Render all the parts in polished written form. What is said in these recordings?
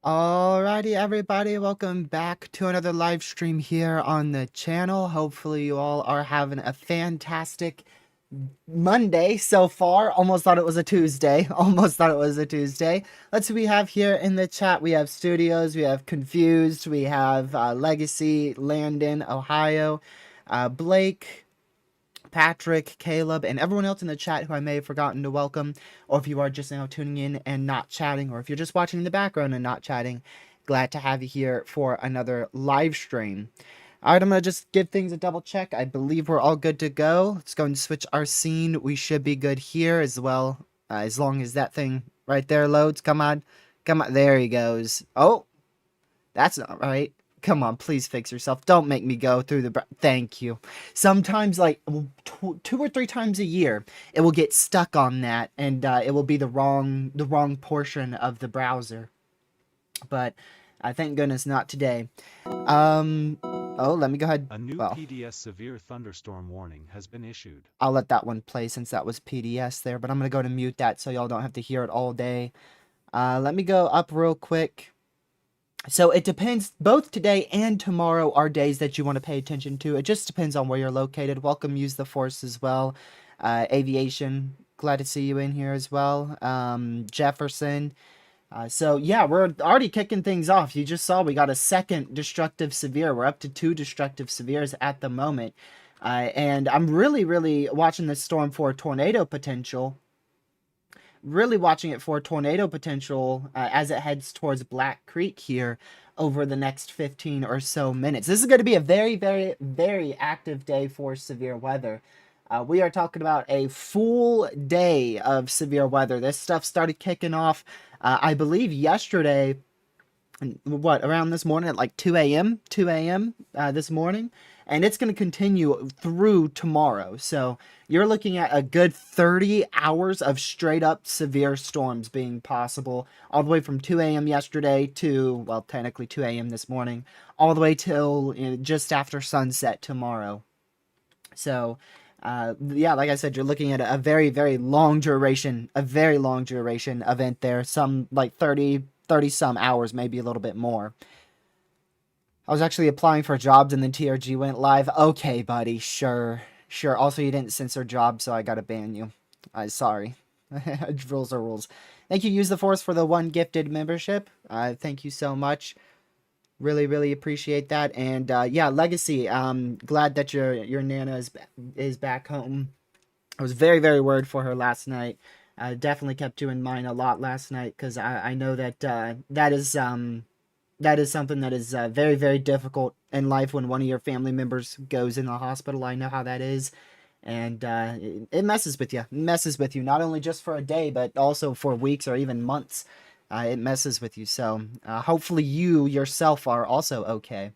Alrighty, everybody, welcome back to another live stream here on the channel. Hopefully you all are having a fantastic Monday so far. Almost thought it was a Tuesday. Almost thought it was a Tuesday. Let's see what we have here in the chat. We have Studios, we have Confused, we have Legacy, Landon, Ohio, Blake, Patrick, Caleb, and everyone else in the chat who I may have forgotten to welcome, or if you are just now tuning in and not chatting, or if you're just watching in the background and not chatting, glad to have you here for another live stream. All right, I'm going to just give things a double check. I believe we're all good to go. Let's go and switch our scene. We should be good here as well, as long as that thing right there loads. Come on. Come on. There he goes. Oh, that's not right. Come on, please fix yourself. Don't make me go through the... Thank you. Sometimes, like, 2 or 3 times a year, it will get stuck on that, and it will be the wrong portion of the browser. But thank goodness not today. Oh, let me go ahead. A new PDS severe thunderstorm warning has been issued. I'll let that one play since that was PDS there, but I'm going to go to mute that so y'all don't have to hear it all day. Let me go up real quick. So it depends, both today and tomorrow are days that you want to pay attention to. It just depends on where you're located. Welcome, Use the Force as well. Aviation, glad to see you in here as well. Jefferson. So yeah, we're already kicking things off. You just saw we got a second destructive severe. We're up to 2 destructive severes at the moment. And I'm really watching this storm for tornado potential. Really watching it for tornado potential as it heads towards Black Creek here over the next 15 or so minutes. This is going to be a very active day for severe weather. We are talking about a full day of severe weather. This stuff started kicking off, I believe, yesterday, around this morning at like 2 a.m. This morning. And it's going to continue through tomorrow. So you're looking at a good 30 hours of straight up severe storms being possible, all the way from 2 a.m. yesterday to, well, technically 2 a.m. this morning, all the way till just after sunset tomorrow. So, yeah, like I said, you're looking at a very long duration event there. Some like 30 some hours, maybe a little bit more. I was actually applying for jobs and then TRG went live. Okay, buddy, sure. Also, you didn't censor jobs, so I gotta ban you. Sorry. Rules are rules. Thank you, Use the Force, for the 1 gifted membership. Thank you so much. Really appreciate that. And yeah, Legacy. Glad that your Nana is back home. I was very worried for her last night. I definitely kept you in mind a lot last night because I know that that is something that is very difficult in life when one of your family members goes in the hospital. I know how that is. And it messes with you. It messes with you, not only just for a day, but also for weeks or even months. It messes with you. So hopefully you yourself are also okay.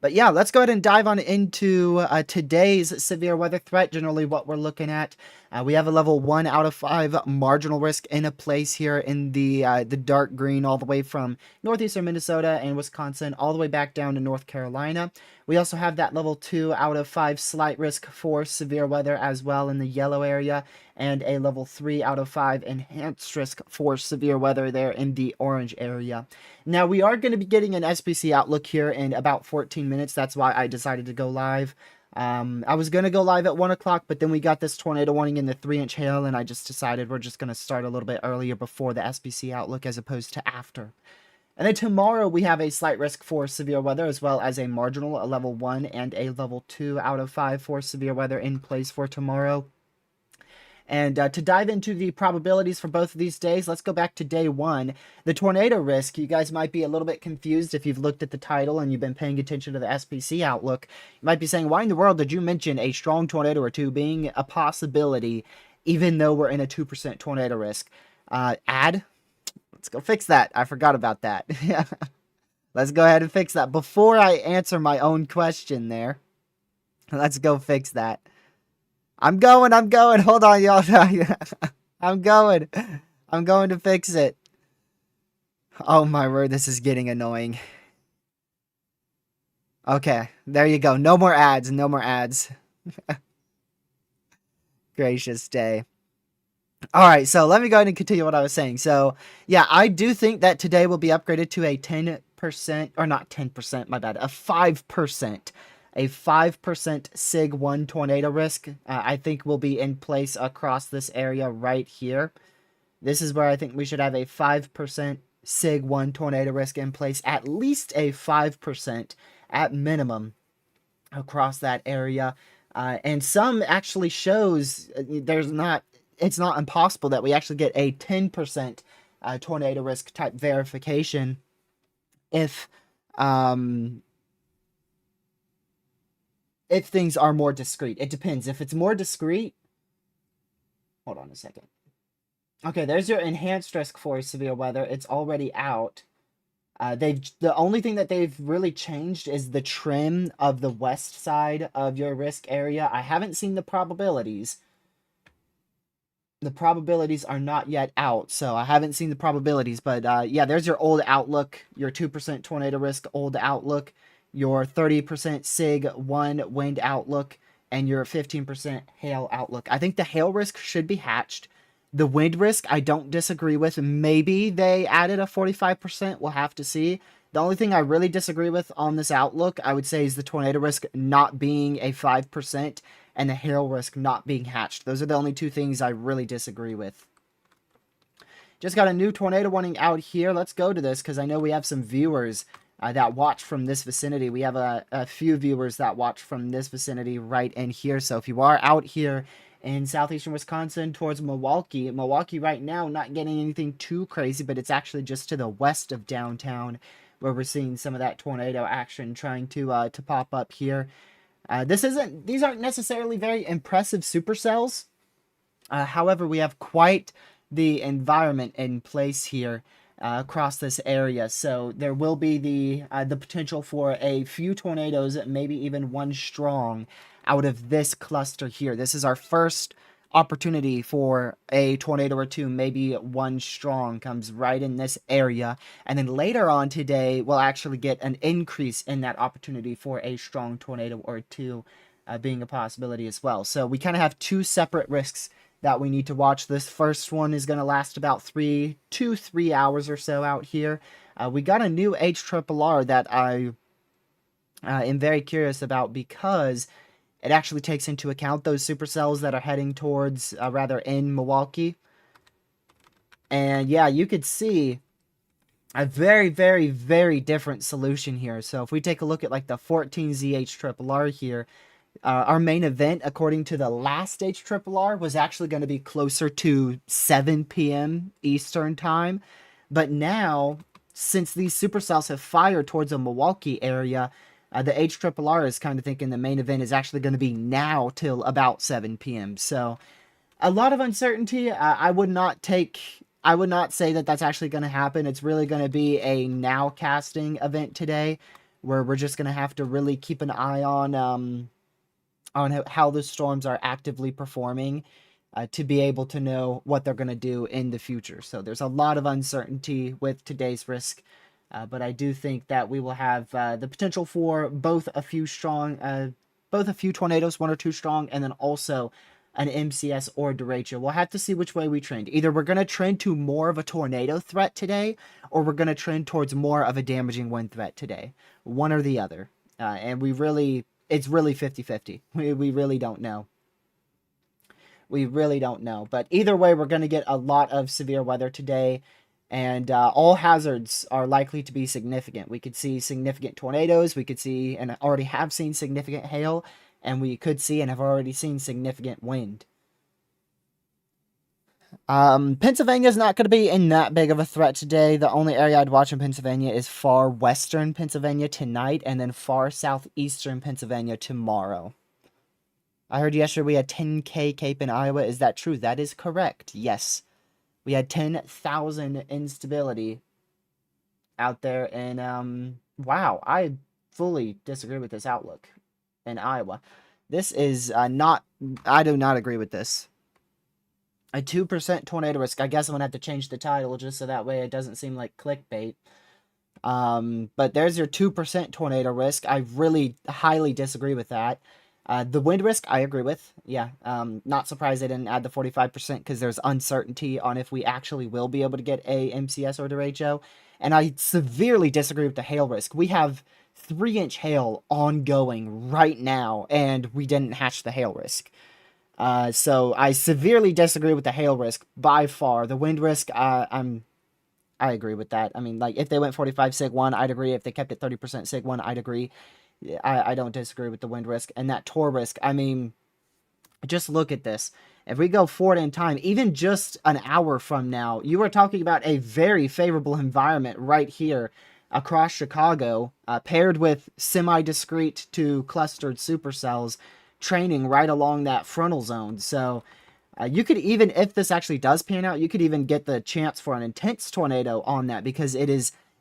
But yeah, let's go ahead and dive on into today's severe weather threat. Generally, what we're looking at, we have a level 1 out of 5 marginal risk in a place here in the dark green, all the way from northeastern Minnesota and Wisconsin, all the way back down to North Carolina. We also have that level 2 out of 5 slight risk for severe weather as well in the yellow area, and a level 3 out of 5 enhanced risk for severe weather there in the orange area. Now, we are going to be getting an SPC outlook here in about 14 minutes. That's why I decided to go live. I was going to go live at 1 o'clock, but then we got this tornado warning in the 3-inch hail, and I just decided we're just going to start a little bit earlier before the SPC outlook as opposed to after. And then tomorrow we have a slight risk for severe weather, as well as a marginal, a level 1 and a level 2 out of 5 for severe weather in place for tomorrow. And to dive into the probabilities for both of these days, let's go back to day 1. The tornado risk, you guys might be a little bit confused if you've looked at the title and you've been paying attention to the SPC outlook. You might be saying, why in the world did you mention a strong tornado or two being a possibility, even though we're in a 2% tornado risk? Let's go fix that. I forgot about that. Let's go ahead and fix that. Before I answer my own question there, let's go fix that. I'm going. Hold on, y'all. I'm going to fix it. Oh my word, this is getting annoying. Okay, there you go. No more ads. Gracious day. Alright, so let me go ahead and continue what I was saying. So, yeah, I do think that today will be upgraded to a 10%, or not 10%, my bad, a 5%. A 5% SIG 1 tornado risk, I think, will be in place across this area right here. This is where I think we should have a 5% SIG 1 tornado risk in place, at least a 5% at minimum across that area. And some actually shows it's not impossible that we actually get a 10% tornado risk type verification if things are more discrete. It depends. If it's more discrete, hold on a second. Okay, there's your enhanced risk for severe weather. It's already out. The only thing that they've really changed is the trim of the west side of your risk area. I haven't seen the probabilities. The probabilities are not yet out, so I haven't seen the probabilities. But yeah, there's your old outlook, your 2% tornado risk old outlook, your 30% SIG 1 wind outlook, and your 15% hail outlook. I think the hail risk should be hatched. The wind risk, I don't disagree with. Maybe they added a 45%. We'll have to see. The only thing I really disagree with on this outlook, I would say, is the tornado risk not being a 5% and the hail risk not being hatched. Those are the only two things I really disagree with. Just got a new tornado warning out here. Let's go to this because I know we have some viewers that watch from this vicinity. We have a few viewers that watch from this vicinity right in here. So if you are out here in southeastern Wisconsin towards Milwaukee right now, not getting anything too crazy, but it's actually just to the west of downtown where we're seeing some of that tornado action trying to pop up here. These aren't necessarily very impressive supercells. However, we have quite the environment in place here across this area, so there will be the potential for a few tornadoes, maybe even one strong, out of this cluster here. This is our first opportunity for a tornado or two, maybe one strong comes right in this area, and then later on today we'll actually get an increase in that opportunity for a strong tornado or two being a possibility as well. So we kind of have two separate risks that we need to watch. This first one is going to last about 3 hours or so out here. We got a new HRRR that I am very curious about because it actually takes into account those supercells that are heading towards, in Milwaukee. And yeah, you could see a very, very, very different solution here. So if we take a look at like the 14Z HRRR here, our main event, according to the last HRRR, was actually going to be closer to 7 p.m. Eastern time. But now, since these supercells have fired towards the Milwaukee area, the HRRR is kind of thinking the main event is actually going to be now till about 7 p.m. So a lot of uncertainty. I would not say that that's actually going to happen. It's really going to be a now casting event today, where we're just going to have to really keep an eye on how the storms are actively performing, to be able to know what they're going to do in the future. So there's a lot of uncertainty with today's risk, but I do think that we will have the potential for both a few tornadoes, one or two strong, and then also an MCS or derecho. We'll have to see which way we trend. Either we're going to trend to more of a tornado threat today, or we're going to trend towards more of a damaging wind threat today. One or the other. And it's really 50-50. We really don't know. We really don't know. But either way, we're going to get a lot of severe weather today. And all hazards are likely to be significant. We could see significant tornadoes. We could see, and already have seen, significant hail. And we could see and have already seen significant wind. Pennsylvania is not going to be in that big of a threat today. The only area I'd watch in Pennsylvania is far western Pennsylvania tonight, and then far southeastern Pennsylvania tomorrow. I heard yesterday we had 10K Cape in Iowa. Is that true? That is correct. Yes. We had 10,000 instability out there, and wow, I fully disagree with this outlook in Iowa. This is I do not agree with this. A 2% tornado risk. I guess I'm going to have to change the title just so that way it doesn't seem like clickbait. But there's your 2% tornado risk. I really highly disagree with that. The wind risk, I agree with. Yeah, not surprised they didn't add the 45% because there's uncertainty on if we actually will be able to get a MCS or derecho. And I severely disagree with the hail risk. We have 3-inch hail ongoing right now, and we didn't hatch the hail risk. So I severely disagree with the hail risk by far. The wind risk, I agree with that. I mean, like, if they went 45 sig 1, I'd agree. If they kept it 30% sig 1, I'd agree. I don't disagree with the wind risk. And that tor risk, I mean, just look at this. If we go forward in time, even just an hour from now, you are talking about a very favorable environment right here across Chicago, paired with semi-discrete to clustered supercells training right along that frontal zone. So you could even, if this actually does pan out, you could even get the chance for an intense tornado on that, because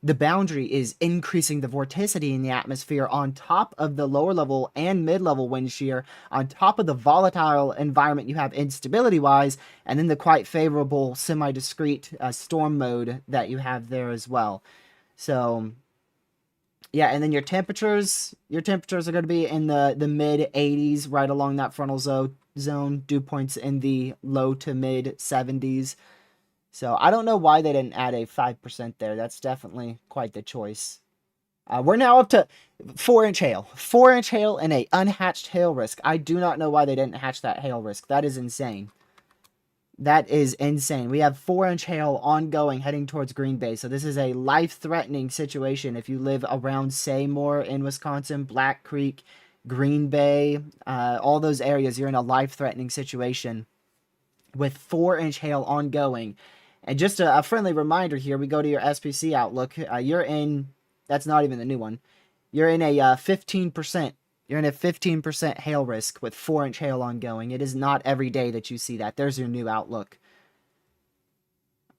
the boundary is increasing the vorticity in the atmosphere on top of the lower level and mid-level wind shear, on top of the volatile environment you have instability-wise, and then the quite favorable semi-discrete storm mode that you have there as well. So yeah, and then your temperatures are going to be in the mid 80s right along that frontal zone, dew points in the low to mid 70s. So I don't know why they didn't add a 5% there. That's definitely quite the choice. We're now up to 4-inch hail. 4-inch hail and a unhatched hail risk. I do not know why they didn't hatch that hail risk. That is insane. That is insane. We have 4-inch hail ongoing heading towards Green Bay. So this is a life-threatening situation if you live around Seymour in Wisconsin, Black Creek, Green Bay, all those areas. You're in a life-threatening situation with 4-inch hail ongoing. And just a friendly reminder here, we go to your SPC outlook. You're in, that's not even the new one. You're in a 15%. You're in a 15% hail risk with 4-inch hail ongoing. It is not every day that you see that. There's your new outlook.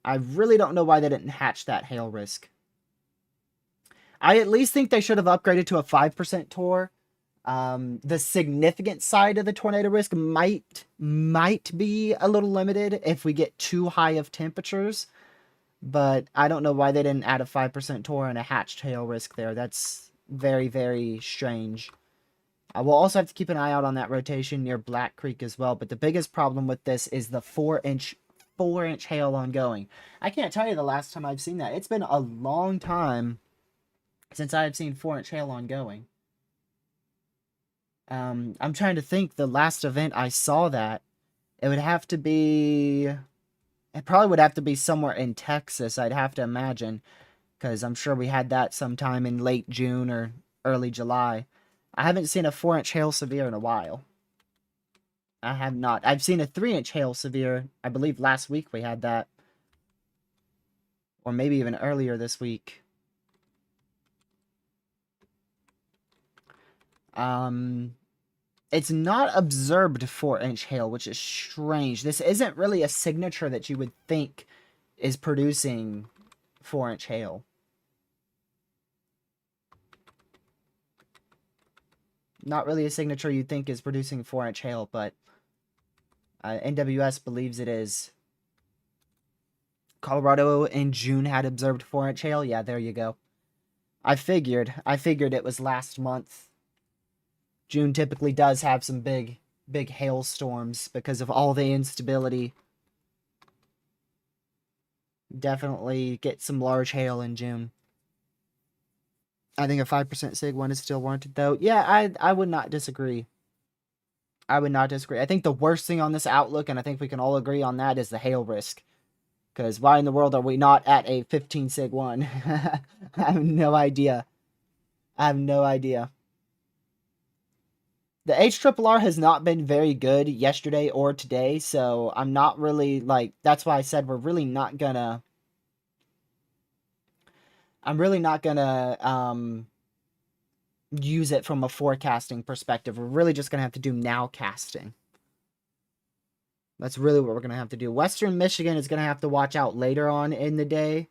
I really don't know why they didn't hatch that hail risk. I at least think they should have upgraded to a 5% tor. The significant side of the tornado risk might be a little limited if we get too high of temperatures. But I don't know why they didn't add a 5% tor and a hatched hail risk there. That's very, very strange. We'll also have to keep an eye out on that rotation near Black Creek as well. But the biggest problem with this is the 4-inch hail ongoing. I can't tell you the last time I've seen that. It's been a long time since I've seen 4-inch hail ongoing. I'm trying to think the last event I saw that. It probably would have to be somewhere in Texas, I'd have to imagine. Because I'm sure we had that sometime in late June or early July. I haven't seen a 4-inch hail severe in a while. I have not. I've seen a 3-inch hail severe. I believe last week we had that. Or maybe even earlier this week. It's not observed 4-inch hail, which is strange. This isn't really a signature that you would think is producing 4-inch hail. Not really a signature you'd think is producing 4-inch hail, but NWS believes it is. Colorado in June had observed 4-inch hail. Yeah, there you go. I figured it was last month. June typically does have some big hailstorms because of all the instability. Definitely get some large hail in June. I think a 5% SIG one is still warranted, though. Yeah, I would not disagree. I would not disagree. I think the worst thing on this outlook, and I think we can all agree on that, is the hail risk. Because why in the world are we not at a 15 SIG one? I have no idea. I have no idea. The HRRR has not been very good yesterday or today, so I'm not really, like, that's why I said we're really not gonna... I'm really not gonna, use it from a forecasting perspective. We're really just gonna have to do nowcasting. That's really what we're gonna have to do. Western Michigan is gonna have to watch out later on in the day.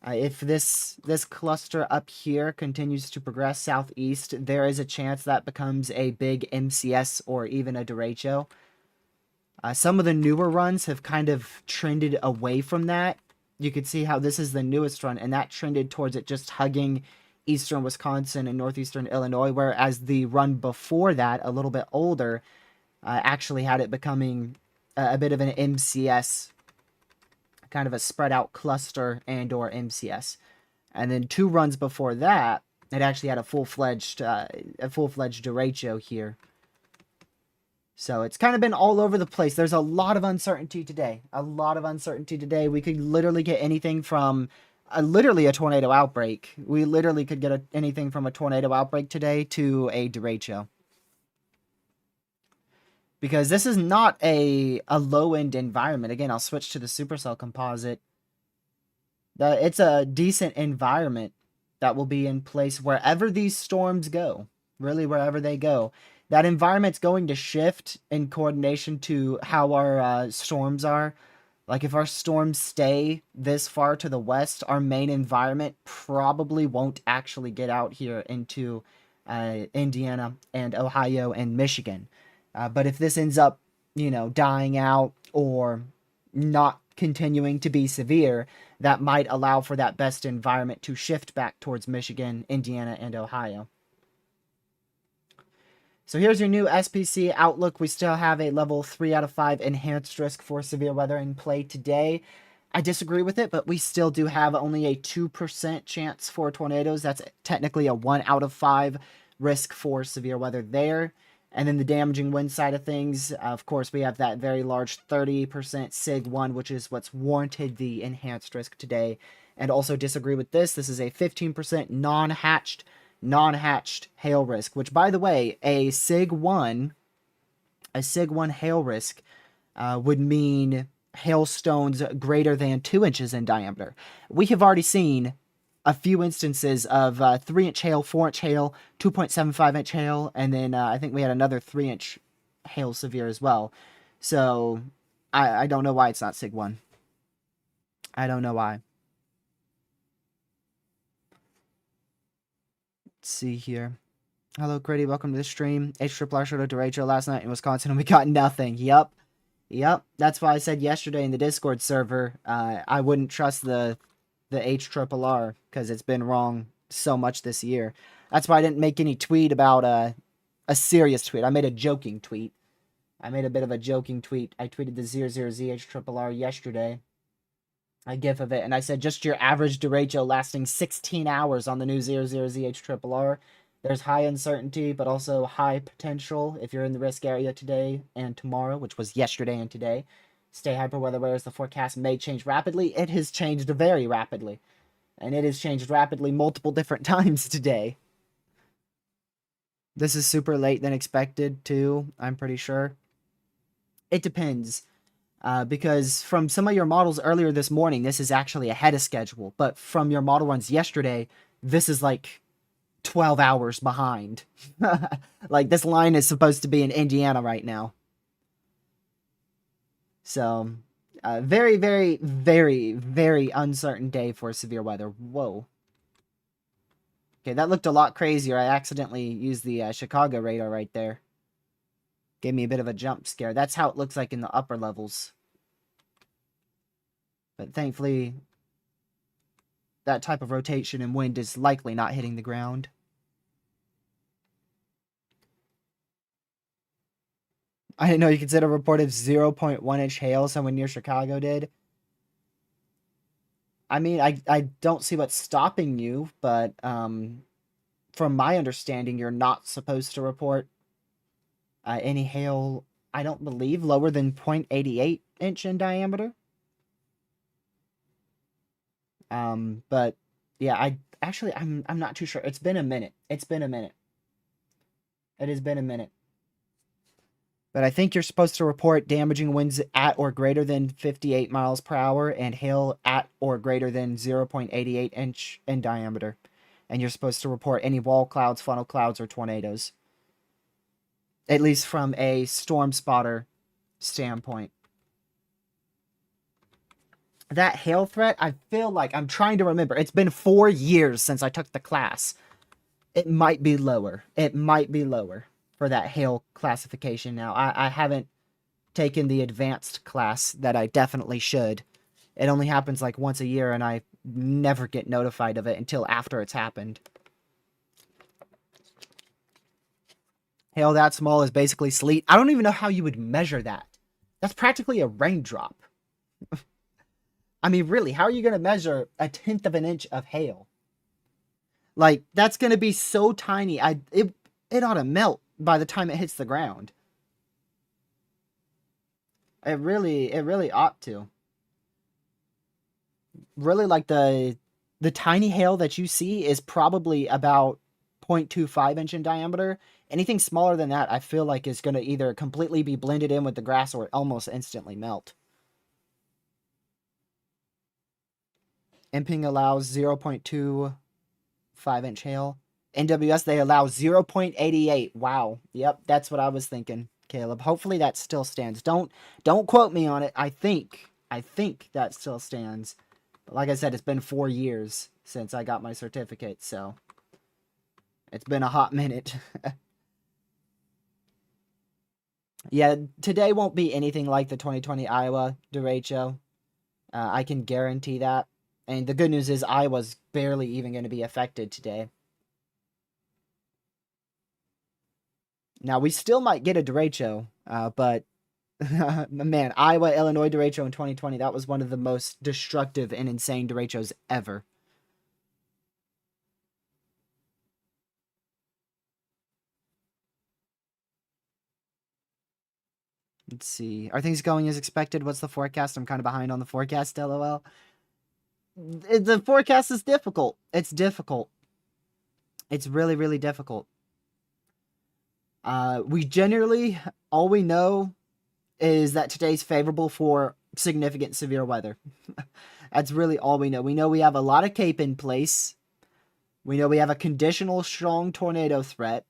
If this cluster up here continues to progress southeast, there is a chance that becomes a big MCS or even a derecho. Some of the newer runs have kind of trended away from that. You can see how this is the newest run, and that trended towards it just hugging eastern Wisconsin and northeastern Illinois, whereas the run before that, a little bit older, actually had it becoming a bit of an MCS, kind of a spread out cluster and or MCS. And then 2 runs before that, it actually had a full-fledged derecho here. So it's kind of been all over the place. There's a lot of uncertainty today. We could literally get anything from literally a tornado outbreak. We literally could get anything from a tornado outbreak today to a derecho. Because this is not a low-end environment. Again, I'll switch to the supercell composite. It's a decent environment that will be in place wherever these storms go. Really, wherever they go. That environment's going to shift in coordination to how our storms are. Like, if our storms stay this far to the west, our main environment probably won't actually get out here into Indiana and Ohio and Michigan. But if this ends up, dying out or not continuing to be severe, that might allow for that best environment to shift back towards Michigan, Indiana, and Ohio. So here's your new SPC outlook. We still have a level 3 out of 5 enhanced risk for severe weather in play today. I disagree with it, but we still do have only a 2% chance for tornadoes. That's technically a 1 out of 5 risk for severe weather there. And then the damaging wind side of things, of course, we have that very large 30% SIG 1, which is what's warranted the enhanced risk today. And also disagree with this. This is a 15% non-hatched hail risk, which, by the way, a SIG 1 hail risk would mean hailstones greater than 2 inches in diameter. We have already seen a few instances of 3-inch hail, 4-inch hail, 2.75-inch hail, and then I think we had another 3-inch hail severe as well. So I don't know why it's not SIG 1. I don't know why. Let's see here. Hello, Gritty. Welcome to the stream. HRRR showed a derecho last night in Wisconsin, and we got nothing. Yep. That's why I said yesterday in the Discord server, I wouldn't trust the HRRR because it's been wrong so much this year. That's why I didn't make any tweet about a serious tweet. I made a joking tweet. I made a bit of a joking tweet. I tweeted the 00Z HRRR yesterday. A gif of it, and I said just your average derecho lasting 16 hours on the new 00Z HRRR. There's high uncertainty, but also high potential if you're in the risk area today and tomorrow, which was yesterday and today. Stay hyperweather aware as the forecast may change rapidly. It has changed very rapidly. And it has changed rapidly multiple different times today. This is super late than expected, too, I'm pretty sure. It depends. Because from some of your models earlier this morning, this is actually ahead of schedule. But from your model runs yesterday, this is like 12 hours behind. Like, this line is supposed to be in Indiana right now. So, very, very, very, very uncertain day for severe weather. Whoa. Okay, that looked a lot crazier. I accidentally used the Chicago radar right there. Gave me a bit of a jump scare. That's how it looks like in the upper levels. But thankfully, that type of rotation and wind is likely not hitting the ground. I didn't know you could set a report of 0.1 inch hail somewhere near Chicago did. I mean, I don't see what's stopping you, but from my understanding, you're not supposed to report any hail, I don't believe, lower than 0.88 inch in diameter. But yeah, I'm not too sure. It's been a minute. It's been a minute. It has been a minute. But I think you're supposed to report damaging winds at or greater than 58 miles per hour and hail at or greater than 0.88 inch in diameter. And you're supposed to report any wall clouds, funnel clouds, or tornadoes. At least from a storm spotter standpoint. That hail threat, I feel like I'm trying to remember. It's been 4 years since I took the class. It might be lower. It might be lower for that hail classification now. I haven't taken the advanced class that I definitely should. It only happens like once a year, and I never get notified of it until after it's happened. Hail that small is basically sleet. I don't even know how you would measure that. That's practically a raindrop. I mean, really, how are you going to measure 1/10 of an inch of hail? Like, that's going to be so tiny. It ought to melt by the time it hits the ground. It really ought to. Really, like the tiny hail that you see is probably about 0.25 inch in diameter. Anything smaller than that, I feel like is going to either completely be blended in with the grass or almost instantly melt. MPing allows 0.25 inch hail. NWS, they allow 0.88. Wow. Yep, that's what I was thinking, Caleb. Hopefully that still stands. Don't quote me on it. I think that still stands. But like I said, it's been 4 years since I got my certificate, so it's been a hot minute. Yeah, today won't be anything like the 2020 Iowa derecho. I can guarantee that. And the good news is Iowa's barely even going to be affected today. Now, we still might get a derecho, but man, Iowa, Illinois derecho in 2020, that was one of the most destructive and insane derechos ever. Let's see. Are things going as expected? What's the forecast? I'm kind of behind on the forecast, LOL. The forecast is difficult. It's difficult. It's really, really difficult. We generally, all we know is that today's favorable for significant severe weather. That's really all we know. We know we have a lot of CAPE in place. We know we have a conditional strong tornado threat,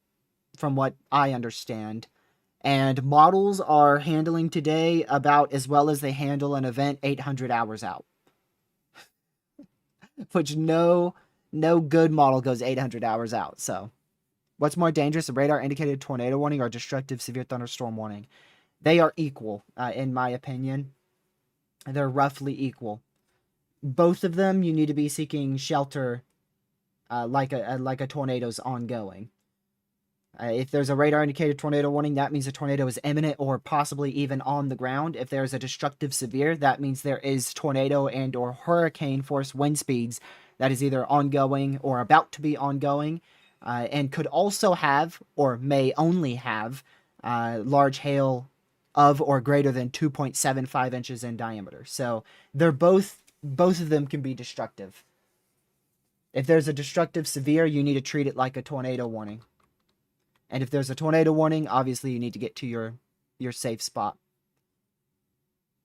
from what I understand. And models are handling today about as well as they handle an event 800 hours out. Which no good model goes 800 hours out, so. What's more dangerous, a radar-indicated tornado warning or destructive severe thunderstorm warning? They are equal, in my opinion. They're roughly equal. Both of them, you need to be seeking shelter like a tornado's ongoing. If there's a radar-indicated tornado warning, that means a tornado is imminent or possibly even on the ground. If there's a destructive severe, that means there is tornado and or hurricane-force wind speeds that is either ongoing or about to be ongoing. And could also have, or may only have, large hail of or greater than 2.75 inches in diameter. So they're both of them can be destructive. If there's a destructive severe, you need to treat it like a tornado warning. And if there's a tornado warning, obviously you need to get to your safe spot.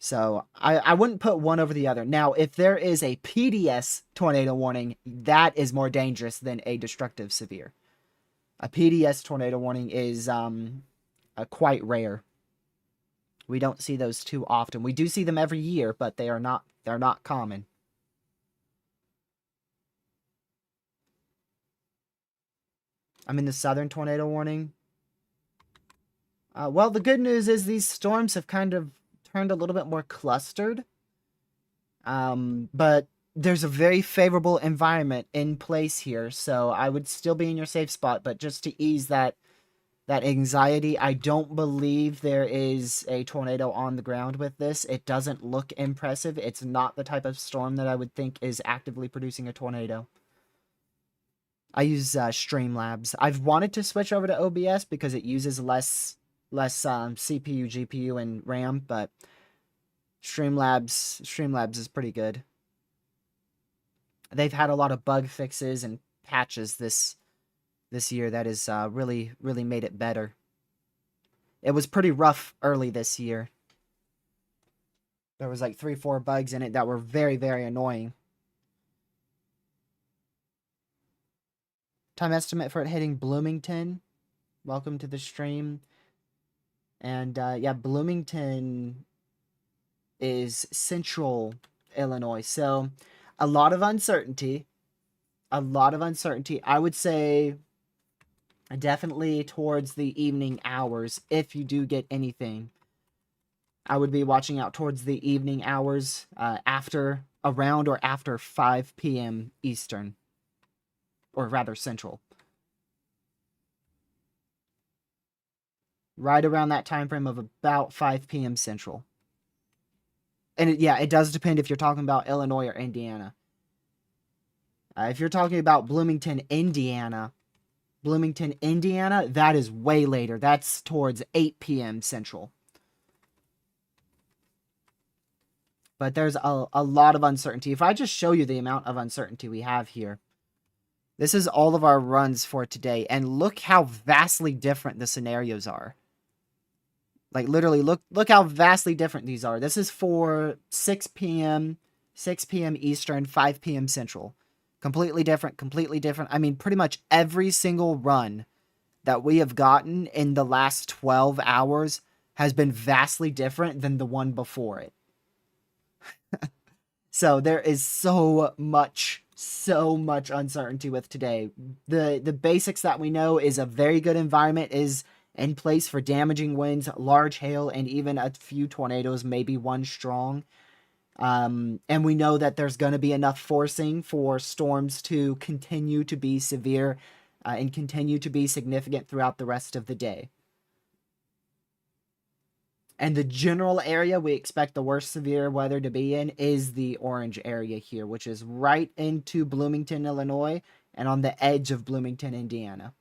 So I wouldn't put one over the other. Now, if there is a PDS tornado warning, that is more dangerous than a destructive severe. A PDS tornado warning is quite rare. We don't see those too often. We do see them every year, but they're not common. I'm in the southern tornado warning. Well, the good news is these storms have kind of turned a little bit more clustered. But there's a very favorable environment in place here, so I would still be in your safe spot. But just to ease that anxiety, I don't believe there is a tornado on the ground with this. It doesn't look impressive. It's not the type of storm that I would think is actively producing a tornado. I use Streamlabs. I've wanted to switch over to OBS because it uses less CPU, GPU, and RAM, but Streamlabs is pretty good. They've had a lot of bug fixes and patches this year that has really made it better. It was pretty rough early this year. There was like 3-4 bugs in it that were very annoying. Time estimate for it hitting Bloomington. Welcome to the stream. And yeah, Bloomington is central Illinois. So a lot of uncertainty. I would say definitely towards the evening hours if you do get anything. I would be watching out towards the evening hours around or after 5 p.m. Eastern. Or rather Central. Right around that time frame of about 5 p.m. Central. And it does depend if you're talking about Illinois or Indiana. If you're talking about Bloomington, Indiana, that is way later. That's towards 8 p.m. Central. But there's a lot of uncertainty. If I just show you the amount of uncertainty we have here. This is all of our runs for today. And look how vastly different the scenarios are. Like, literally, look how vastly different these are. This is for 6 p.m. Eastern, 5 p.m. Central. Completely different. I mean, pretty much every single run that we have gotten in the last 12 hours has been vastly different than the one before it. So there is so much uncertainty with today. The basics that we know is a very good environment is in place for damaging winds, large hail, and even a few tornadoes, maybe one strong. And we know that there's going to be enough forcing for storms to continue to be severe and continue to be significant throughout the rest of the day. And the general area we expect the worst severe weather to be in is the orange area here, which is right into Bloomington, Illinois, and on the edge of Bloomington, Indiana.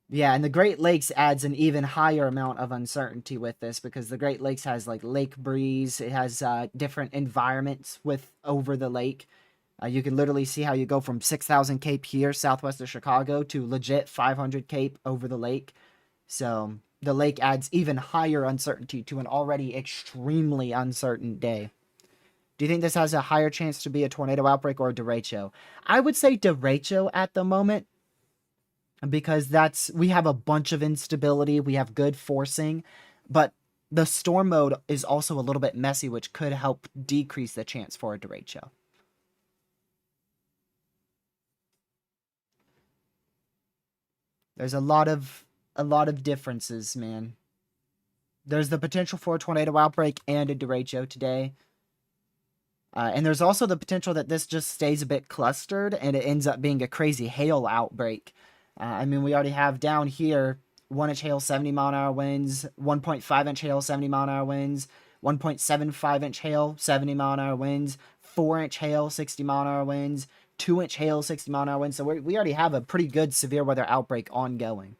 Yeah, and the Great Lakes adds an even higher amount of uncertainty with this because the Great Lakes has like lake breeze. It has different environments over the lake. You can literally see how you go from 6,000 Cape here, southwest of Chicago, to legit 500 Cape over the lake. So the lake adds even higher uncertainty to an already extremely uncertain day. Do you think this has a higher chance to be a tornado outbreak or a derecho? I would say derecho at the moment because we have a bunch of instability. We have good forcing, but the storm mode is also a little bit messy, which could help decrease the chance for a derecho. There's a lot of differences, man. There's the potential for a tornado outbreak and a derecho today. And there's also the potential that this just stays a bit clustered and it ends up being a crazy hail outbreak. I mean, we already have down here 1-inch hail, 70-mile-an-hour winds, 1.5-inch hail, 70-mile-an-hour winds, 1.75-inch hail, 70-mile-an-hour winds, 4-inch hail, 60-mile-an-hour winds, 2-inch hail, 60-mile-an-hour winds. So we already have a pretty good severe weather outbreak ongoing.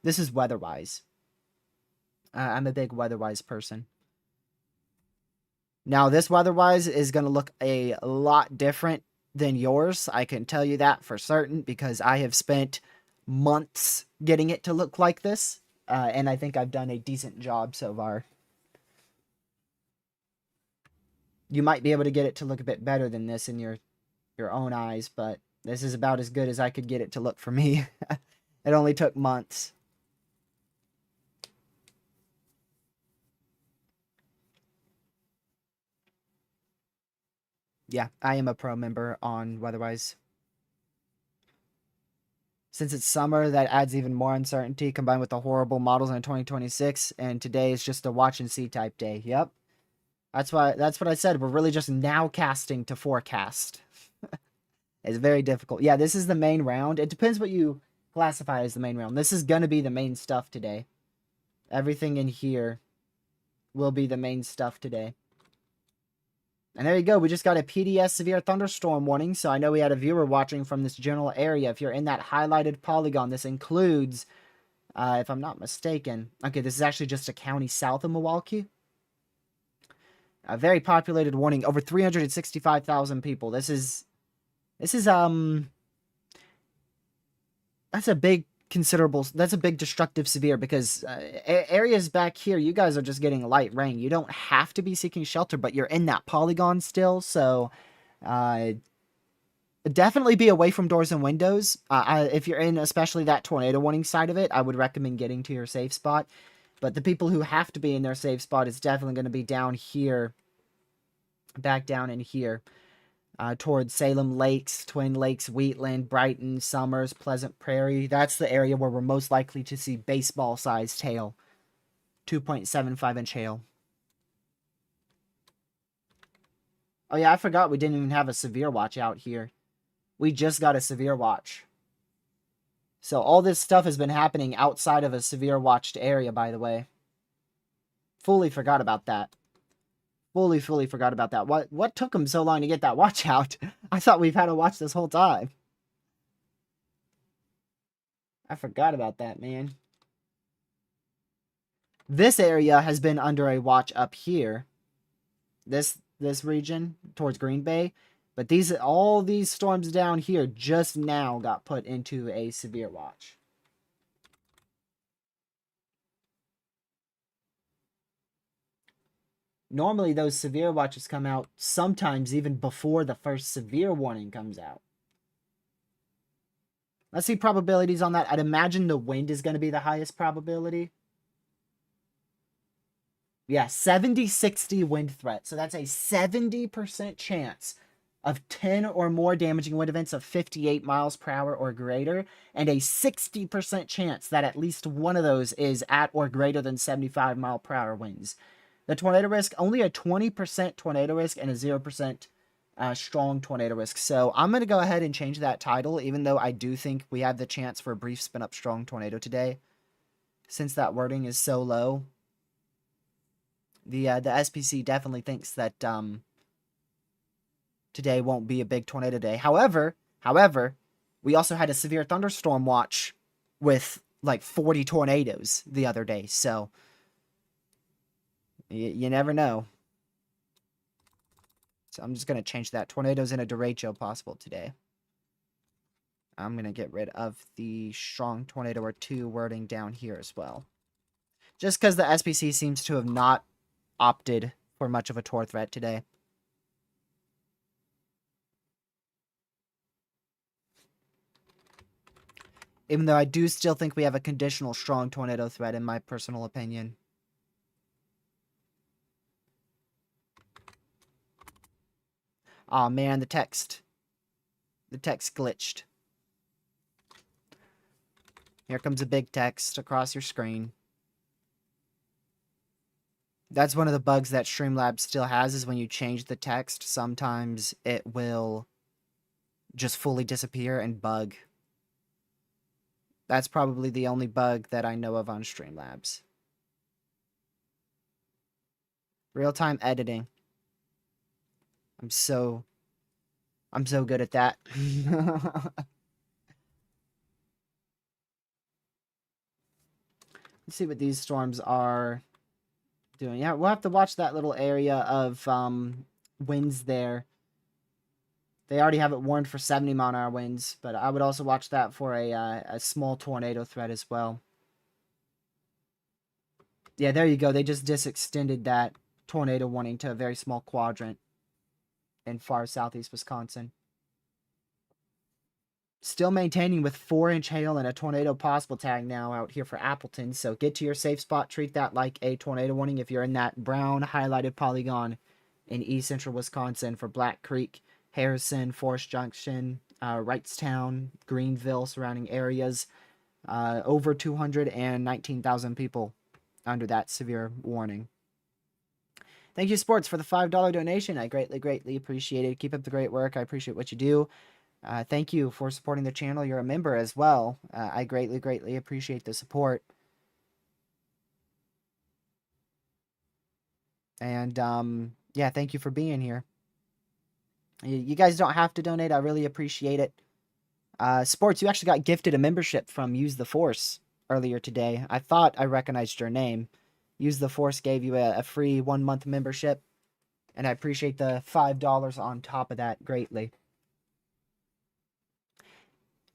This is weather-wise. I'm a big weather-wise person. Now, this weather-wise is going to look a lot different than yours. I can tell you that for certain because I have spent months getting it to look like this, and I think I've done a decent job so far. You might be able to get it to look a bit better than this in your own eyes, but this is about as good as I could get it to look for me. It only took months. Yeah, I am a pro member on Weatherwise. Since it's summer, that adds even more uncertainty combined with the horrible models in 2026, and today is just a watch and see type day. Yep. That's what I said. We're really just now casting to forecast. It's very difficult. Yeah, this is the main round. It depends what you classify as the main round. This is going to be the main stuff today. Everything in here will be the main stuff today. And there you go. We just got a PDS severe thunderstorm warning. So I know we had a viewer watching from this general area. If you're in that highlighted polygon, this includes, if I'm not mistaken, okay, this is actually just a county south of Milwaukee. A very populated warning. Over 365,000 people. That's a big that's a big destructive severe, because areas back here, you guys are just getting light rain. You don't have to be seeking shelter, but you're in that polygon still, so definitely be away from doors and windows. If you're in especially that tornado warning side of it, I would recommend getting to your safe spot. But the people who have to be in their safe spot is definitely going to be down here, back down in here. Towards Salem Lakes, Twin Lakes, Wheatland, Brighton, Summers, Pleasant Prairie. That's the area where we're most likely to see baseball-sized hail. 2.75-inch hail. Oh yeah, I forgot we didn't even have a severe watch out here. We just got a severe watch. So all this stuff has been happening outside of a severe watched area, by the way. Fully forgot about that. Fully forgot about that. What took them so long to get that watch out? I thought we've had a watch this whole time. I forgot about that, man. This area has been under a watch up here. This region towards Green Bay. But all these storms down here just now got put into a severe watch. Normally, those severe watches come out sometimes even before the first severe warning comes out. Let's see probabilities on that. I'd imagine the wind is going to be the highest probability. Yeah, 70-60 wind threat. So that's a 70% chance of 10 or more damaging wind events of 58 miles per hour or greater, and a 60% chance that at least one of those is at or greater than 75 mile per hour winds. The tornado risk, only a 20% tornado risk and a 0% strong tornado risk. So I'm going to go ahead and change that title, even though I do think we have the chance for a brief spin up strong tornado today, since that wording is so low. The SPC definitely thinks that today won't be a big tornado day. However, we also had a severe thunderstorm watch with like 40 tornadoes the other day. So you never know. So I'm just going to change that. Tornadoes in a derecho possible today. I'm going to get rid of the strong tornado or two wording down here as well. Just because the SPC seems to have not opted for much of a tor threat today. Even though I do still think we have a conditional strong tornado threat, in my personal opinion. Aw, man, the text glitched. Here comes a big text across your screen. That's one of the bugs that Streamlabs still has, is when you change the text, sometimes it will just fully disappear and bug. That's probably the only bug that I know of on Streamlabs. Real-time editing. I'm so good at that. Let's see what these storms are doing. Yeah, we'll have to watch that little area of winds there. They already have it warned for 70-mile-an-hour winds, but I would also watch that for a small tornado threat as well. Yeah, there you go. They just extended that tornado warning to a very small quadrant in far southeast Wisconsin. Still maintaining with 4-inch hail and a tornado possible tag now out here for Appleton. So get to your safe spot. Treat that like a tornado warning if you're in that brown highlighted polygon in east central Wisconsin for Black Creek, Harrison, Forest Junction, Wrightstown, Greenville, surrounding areas. Over 219,000 people under that severe warning. Thank you, Sports, for the $5 donation. I greatly appreciate it. Keep up the great work. I appreciate what you do. Thank you for supporting the channel. You're a member as well. I greatly appreciate the support. And yeah, thank you for being here. You guys don't have to donate. I really appreciate it. Sports, you actually got gifted a membership from Use the Force earlier today. I thought I recognized your name. Use the Force gave you a free 1-month membership, and I appreciate the $5 on top of that greatly.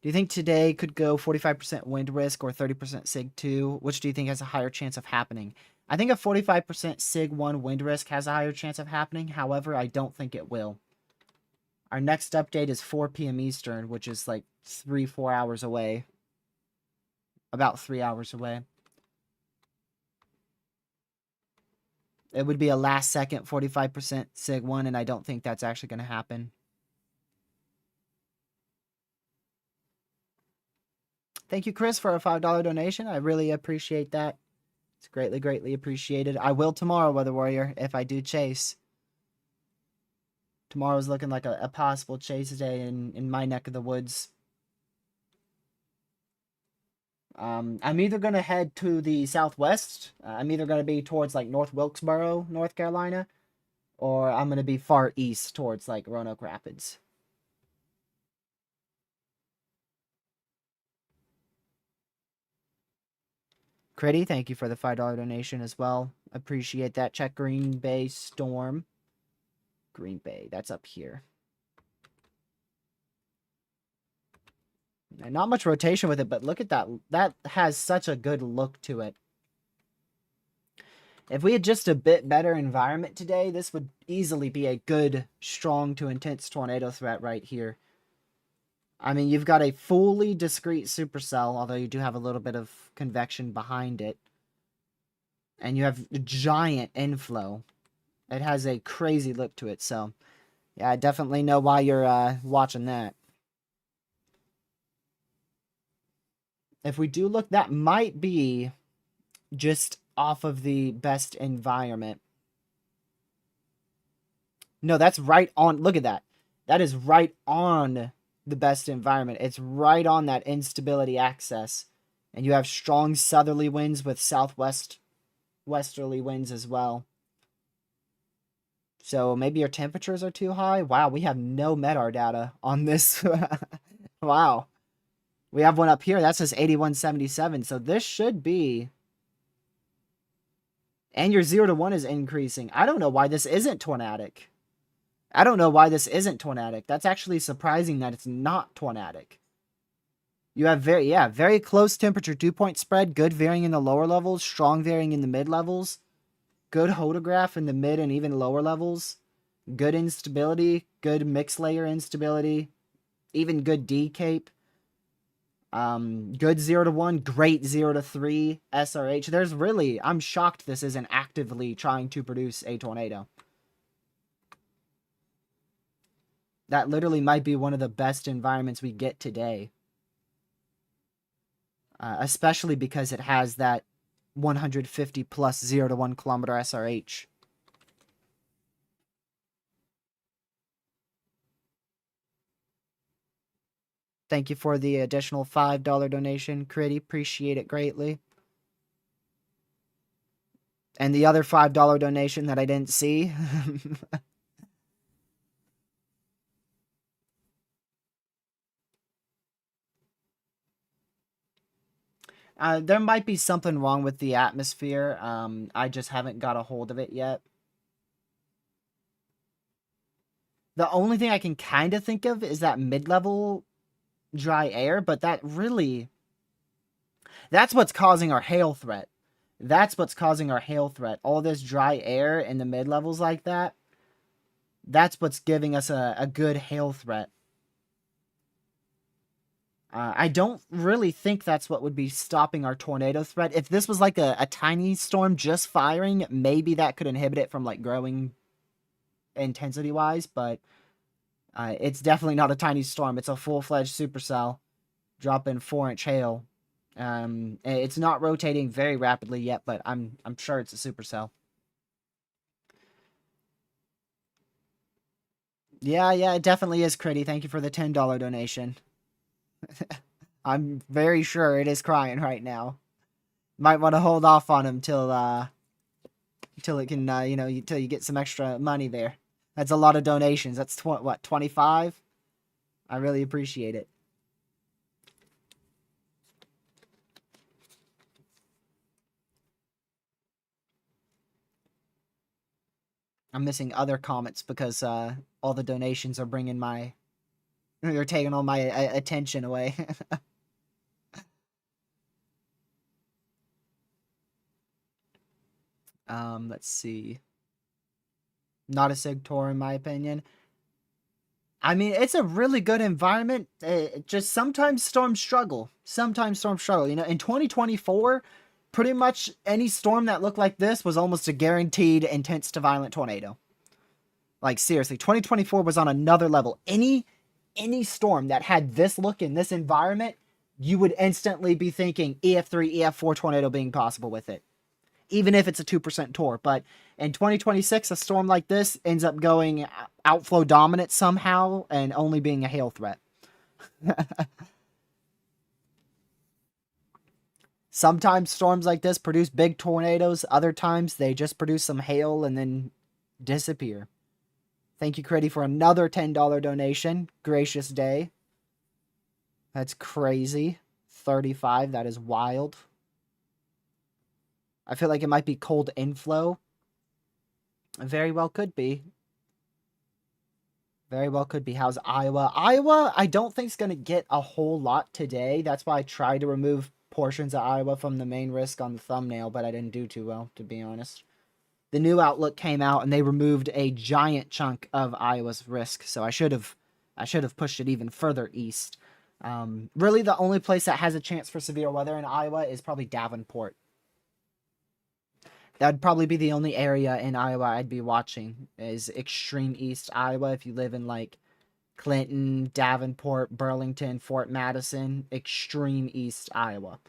Do you think today could go 45% wind risk or 30% SIG 2? Which do you think has a higher chance of happening? I think a 45% SIG 1 wind risk has a higher chance of happening. However, I don't think it will. Our next update is 4 p.m. Eastern, which is like 3-4 hours away. About 3 hours away. It would be a last second 45% SIG 1, and I don't think that's actually going to happen. Thank you, Chris, for a $5 donation. I really appreciate that. It's greatly appreciated. I will tomorrow, Weather Warrior, if I do chase. Tomorrow's looking like a possible chase day in my neck of the woods. I'm either going to head to the southwest. I'm either going to be towards like North Wilkesboro, North Carolina, or I'm going to be far east towards like Roanoke Rapids. Critty, thank you for the $5 donation as well. Appreciate that. Check Green Bay Storm. Green Bay, that's up here. And not much rotation with it, but look at that. That has such a good look to it. If we had just a bit better environment today, this would easily be a good, strong to intense tornado threat right here. I mean, you've got a fully discrete supercell, although you do have a little bit of convection behind it. And you have giant inflow. It has a crazy look to it, so yeah, I definitely know why you're watching that. If we do look, that might be just off of the best environment. No, that's right on. Look at that. That is right on the best environment. It's right on that instability axis. And you have strong southerly winds with westerly winds as well. So maybe your temperatures are too high. Wow, we have no MEDAR data on this. Wow. We have one up here. That says 8177. So this should be... And your 0 to 1 is increasing. I don't know why this isn't tornadic. I don't know why this isn't tornadic. That's actually surprising that it's not tornadic. You have very close temperature dew point spread, good varying in the lower levels, strong varying in the mid levels, good hodograph in the mid and even lower levels, good instability, good mixed layer instability, even good D-cape. Good 0 to 1, great 0 to 3 SRH. There's really, I'm shocked this isn't actively trying to produce a tornado. That literally might be one of the best environments we get today. Especially because it has that 150 plus 0 to 1 kilometer SRH. Thank you for the additional $5 donation, Critty. Appreciate it greatly. And the other $5 donation that I didn't see. There might be something wrong with the atmosphere. I just haven't got a hold of it yet. The only thing I can kind of think of is that mid-level dry air, but that's what's causing our hail threat. That's what's causing our hail threat. All this dry air in the mid-levels like that, that's what's giving us a good hail threat. I don't really think that's what would be stopping our tornado threat. If this was like a tiny storm just firing, maybe that could inhibit it from like growing intensity-wise, but it's definitely not a tiny storm. It's a full-fledged supercell dropping 4-inch hail. It's not rotating very rapidly yet, but I'm sure it's a supercell. Yeah, it definitely is, Critty. Thank you for the $10 donation. I'm very sure it is crying right now. Might want to hold off on him till it can till you get some extra money there. That's a lot of donations. That's what, 25? I really appreciate it. I'm missing other comments because all the donations are bringing they're taking all my attention away. Let's see. Not a sig tour in my opinion. I mean, it's a really good environment. Just sometimes storms struggle. You know, in 2024, pretty much any storm that looked like this was almost a guaranteed intense to violent tornado. Like seriously, 2024 was on another level. Any storm that had this look in this environment, you would instantly be thinking EF3, EF4 tornado being possible with it. Even if it's a 2% tour. But in 2026, a storm like this ends up going outflow dominant somehow and only being a hail threat. Sometimes storms like this produce big tornadoes. Other times they just produce some hail and then disappear. Thank you, Critty, for another $10 donation. Gracious day. That's crazy. 35. That is wild. I feel like it might be cold inflow. Very well could be. Very well could be. How's Iowa? Iowa, I don't think is going to get a whole lot today. That's why I tried to remove portions of Iowa from the main risk on the thumbnail, but I didn't do too well, to be honest. The new outlook came out and they removed a giant chunk of Iowa's risk, so I should have pushed it even further east. Really, the only place that has a chance for severe weather in Iowa is probably Davenport. That'd probably be the only area in Iowa I'd be watching, is extreme east Iowa. If you live in like Clinton, Davenport, Burlington, Fort Madison, extreme east Iowa.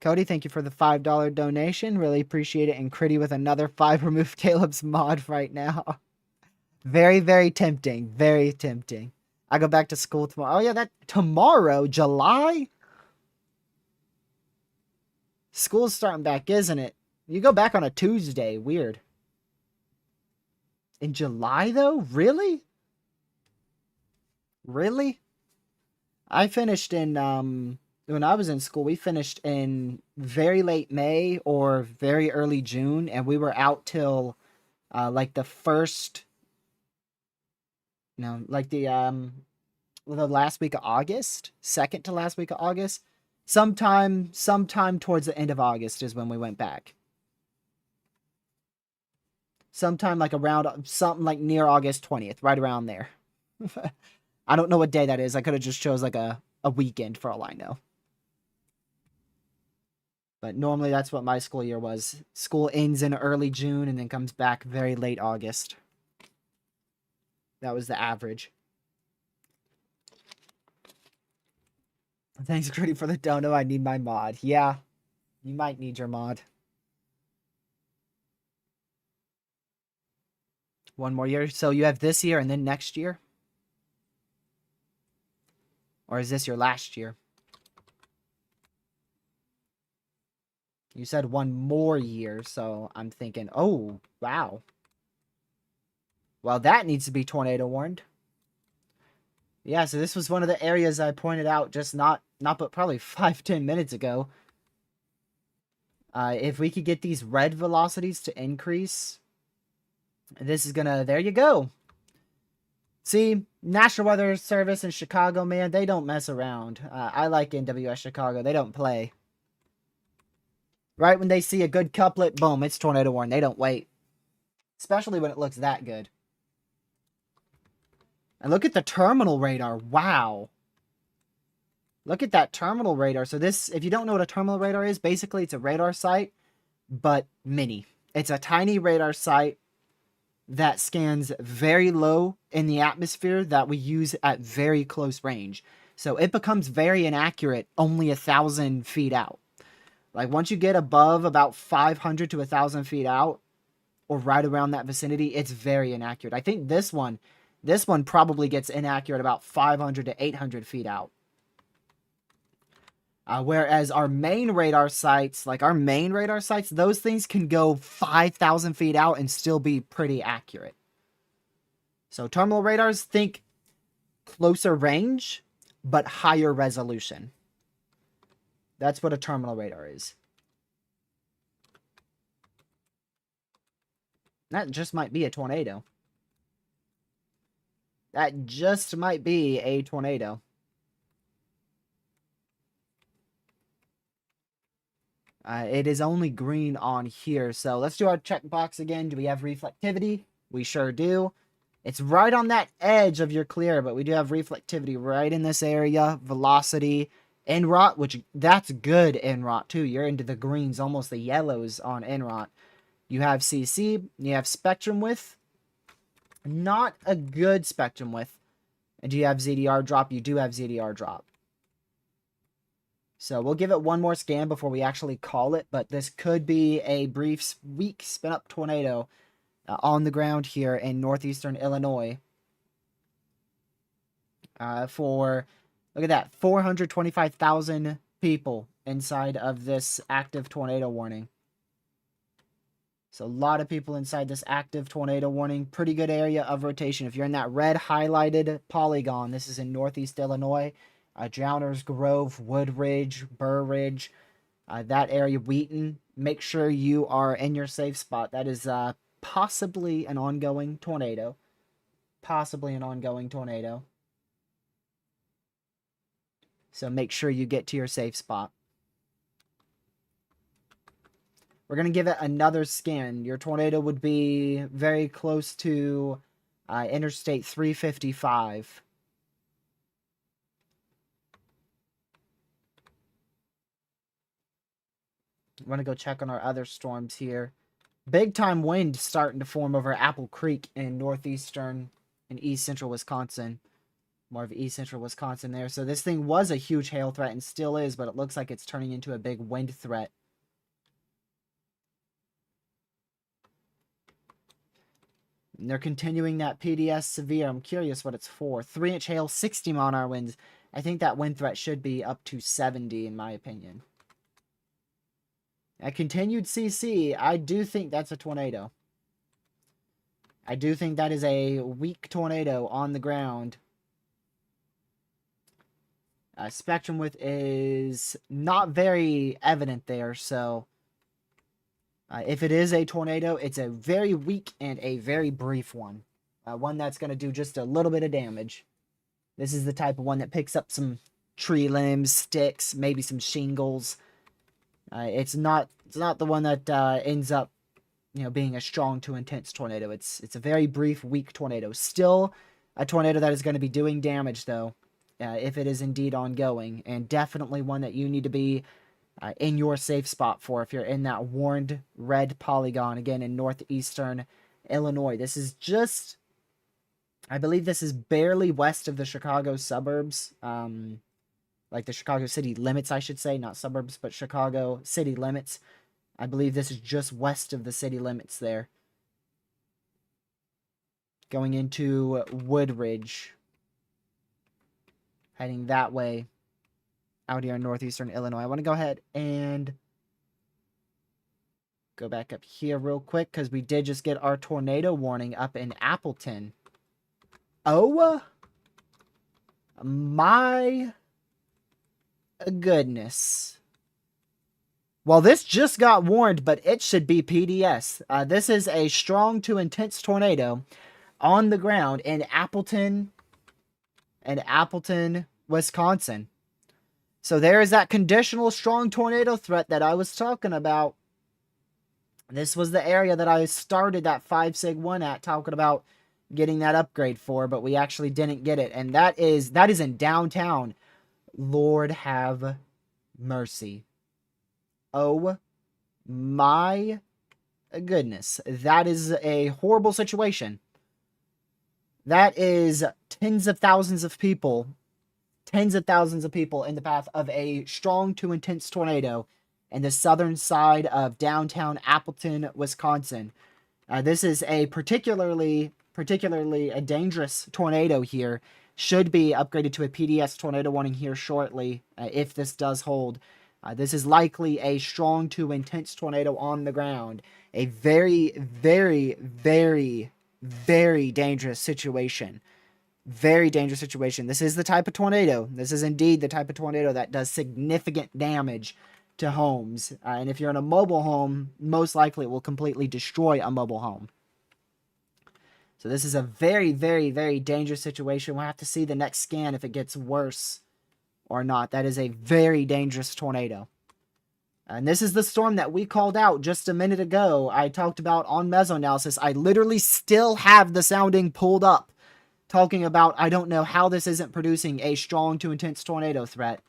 Cody, thank you for the $5 donation. Really appreciate it. And Critty with another 5. Remove Caleb's mod right now. Very, very tempting. Very tempting. I go back to school tomorrow. Oh, yeah, that tomorrow, July? School's starting back, isn't it? You go back on a Tuesday. Weird. In July, though? Really? Really? I finished in, when I was in school, we finished in very late May or very early June, and we were out till, like the first, like the last week of August, second to last week of August. Sometime towards the end of August is when we went back. Sometime like around, something like near August 20th, right around there. I don't know what day that is. I could have just chose like a weekend for all I know. But normally that's what my school year was. School ends in early June and then comes back very late August. That was the average. Thanks, Gritty, for the dono. I need my mod. Yeah, you might need your mod. One more year. So you have this year and then next year? Or is this your last year? You said one more year, so I'm thinking, oh, wow. Well, that needs to be tornado warned. Yeah, so this was one of the areas I pointed out just not but probably 5-10 minutes ago. If we could get these red velocities to increase, this is gonna, there you go. See, National Weather Service in Chicago, man, they don't mess around. I like NWS Chicago. They don't play. Right when they see a good couplet, boom, it's tornado warning. They don't wait. Especially when it looks that good. And look at the terminal radar. Wow. Look at that terminal radar. So this, if you don't know what a terminal radar is, basically it's a radar site, but mini. It's a tiny radar site that scans very low in the atmosphere that we use at very close range. So it becomes very inaccurate only 1,000 feet out. Like once you get above about 500 to 1,000 feet out, or right around that vicinity, it's very inaccurate. I think this one probably gets inaccurate about 500 to 800 feet out. Whereas our main radar sites, those things can go 5,000 feet out and still be pretty accurate. So terminal radars, think closer range, but higher resolution. That's what a terminal radar is. That just might be a tornado. That just might be a tornado. It is only green on here. So let's do our checkbox again. Do we have reflectivity? We sure do. It's right on that edge of your clear, but we do have reflectivity right in this area. Velocity, NROT, which that's good NROT too. You're into the greens, almost the yellows on NROT. You have CC, you have spectrum width. Not a good spectrum width. And do you have ZDR drop? You do have ZDR drop. So we'll give it one more scan before we actually call it, but this could be a brief, weak spin-up tornado on the ground here in northeastern Illinois. Look at that, 425,000 people inside of this active tornado warning. So a lot of people inside this active tornado warning. Pretty good area of rotation. If you're in that red highlighted polygon, this is in northeast Illinois. Drowners Grove, Woodridge, Burr Ridge, that area, Wheaton. Make sure you are in your safe spot. That is possibly an ongoing tornado. Possibly an ongoing tornado. So make sure you get to your safe spot. We're going to give it another scan. Your tornado would be very close to Interstate 355. I'm going to go check on our other storms here. Big time wind starting to form over Apple Creek in northeastern and east central Wisconsin. More of east central Wisconsin there. So this thing was a huge hail threat and still is, but it looks like it's turning into a big wind threat. And they're continuing that PDS severe. I'm curious what it's for. 3-inch hail, 60 mile an hour winds. I think that wind threat should be up to 70 in my opinion. A continued CC, I do think that's a tornado. I do think that is a weak tornado on the ground. Spectrum width is not very evident there, so if it is a tornado, it's a very weak and a very brief one. One that's going to do just a little bit of damage. This is the type of one that picks up some tree limbs, sticks, maybe some shingles. It's not the one that ends up, being a strong to intense tornado. It's a very brief, weak tornado. Still a tornado that is going to be doing damage, though, if it is indeed ongoing, and definitely one that you need to be in your safe spot for if you're in that warned red polygon, again, in northeastern Illinois. This is just, I believe this is barely west of the Chicago suburbs, like the Chicago city limits, I should say, not suburbs, but Chicago city limits. I believe this is just west of the city limits there. Going into Woodridge. Heading that way. Out here in northeastern Illinois. I want to go ahead and go back up here real quick because we did just get our tornado warning up in Appleton. Oh my goodness. Well, this just got warned, but it should be PDS. This is a strong to intense tornado on the ground in Appleton, Wisconsin. So there is that conditional strong tornado threat that I was talking about. This was the area that I started that 5sig1 at, talking about getting that upgrade for, but we actually didn't get it. And that is in downtown. Lord have mercy. Oh my goodness. That is a horrible situation. That is tens of thousands of people in the path of a strong to intense tornado in the southern side of downtown Appleton, Wisconsin. This is a particularly a dangerous tornado here. Should be upgraded to a PDS tornado warning here shortly if this does hold. This is likely a strong to intense tornado on the ground. A very, very, very, very dangerous situation. Very dangerous situation. This is the type of tornado. This is indeed the type of tornado that does significant damage to homes. And if you're in a mobile home, most likely it will completely destroy a mobile home. So this is a very, very, very dangerous situation. We'll have to see the next scan if it gets worse or not. That is a very dangerous tornado. And this is the storm that we called out just a minute ago. I talked about on Mesoanalysis. I literally still have the sounding pulled up, talking about I don't know how this isn't producing a strong to intense tornado threat.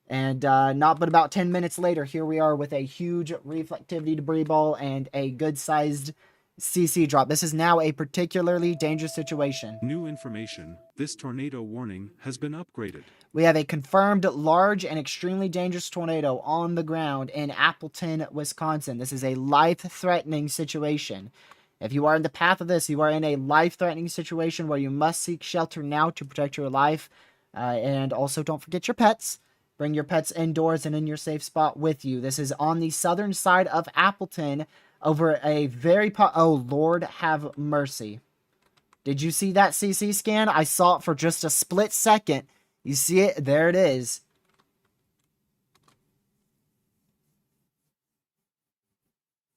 And not but about 10 minutes later, here we are with a huge reflectivity debris ball and a good-sized CC drop. This is now a particularly dangerous situation. New information. This tornado warning has been upgraded. We have a confirmed large and extremely dangerous tornado on the ground in Appleton, Wisconsin. This is a life-threatening situation. If you are in the path of this, you are in a life-threatening situation where you must seek shelter now to protect your life. And also don't forget your pets. Bring your pets indoors and in your safe spot with you. This is on the southern side of Appleton over a very... Oh, Lord have mercy. Did you see that CC scan? I saw it for just a split second. You see it? There it is.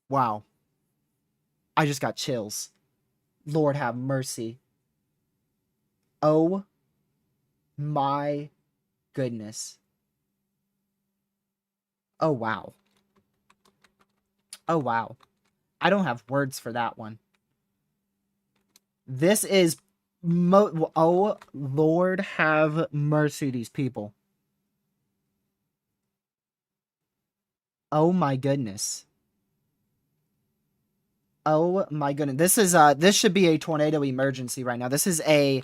Wow. I just got chills. Lord have mercy. Oh my goodness. Oh wow. Oh wow. I don't have words for that one. This is... Oh, Lord have mercy, these people. Oh my goodness. Oh my goodness. This is this should be a tornado emergency right now. This is a...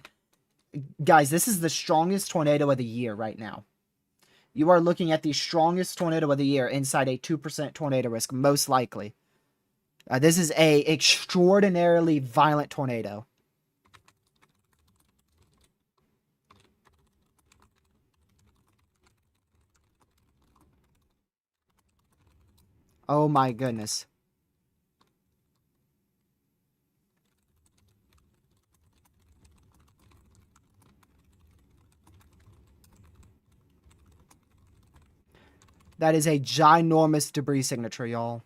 Guys, this is the strongest tornado of the year right now. You are looking at the strongest tornado of the year inside a 2% tornado risk, most likely. This is a extraordinarily violent tornado. Oh my goodness. That is a ginormous debris signature, y'all.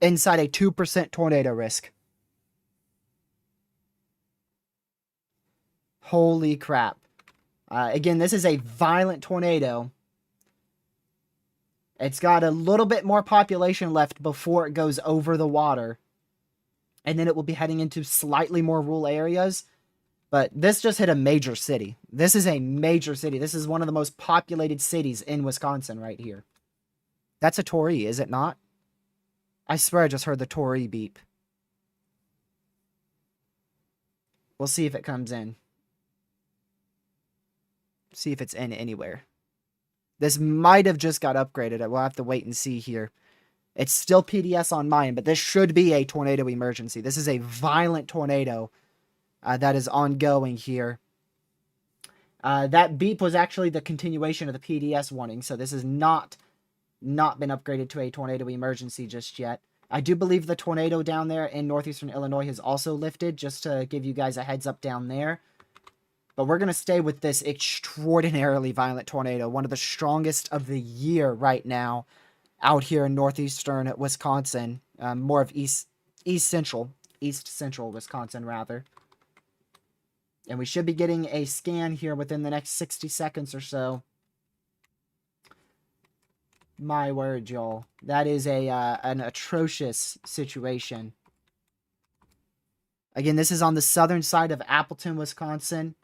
Inside a 2% tornado risk. Holy crap. Again, this is a violent tornado. It's got a little bit more population left before it goes over the water. And then it will be heading into slightly more rural areas. But this just hit a major city. This is a major city. This is one of the most populated cities in Wisconsin right here. That's a Torii, is it not? I swear I just heard the Torii beep. We'll see if it comes in. See if it's in anywhere. This might have just got upgraded. We'll have to wait and see here. It's still PDS on mine, but this should be a tornado emergency. This is a violent tornado that is ongoing here. That beep was actually the continuation of the PDS warning, so this has not been upgraded to a tornado emergency just yet. I do believe the tornado down there in northeastern Illinois has also lifted, just to give you guys a heads up down there. But we're going to stay with this extraordinarily violent tornado, one of the strongest of the year right now out here in northeastern Wisconsin, more of east central Wisconsin rather. And we should be getting a scan here within the next 60 seconds or so. My word, y'all. That is an atrocious situation. Again, this is on the southern side of Appleton, Wisconsin.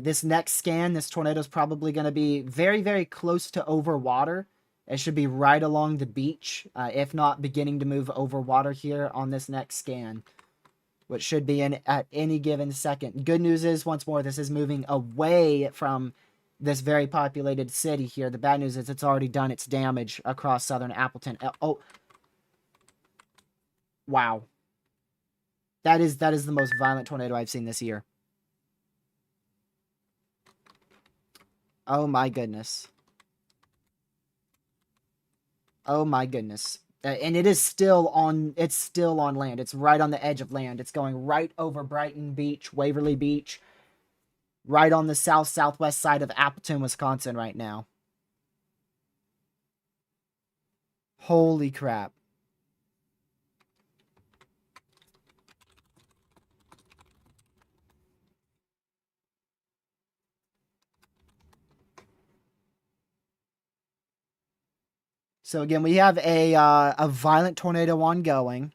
This next scan, this tornado is probably going to be very, very close to over water. It should be right along the beach, if not beginning to move over water here on this next scan, which should be in at any given second. Good news is, once more, this is moving away from this very populated city here. The bad news is it's already done its damage across southern Appleton. Oh, wow. That is the most violent tornado I've seen this year. Oh my goodness. Oh my goodness. And it is still on, it's still on land. It's right on the edge of land. It's going right over Brighton Beach, Waverly Beach, right on the southwest side of Appleton, Wisconsin right now. Holy crap. So again, we have a violent tornado ongoing.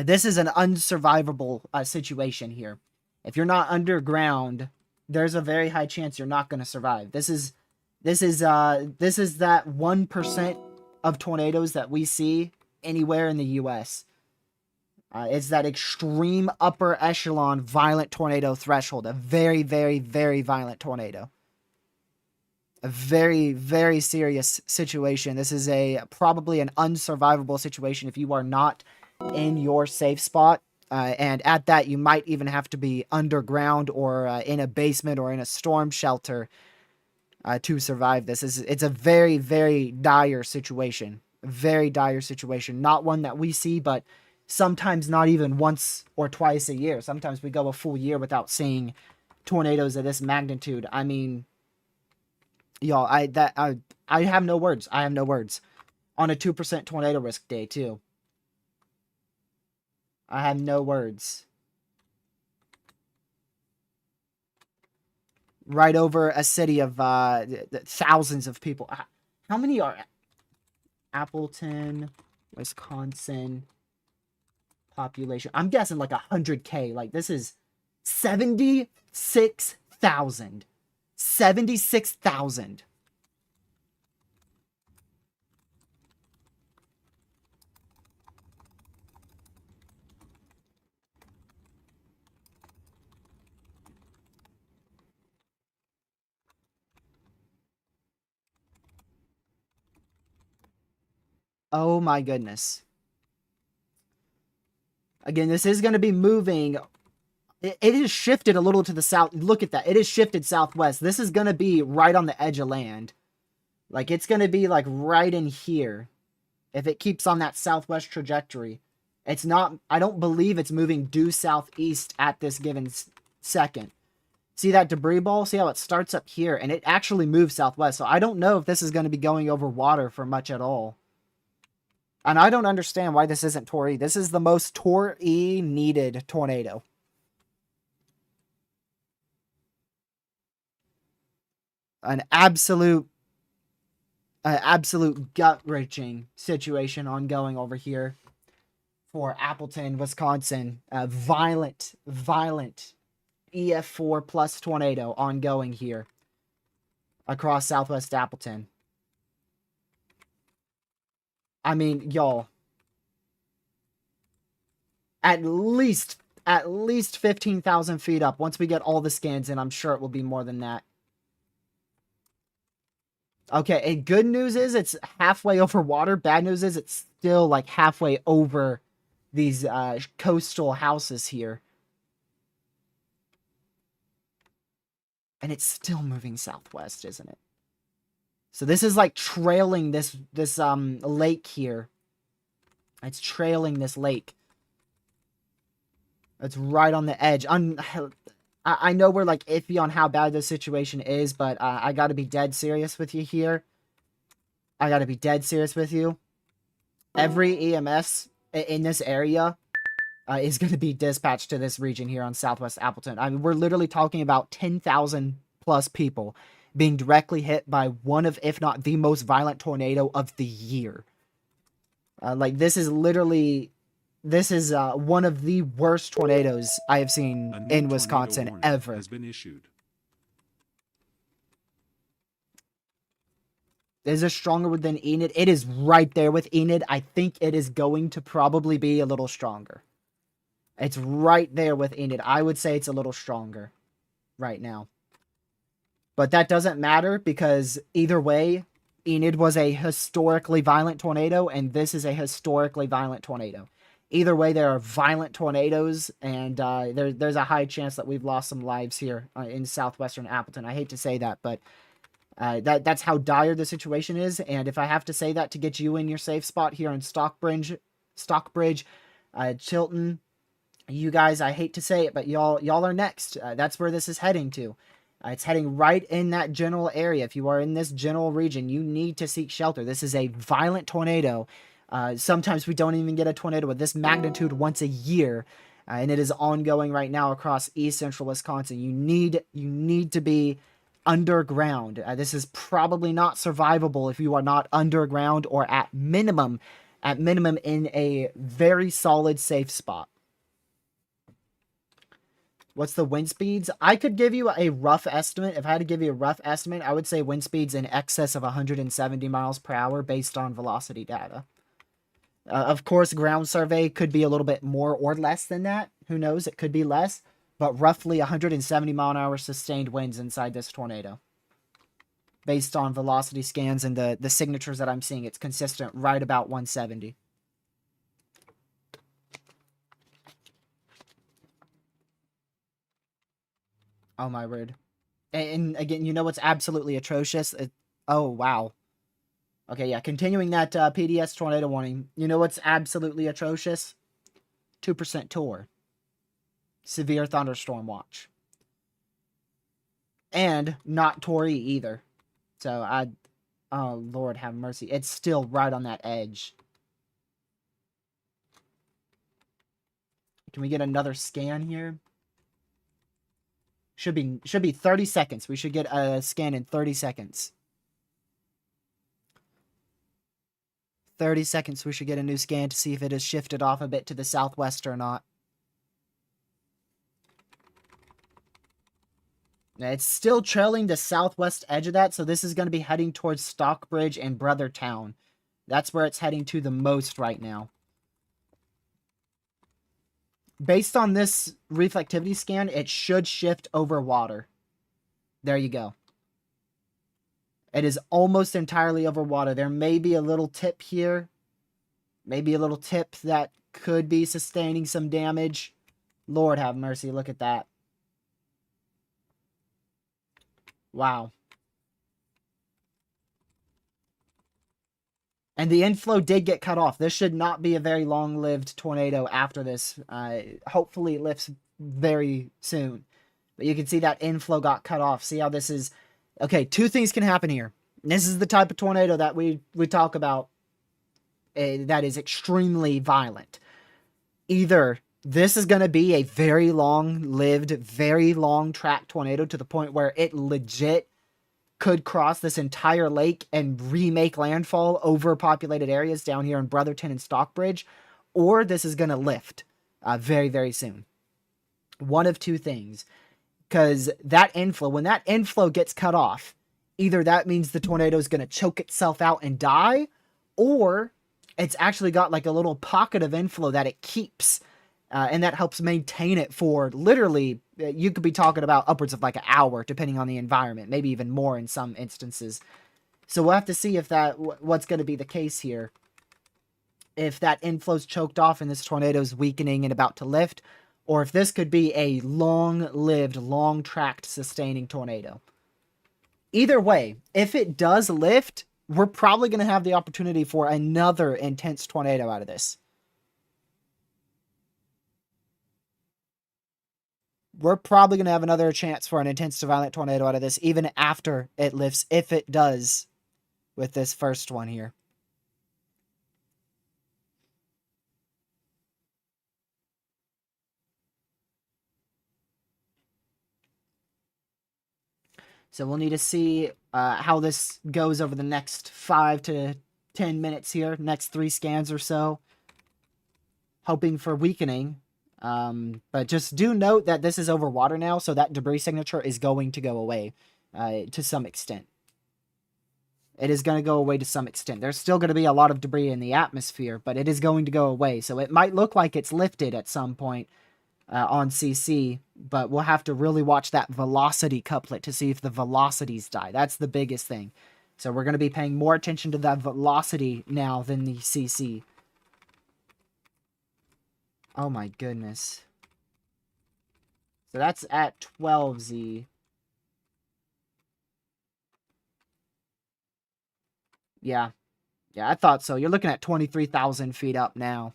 This is an unsurvivable situation here. If you're not underground, there's a very high chance you're not going to survive. This is that 1% of tornadoes that we see anywhere in the U.S. It's that extreme upper echelon violent tornado threshold. A very, very, very violent tornado. A very, very serious situation. This is probably an unsurvivable situation if you are not in your safe spot. And at that, you might even have to be underground or in a basement or in a storm shelter to survive this. It's a very, very dire situation. Very dire situation. Not one that we see, but sometimes not even once or twice a year. Sometimes we go a full year without seeing tornadoes of this magnitude. I mean, y'all, I have no words. I have no words. On a 2% tornado risk day, too. I have no words. Right over a city of thousands of people. How many are Appleton, Wisconsin population? I'm guessing like 100K. Like, this is 76,000. 76,000. Oh my goodness. Again, this is going to be moving. It is shifted a little to the south. Look at that. It is shifted southwest. This is going to be right on the edge of land. Like, it's going to be like right in here. If it keeps on that southwest trajectory. It's not, I don't believe it's moving due southeast at this given second. See that debris ball? See how it starts up here? And it actually moves southwest. So I don't know if this is going to be going over water for much at all. And I don't understand why this isn't Tor E. This is the most Tor E needed tornado. An absolute gut-wrenching situation ongoing over here for Appleton, Wisconsin. Violent EF4 plus tornado ongoing here across southwest Appleton. I mean, y'all, at least 15,000 feet up. Once we get all the scans in, I'm sure it will be more than that. Okay, and good news is it's halfway over water. Bad news is it's still like halfway over these coastal houses here. And it's still moving southwest, isn't it? So this is like trailing this lake here. It's trailing this lake. It's right on the edge. I know we're like iffy on how bad the situation is, but I gotta be dead serious with you here. I gotta be dead serious with you. Every EMS in this area is going to be dispatched to this region here on Southwest Appleton. I mean, we're literally talking about 10,000 plus people being directly hit by one of, if not the most violent tornado of the year. Like, this is one of the worst tornadoes I have seen in Wisconsin ever. Has been issued. Is it stronger than Enid? It is right there with Enid. I think it is going to probably be a little stronger. It's right there with Enid. I would say it's a little stronger right now. But that doesn't matter because either way, Enid was a historically violent tornado and this is a historically violent tornado. Either way, there are violent tornadoes and there's a high chance that we've lost some lives here in southwestern Appleton. I hate to say that, but that's how dire the situation is. And if I have to say that to get you in your safe spot here in Stockbridge, Chilton, you guys, I hate to say it, but y'all are next. That's where this is heading to. It's heading right in that general area. If you are in this general region, you need to seek shelter. This is a violent tornado. Sometimes we don't even get a tornado with this magnitude once a year, and it is ongoing right now across east central Wisconsin. You need to be underground. This is probably not survivable if you are not underground or at minimum in a very solid safe spot. What's the wind speeds? I could give you a rough estimate. If I had to give you a rough estimate, I would say wind speeds in excess of 170 miles per hour based on velocity data. Of course, ground survey could be a little bit more or less than that. Who knows? It could be less. But roughly 170 mile an hour sustained winds inside this tornado. Based on velocity scans and the signatures that I'm seeing, it's consistent right about 170. Oh my word. And again, you know what's absolutely atrocious? Oh, wow. Okay, yeah, continuing that PDS tornado warning. You know what's absolutely atrocious? 2% tour. Severe thunderstorm watch. And not Tory either. So, oh, Lord have mercy. It's still right on that edge. Can we get another scan here? Should be 30 seconds. We should get a scan in 30 seconds. 30 seconds, we should get a new scan to see if it has shifted off a bit to the southwest or not. It's still trailing the southwest edge of that, so this is going to be heading towards Stockbridge and Brothertown. That's where it's heading to the most right now. Based on this reflectivity scan, it should shift over water. There you go. It is almost entirely over water. There may be a little tip here. Maybe a little tip that could be sustaining some damage. Lord have mercy, look at that. Wow. And the inflow did get cut off. This should not be a very long-lived tornado after this. Hopefully it lifts very soon. But you can see that inflow got cut off. See how this is... Okay, two things can happen here. This is the type of tornado that we talk about that is extremely violent. Either this is going to be a very long-lived, very long-track tornado to the point where it legit could cross this entire lake and remake landfall over populated areas down here in Brotherton and Stockbridge, or this is going to lift very, very soon. One of two things. Because that inflow, when that inflow gets cut off, either that means the tornado is going to choke itself out and die, or it's actually got like a little pocket of inflow that it keeps, and that helps maintain it for literally, you could be talking about upwards of like an hour, depending on the environment, maybe even more in some instances. So we'll have to see if what's going to be the case here. If that inflow's choked off and this tornado's weakening and about to lift, or if this could be a long-lived, long-tracked, sustaining tornado. Either way, if it does lift, we're probably going to have the opportunity for another intense tornado out of this. we're probably going to have another chance for an intense to violent tornado out of this, even after it lifts, if it does, with this first one here. So we'll need to see how this goes over the next 5 to 10 minutes here, next 3 scans or so. Hoping for weakening. But just do note that this is over water now, so that debris signature is going to go away to some extent. It is going to go away to some extent. There's still going to be a lot of debris in the atmosphere, but it is going to go away. So it might look like it's lifted at some point on CC, but we'll have to really watch that velocity couplet to see if the velocities die. That's the biggest thing. So we're going to be paying more attention to that velocity now than the CC. Oh my goodness. So that's at 12Z. Yeah. Yeah, I thought so. You're looking at 23,000 feet up now.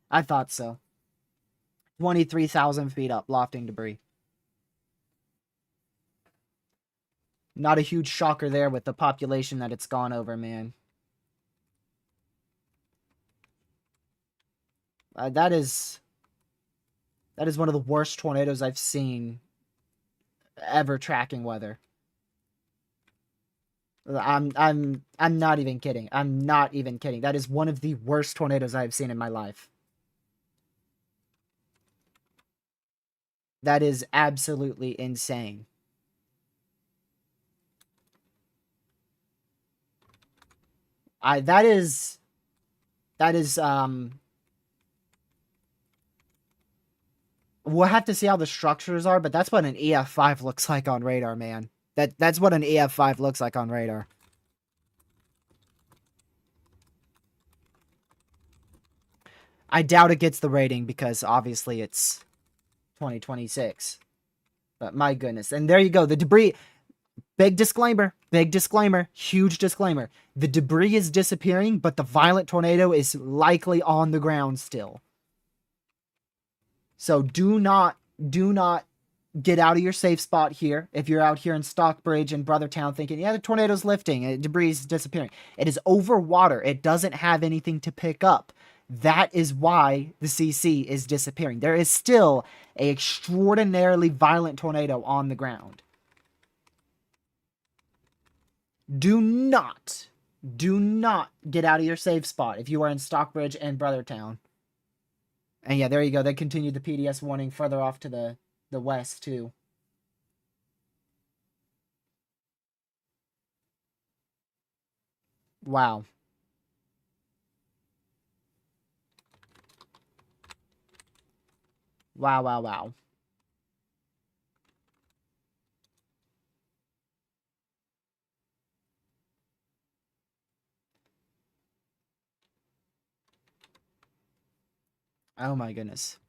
I thought so. 23,000 feet up, lofting debris. Not a huge shocker there with the population that it's gone over, man. That is one of the worst tornadoes I've seen ever tracking weather. I'm not even kidding. I'm not even kidding. That is one of the worst tornadoes I've seen in my life. That is absolutely insane. That is we'll have to see how the structures are, but that's what an EF5 looks like on radar, man. That's what an EF5 looks like on radar. I doubt it gets the rating because obviously it's 2026. But my goodness. And there you go. The debris. Big disclaimer, huge disclaimer. The debris is disappearing, but the violent tornado is likely on the ground still. So do not get out of your safe spot here. If you're out here in Stockbridge and Brothertown thinking, yeah, the tornado's lifting, debris is disappearing. It is over water. It doesn't have anything to pick up. That is why the CC is disappearing. There is still an extraordinarily violent tornado on the ground. Do not get out of your safe spot if you are in Stockbridge and Brothertown. And yeah, there you go. They continued the PDS warning further off to the west, too. Wow. Wow, wow, wow. Oh my goodness.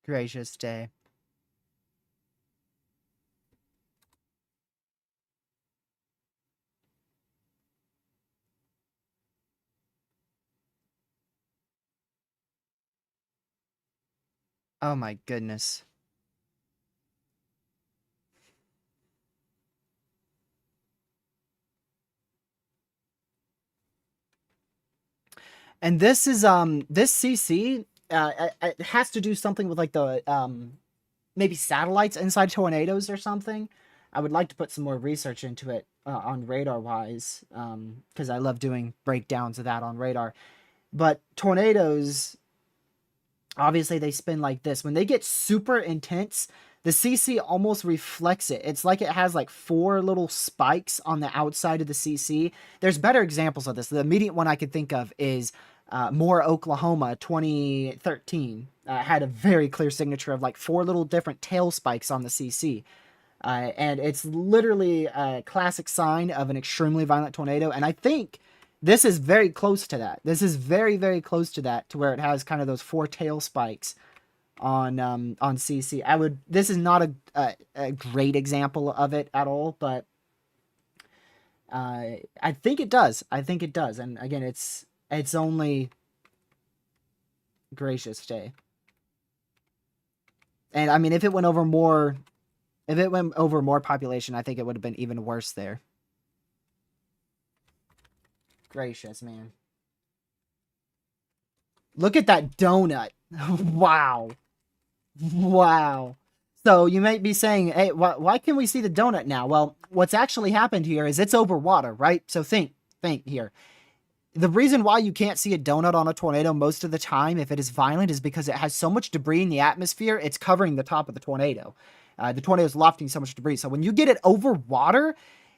Gracious day. Oh my goodness. And this is this CC it has to do something with like the maybe satellites inside tornadoes or something. I would like to put some more research into it on radar wise because I love doing breakdowns of that on radar. But tornadoes, obviously, they spin like this. When they get super intense, the CC almost reflects it. It's like it has like 4 little spikes on the outside of the CC. There's better examples of this. The immediate one I could think of is Moore, Oklahoma, 2013. Had a very clear signature of like 4 little different tail spikes on the CC. And it's literally a classic sign of an extremely violent tornado. And I think This is very close to that. This is very, very close to that, to where it has kind of those four tail spikes on CC. This is not a great example of it at all, but I think it does. I think it does. And again, it's only gracious day. And I mean, if it went over more population, I think it would have been even worse there. Gracious, man. Look at that donut. Wow. Wow. So you might be saying, hey, why can we see the donut now? Well, what's actually happened here is it's over water, right? So think here. The reason why you can't see a donut on a tornado most of the time, if it is violent, is because it has so much debris in the atmosphere, it's covering the top of the tornado. The tornado is lofting so much debris. So when you get it over water,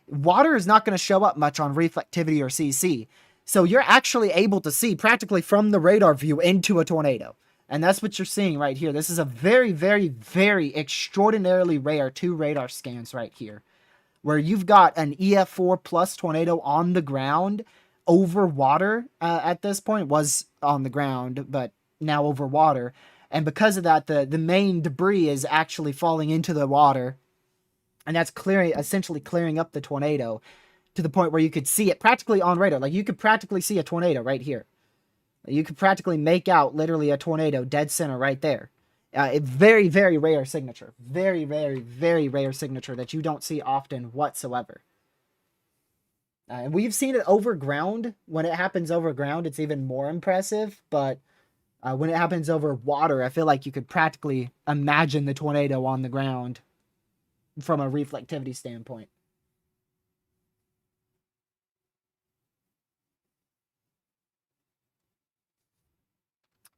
water is not going to show up much on reflectivity or CC. So you're actually able to see practically from the radar view into a tornado. And that's what you're seeing right here. This is a very, very, very extraordinarily rare 2 radar scans right here, where you've got an EF4 plus tornado on the ground over water. At this point, it was on the ground, but now over water. And because of that, the main debris is actually falling into the water, and that's essentially clearing up the tornado to the point where you could see it practically on radar. Like, you could practically see a tornado right here. You could practically make out literally a tornado dead center right there. A very, very rare signature. Very, very, very rare signature that you don't see often whatsoever. And we've seen it over ground. When it happens over ground, it's even more impressive. But when it happens over water, I feel like you could practically imagine the tornado on the ground from a reflectivity standpoint.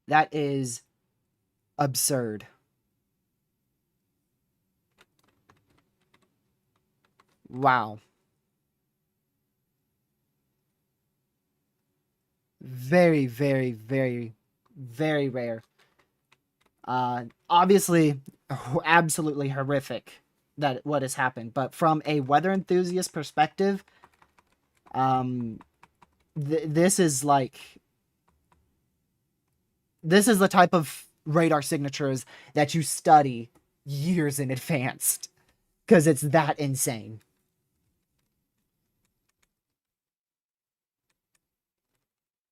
That is absurd. Wow. Very, very, very, very rare. Obviously, absolutely horrific that what has happened. But from a weather enthusiast perspective, this is the type of radar signatures that you study years in advance, because it's that insane.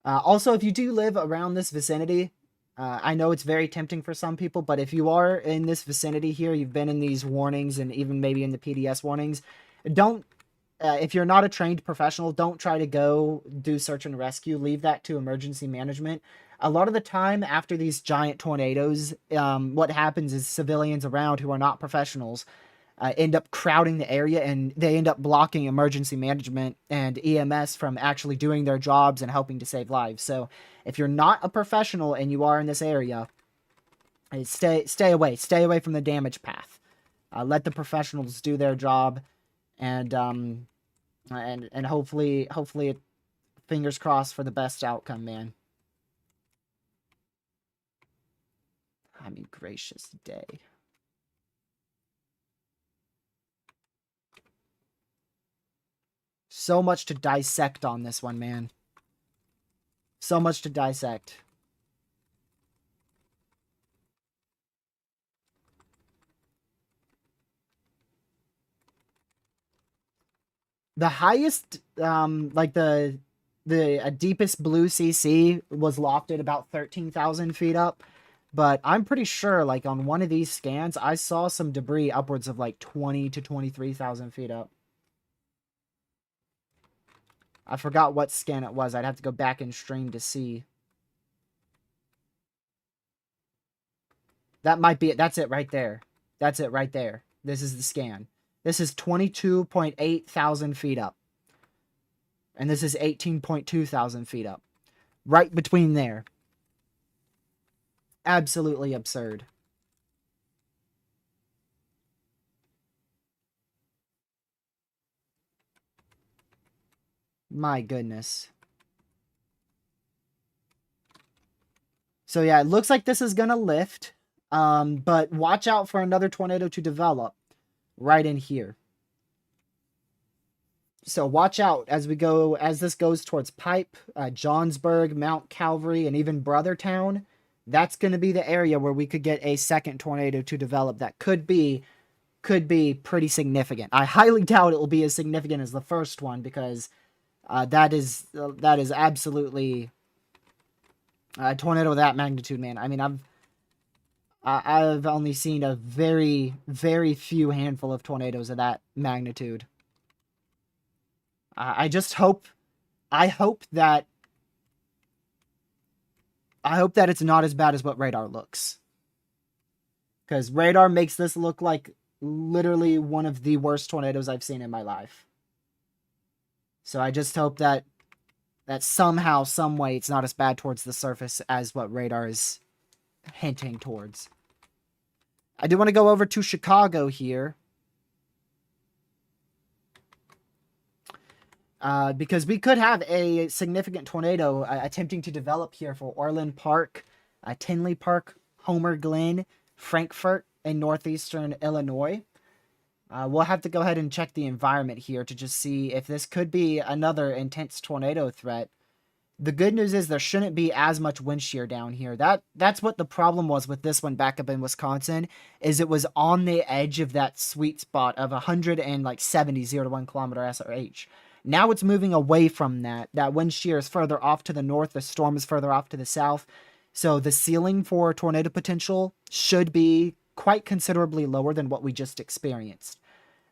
Also, if you do live around this vicinity, I know it's very tempting for some people, but if you are in this vicinity here, you've been in these warnings and even maybe in the PDS warnings, don't, if you're not a trained professional, don't try to go do search and rescue. Leave that to emergency management. A lot of the time after these giant tornadoes, what happens is civilians around who are not professionals end up crowding the area, and they end up blocking emergency management and EMS from actually doing their jobs and helping to save lives. So if you're not a professional and you are in this area, stay away from the damage path. Let the professionals do their job, and hopefully fingers crossed for the best outcome, man. I mean, gracious day. So much to dissect on this one, man. So much to dissect. The highest, like the deepest blue CC was lofted about 13,000 feet up. But I'm pretty sure, like, on one of these scans, I saw some debris upwards of like 20 to 23,000 feet up. I forgot what scan it was. I'd have to go back in stream to see. That might be it. That's it right there. That's it right there. This is the scan. This is 22.8 thousand feet up. And this is 18.2 thousand feet up. Right between there. Absolutely absurd. My goodness. So yeah, it looks like this is gonna lift. But watch out for another tornado to develop right in here. So watch out as this goes towards Pipe, Johnsburg, Mount Calvary, and even Brothertown. That's going to be the area where we could get a second tornado to develop that could be pretty significant. I highly doubt it will be as significant as the first one because that is absolutely a tornado of that magnitude, man. I mean, I've only seen a very, very few handful of tornadoes of that magnitude. I hope that it's not as bad as what radar looks. Because radar makes this look like literally one of the worst tornadoes I've seen in my life. So I just hope that somehow, some way, it's not as bad towards the surface as what radar is hinting towards. I do want to go over to Chicago here. Because we could have a significant tornado attempting to develop here for Orland Park, Tinley Park, Homer Glen, Frankfort, and northeastern Illinois. We'll have to go ahead and check the environment here to just see if this could be another intense tornado threat. The good news is there shouldn't be as much wind shear down here. That's what the problem was with this one back up in Wisconsin, is it was on the edge of that sweet spot of 170 0 to 1 kilometer SRH. Now it's moving away from that. That wind shear is further off to the north. The storm is further off to the south. So the ceiling for tornado potential should be quite considerably lower than what we just experienced.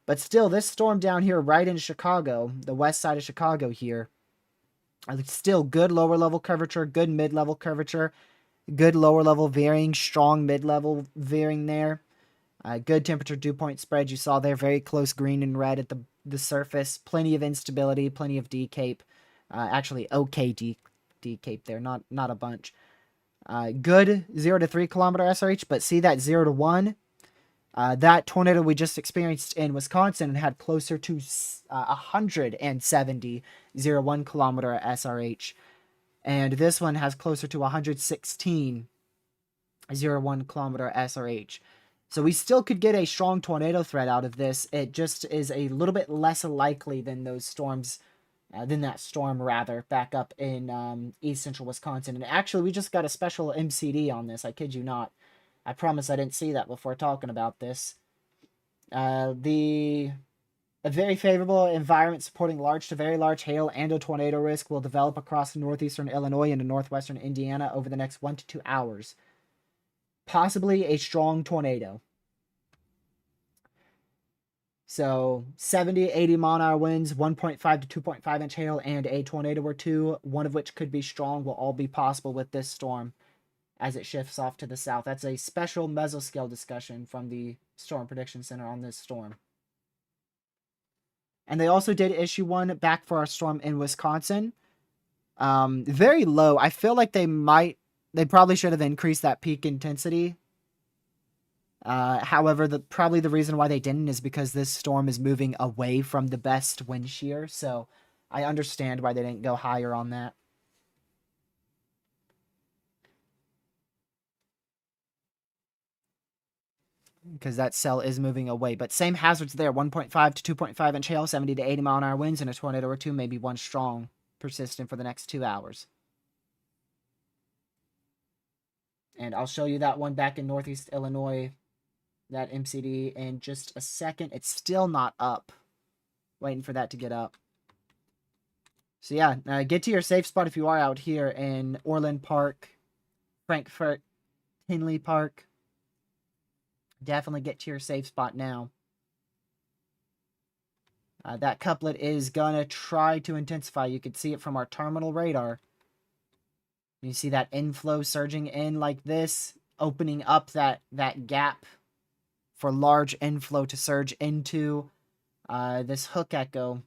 But still, this storm down here right in Chicago, the west side of Chicago here, still good lower level curvature, good mid-level curvature, good lower level veering, strong mid-level veering there. Good temperature dew point spread you saw there, very close green and red at the surface. Plenty of instability, plenty of decape. Actually, okay decape there, not a bunch. Good 0 to 3 kilometer SRH, but see that 0 to 1? That tornado we just experienced in Wisconsin had closer to 170 0 1 kilometer SRH. And this one has closer to 116 0 1 kilometer SRH. So we still could get a strong tornado threat out of this. It just is a little bit less likely than those storms, than that storm rather, back up in east central Wisconsin. And actually, we just got a special MCD on this. I kid you not. I promise I didn't see that before talking about this. A very favorable environment supporting large to very large hail and a tornado risk will develop across northeastern Illinois into northwestern Indiana over the next 1 to 2 hours. Possibly a strong tornado. So 70, 80 mile an hour winds, 1.5 to 2.5 inch hail, and a tornado or two, one of which could be strong, will all be possible with this storm as it shifts off to the south. That's a special mesoscale discussion from the Storm Prediction Center on this storm. And they also did issue one back for our storm in Wisconsin. Very low. I feel like they probably should have increased that peak intensity. However, probably the reason why they didn't is because this storm is moving away from the best wind shear. So I understand why they didn't go higher on that. Because that cell is moving away. But same hazards there. 1.5 to 2.5 inch hail, 70 to 80 mile an hour winds, and a tornado or two, maybe one strong, persistent for the next 2 hours. And I'll show you that one back in northeast Illinois, that MCD, in just a second. It's still not up. Waiting for that to get up. So yeah, get to your safe spot if you are out here in Orland Park, Frankfort, Tinley Park. Definitely get to your safe spot now. That couplet is gonna try to intensify. You can see it from our terminal radar. You see that inflow surging in like this, opening up that gap for large inflow to surge into this hook echo,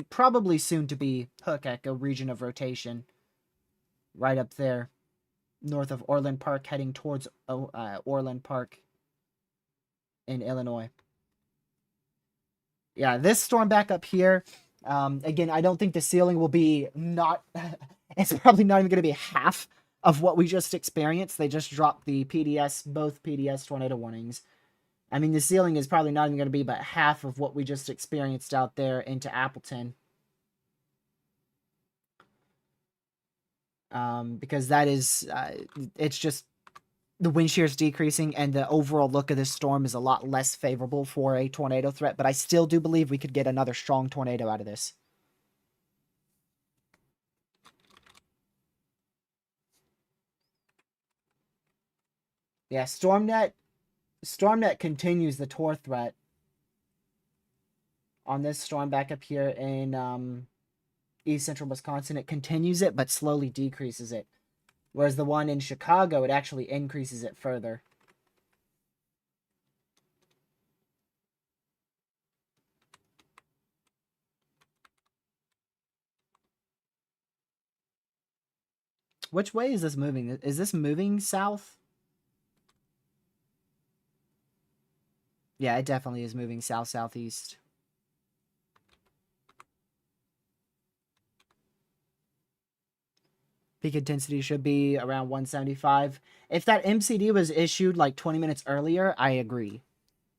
probably soon to be hook echo region of rotation, right up there, north of Orland Park, heading towards Orland Park in Illinois. Yeah, this storm back up here, again, I don't think the ceiling will be it's probably not even going to be half of what we just experienced. They just dropped both PDS tornado warnings I mean, the ceiling is probably not even going to be but half of what we just experienced out there into Appleton. Because that is, it's just the wind shear is decreasing and the overall look of this storm is a lot less favorable for a tornado threat, but I still do believe we could get another strong tornado out of this. Yeah, StormNet continues the Tor threat on this storm back up here in east central Wisconsin. It continues it, but slowly decreases it. Whereas the one in Chicago, it actually increases it further. Which way is this moving? Is this moving south? Yeah, it definitely is moving south-southeast. Peak intensity should be around 175. If that MCD was issued like 20 minutes earlier, I agree.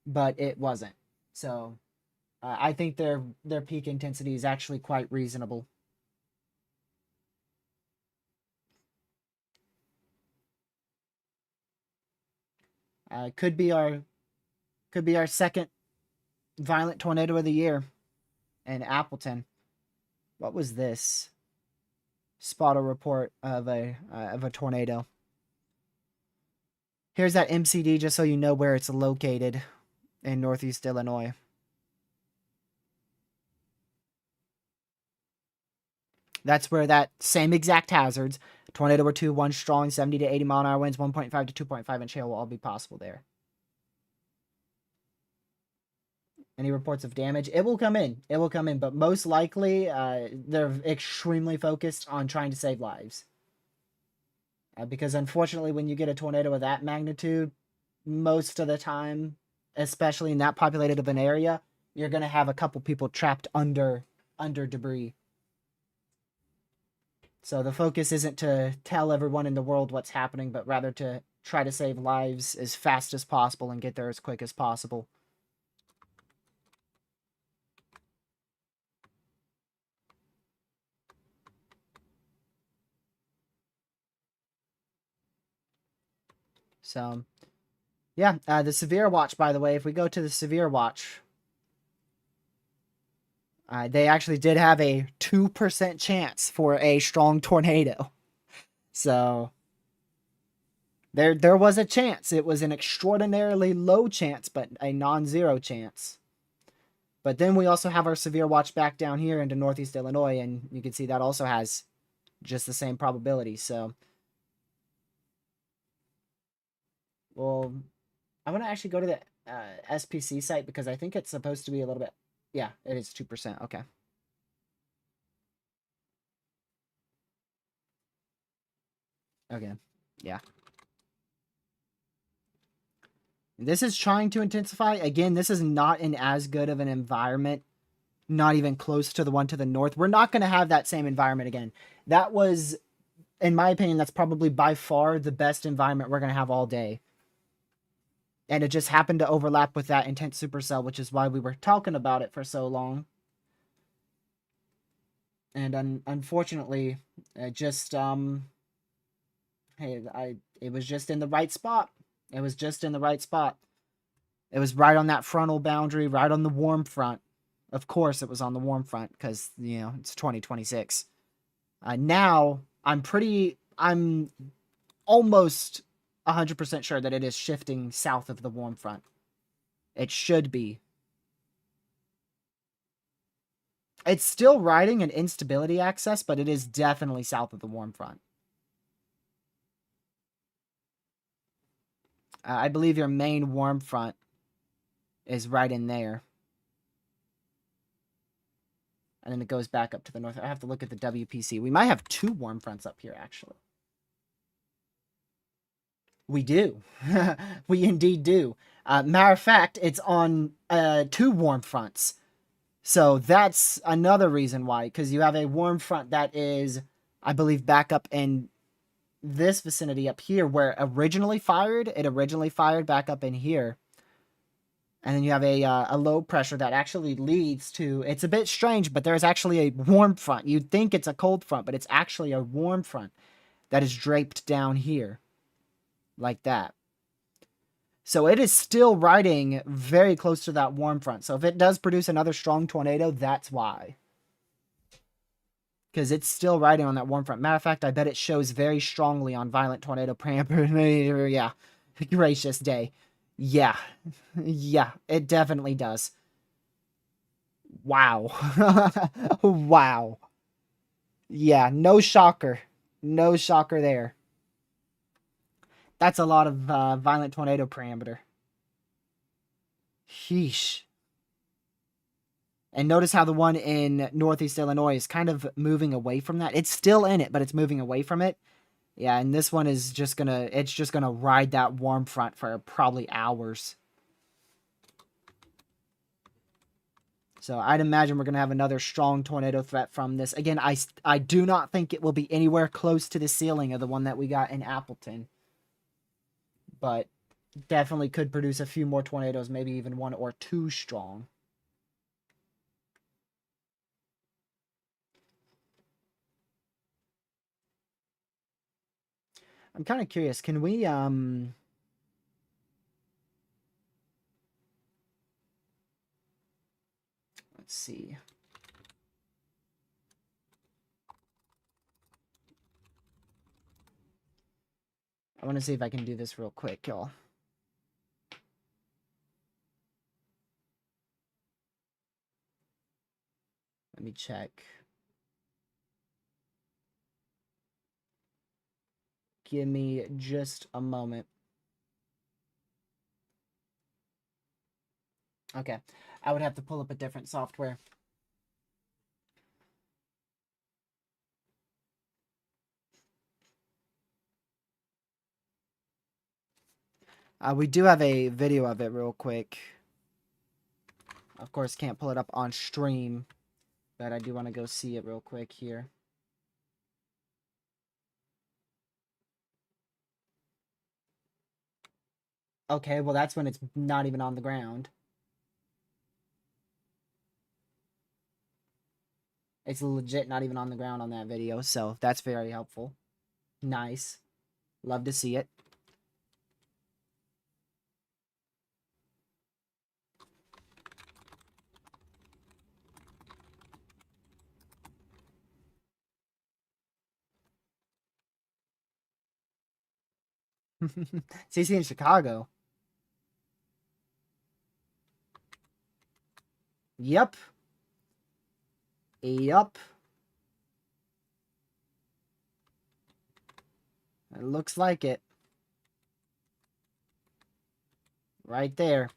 But it wasn't. So I think their peak intensity is actually quite reasonable. Could be our second violent tornado of the year in Appleton. What was this? Spotter report of a tornado. Here's that MCD just so you know where it's located in Northeast Illinois. That's where that same exact hazards, tornado or two, one strong, 70 to 80 mile an hour winds, 1.5 to 2.5 inch hail will all be possible there. Any reports of damage? It will come in. It will come in, but most likely they're extremely focused on trying to save lives. Because unfortunately, when you get a tornado of that magnitude, most of the time, especially in that populated of an area, you're going to have a couple people trapped under debris. So the focus isn't to tell everyone in the world what's happening, but rather to try to save lives as fast as possible and get there as quick as possible. So, yeah, the severe watch, by the way, if we go to the severe watch, they actually did have a 2% chance for a strong tornado. So, there was a chance. It was an extraordinarily low chance, but a non-zero chance. But then we also have our severe watch back down here into Northeast Illinois, and you can see that also has just the same probability. So, well, I'm going to actually go to the SPC site because I think it's supposed to be a little bit... Yeah, it is 2%. Okay. Okay. Yeah. This is trying to intensify. Again, this is not in as good of an environment. Not even close to the one to the north. We're not going to have that same environment again. That was, in my opinion, that's probably by far the best environment we're going to have all day. And it just happened to overlap with that intense supercell, which is why we were talking about it for so long. And unfortunately, it just, it was just in the right spot. It was just in the right spot. It was right on that frontal boundary, right on the warm front. Of course, it was on the warm front because, you know, it's 2026. Now, I'm almost 100% sure that it is shifting south of the warm front. It should be. It's still riding an instability axis, but it is definitely south of the warm front. I believe your main warm front is right in there. And then it goes back up to the north. I have to look at the WPC. We might have two warm fronts up here, actually. We do. We indeed do. Matter of fact, it's on two warm fronts. So that's another reason why. Because you have a warm front that is, I believe, back up in this vicinity up here where it originally fired. It originally fired back up in here. And then you have a low pressure that actually leads to, it's a bit strange, but there's actually a warm front. You'd think it's a cold front, but it's actually a warm front that is draped down here like that. So it is still riding very close to that warm front. So if it does produce another strong tornado, that's why. Because it's still riding on that warm front. Matter of fact, I bet it shows very strongly on violent tornado parameter. Yeah. Gracious day. Yeah. Yeah, it definitely does. Wow. Wow. Yeah, no shocker. No shocker there. That's a lot of violent tornado parameter. Sheesh. And notice how the one in Northeast Illinois is kind of moving away from that. It's still in it, but it's moving away from it. Yeah, and this one is just gonna, it's just gonna ride that warm front for probably hours. So I'd imagine we're gonna have another strong tornado threat from this. Again, I do not think it will be anywhere close to the ceiling of the one that we got in Appleton. But definitely could produce a few more tornadoes, maybe even one or two strong. I'm kind of curious, can we, let's see. I want to see if I can do this real quick, y'all. Let me check. Give me just a moment. Okay. I would have to pull up a different software. We do have a video of it real quick. Of course, can't pull it up on stream, but I do want to go see it real quick here. Okay, well, that's when it's not even on the ground. It's legit not even on the ground on that video, so that's very helpful. Nice. Love to see it. CC in Chicago. Yep. Yep. It looks like it. Right there.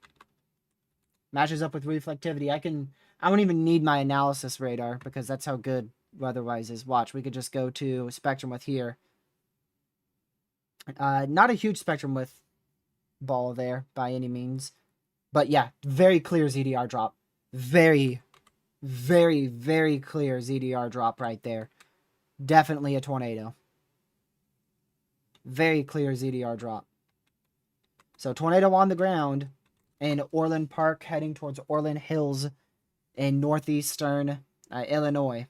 Matches up with reflectivity. I won't even need my analysis radar because that's how good weatherwise is. Watch, we could just go to spectrum width here. Not a huge spectrum width ball there by any means. But yeah, very clear ZDR drop. Very, very, very clear ZDR drop right there. Definitely a tornado. Very clear ZDR drop. So tornado on the ground in Orland Park heading towards Orland Hills in northeastern Illinois.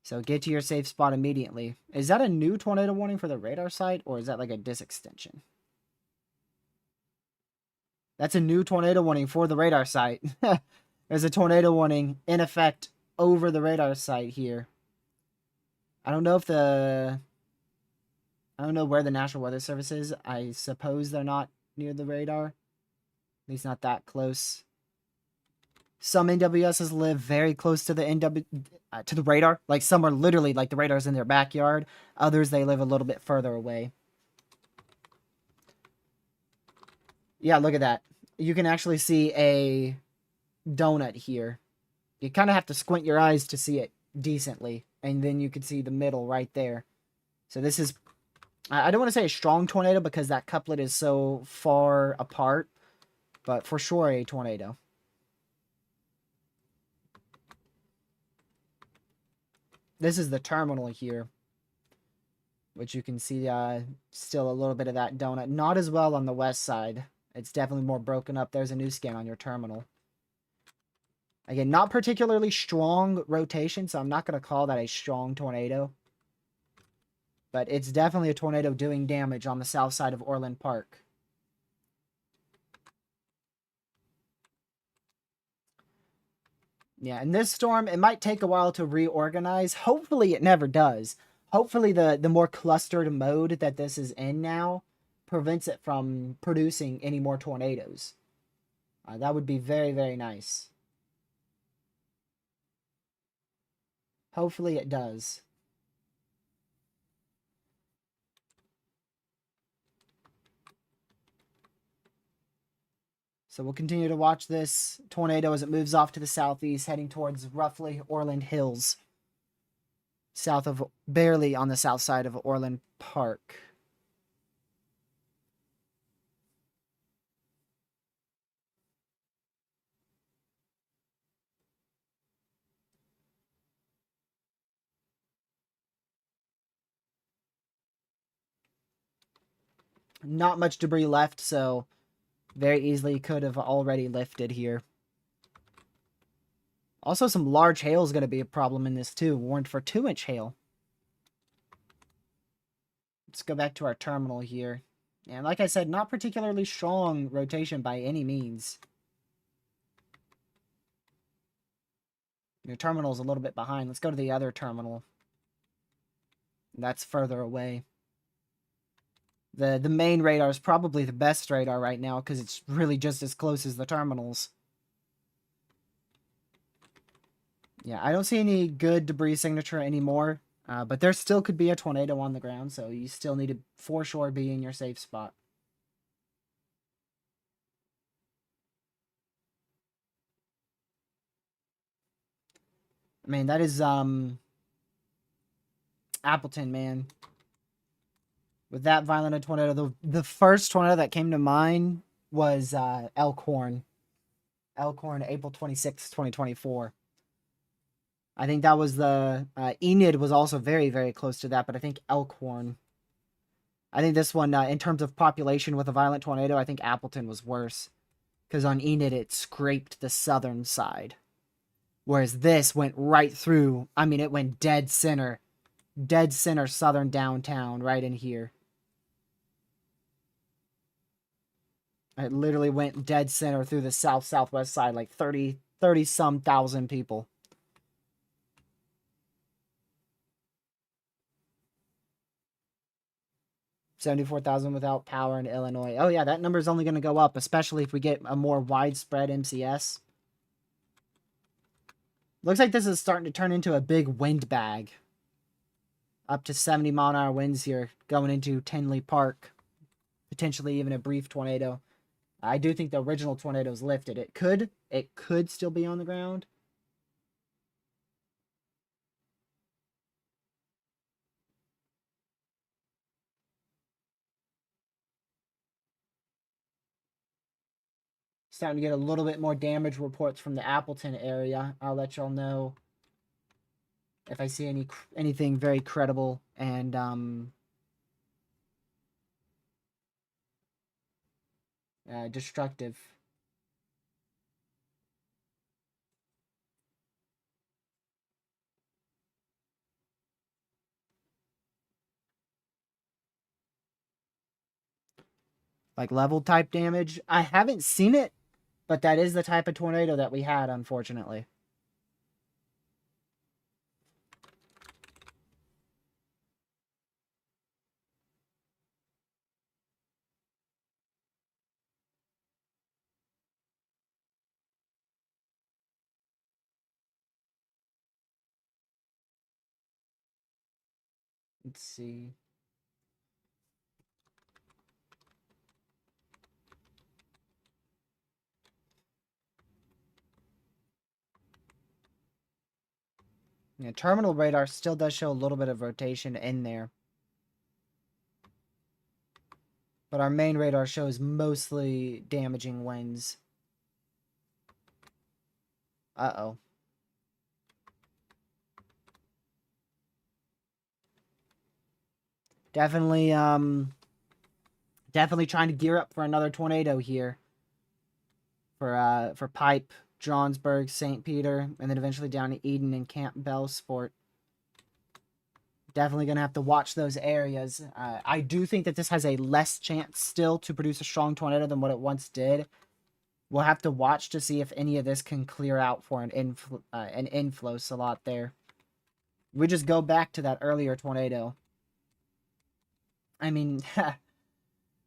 So get to your safe spot immediately. Is that a new tornado warning for the radar site, or is that like a disextension? That's a new tornado warning for the radar site. There's a tornado warning in effect over the radar site here. I don't know where the National Weather Service is. I suppose they're not near the radar. At least not that close. Some NWSs live very close to the to the radar. Like some are literally like the radar's in their backyard. Others, they live a little bit further away. Yeah, look at that. You can actually see a donut here. You kind of have to squint your eyes to see it decently. And then you can see the middle right there. So this is, I don't want to say a strong tornado because that couplet is so far apart. But for sure a tornado. This is the terminal here. Which you can see still a little bit of that donut. Not as well on the west side It's definitely more broken up. There's a new scan on your terminal. Again, not particularly strong rotation, so I'm not going to call that a strong tornado. But it's definitely a tornado doing damage on the south side of Orland Park. Yeah, and this storm, it might take a while to reorganize. Hopefully it never does. Hopefully the more clustered mode that this is in now prevents it from producing any more tornadoes. That would be very, very nice. Hopefully it does. So we'll continue to watch this tornado as it moves off to the southeast, heading towards roughly Orland Hills. South of, barely on the south side of Orland Park. Not much debris left, so very easily could have already lifted here. Also, some large hail is going to be a problem in this too. Warned for 2-inch hail. Let's go back to our terminal here. And like I said, not particularly strong rotation by any means. Your terminal's a little bit behind. Let's go to the other terminal. That's further away. The main radar is probably the best radar right now because it's really just as close as the terminals. Yeah, I don't see any good debris signature anymore. But there still could be a tornado on the ground, so you still need to, for sure, be in your safe spot. I mean, that is, Appleton, man. With that violent a tornado, the first tornado that came to mind was, Elkhorn. Elkhorn, April 26th, 2024. I think that was the, Enid was also very, very close to that, but I think Elkhorn. I think this one, in terms of population with a violent tornado, I think Appleton was worse. Because on Enid, it scraped the southern side. Whereas this went right through, I mean, it went dead center southern downtown, right in here. It literally went dead center through the southwest side, like 30 some thousand people. $74,000 without power in Illinois. Oh yeah, that number is only going to go up, especially if we get a more widespread MCS. Looks like this is starting to turn into a big wind bag. Up to 70-mile-an-hour winds here going into Tinley Park. Potentially even a brief tornado. I do think the original tornado's lifted. It could still be on the ground. Starting to get a little bit more damage reports from the Appleton area. I'll let y'all know if I see anything very credible and destructive. Like level type damage. I haven't seen it, but that is the type of tornado that we had, unfortunately. Let's see. Yeah, terminal radar still does show a little bit of rotation in there. But our main radar shows mostly damaging winds. Uh-oh. Definitely Definitely trying to gear up for another tornado here. For Pipe, Johnsburg, St. Peter, and then eventually down to Eden and Camp Bellsport. Definitely going to have to watch those areas. I do think that this has a less chance still to produce a strong tornado than what it once did. We'll have to watch to see if any of this can clear out for an inflow slot there. We just go back to that earlier tornado. I mean,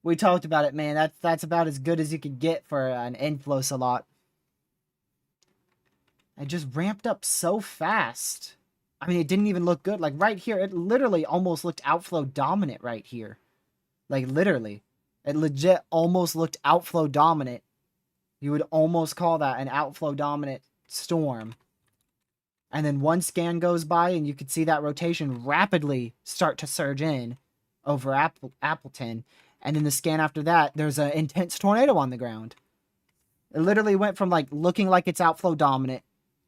we talked about it, man. That's about as good as you could get for an inflow slot. It just ramped up so fast. I mean, it didn't even look good. Like, right here, it literally almost looked outflow dominant right here. Like, literally. It legit almost looked outflow dominant. You would almost call that an outflow dominant storm. And then one scan goes by, and you could see that rotation rapidly start to surge in over Appleton. And then the scan after that, there's an intense tornado on the ground. It literally went from, like, looking like it's outflow dominant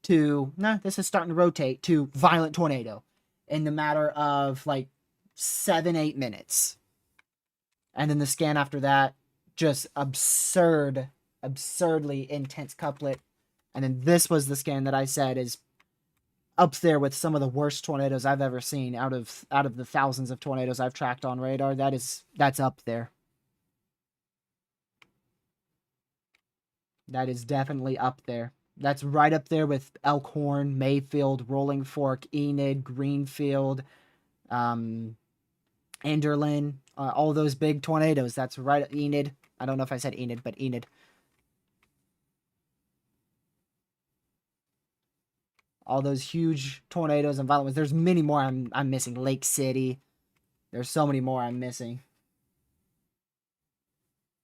to, this is starting to rotate, to violent tornado in the matter of like 7-8 minutes. And then the scan after that, just absurdly intense couplet. And then this was the scan that I said is up there with some of the worst tornadoes I've ever seen out of the thousands of tornadoes I've tracked on radar. That's up there. That is definitely up there. That's right up there with Elkhorn, Mayfield, Rolling Fork, Enid, Greenfield, Enderlin, all those big tornadoes. That's right at Enid. I don't know if I said Enid, but Enid. All those huge tornadoes and violent ones. There's many more I'm missing. Lake City. There's so many more I'm missing.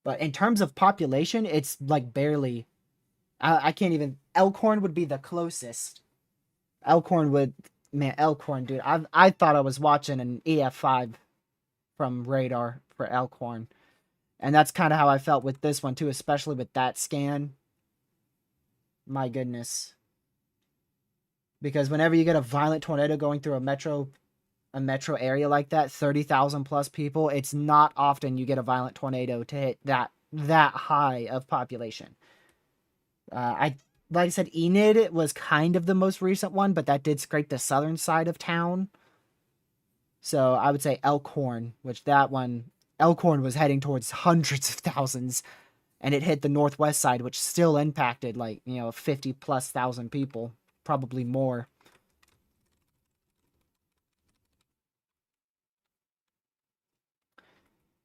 But in terms of population, it's like barely... I can't even... Elkhorn would be the closest. Elkhorn, dude. I thought I was watching an EF5 from radar for Elkhorn. And that's kind of how I felt with this one, too. Especially with that scan. My goodness. Because whenever you get a violent tornado going through a metro area like that, 30,000 plus people, it's not often you get a violent tornado to hit that high of population. Like I said, Enid was kind of the most recent one, but that did scrape the southern side of town. So I would say Elkhorn, Elkhorn was heading towards hundreds of thousands, and it hit the northwest side, which still impacted 50 plus thousand people, probably more.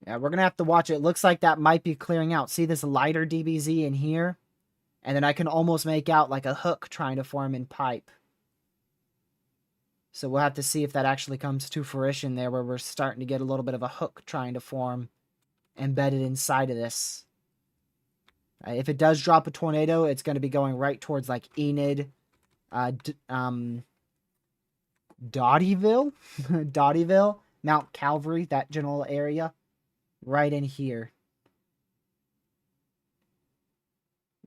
Yeah, we're gonna have to watch it. It looks like that might be clearing out. See this lighter DBZ in here? And then I can almost make out like a hook trying to form in Pipe. So we'll have to see if that actually comes to fruition there, where we're starting to get a little bit of a hook trying to form embedded inside of this. If it does drop a tornado, it's going to be going right towards like Enid, Dotyville, Dotyville, Mount Calvary, that general area, right in here.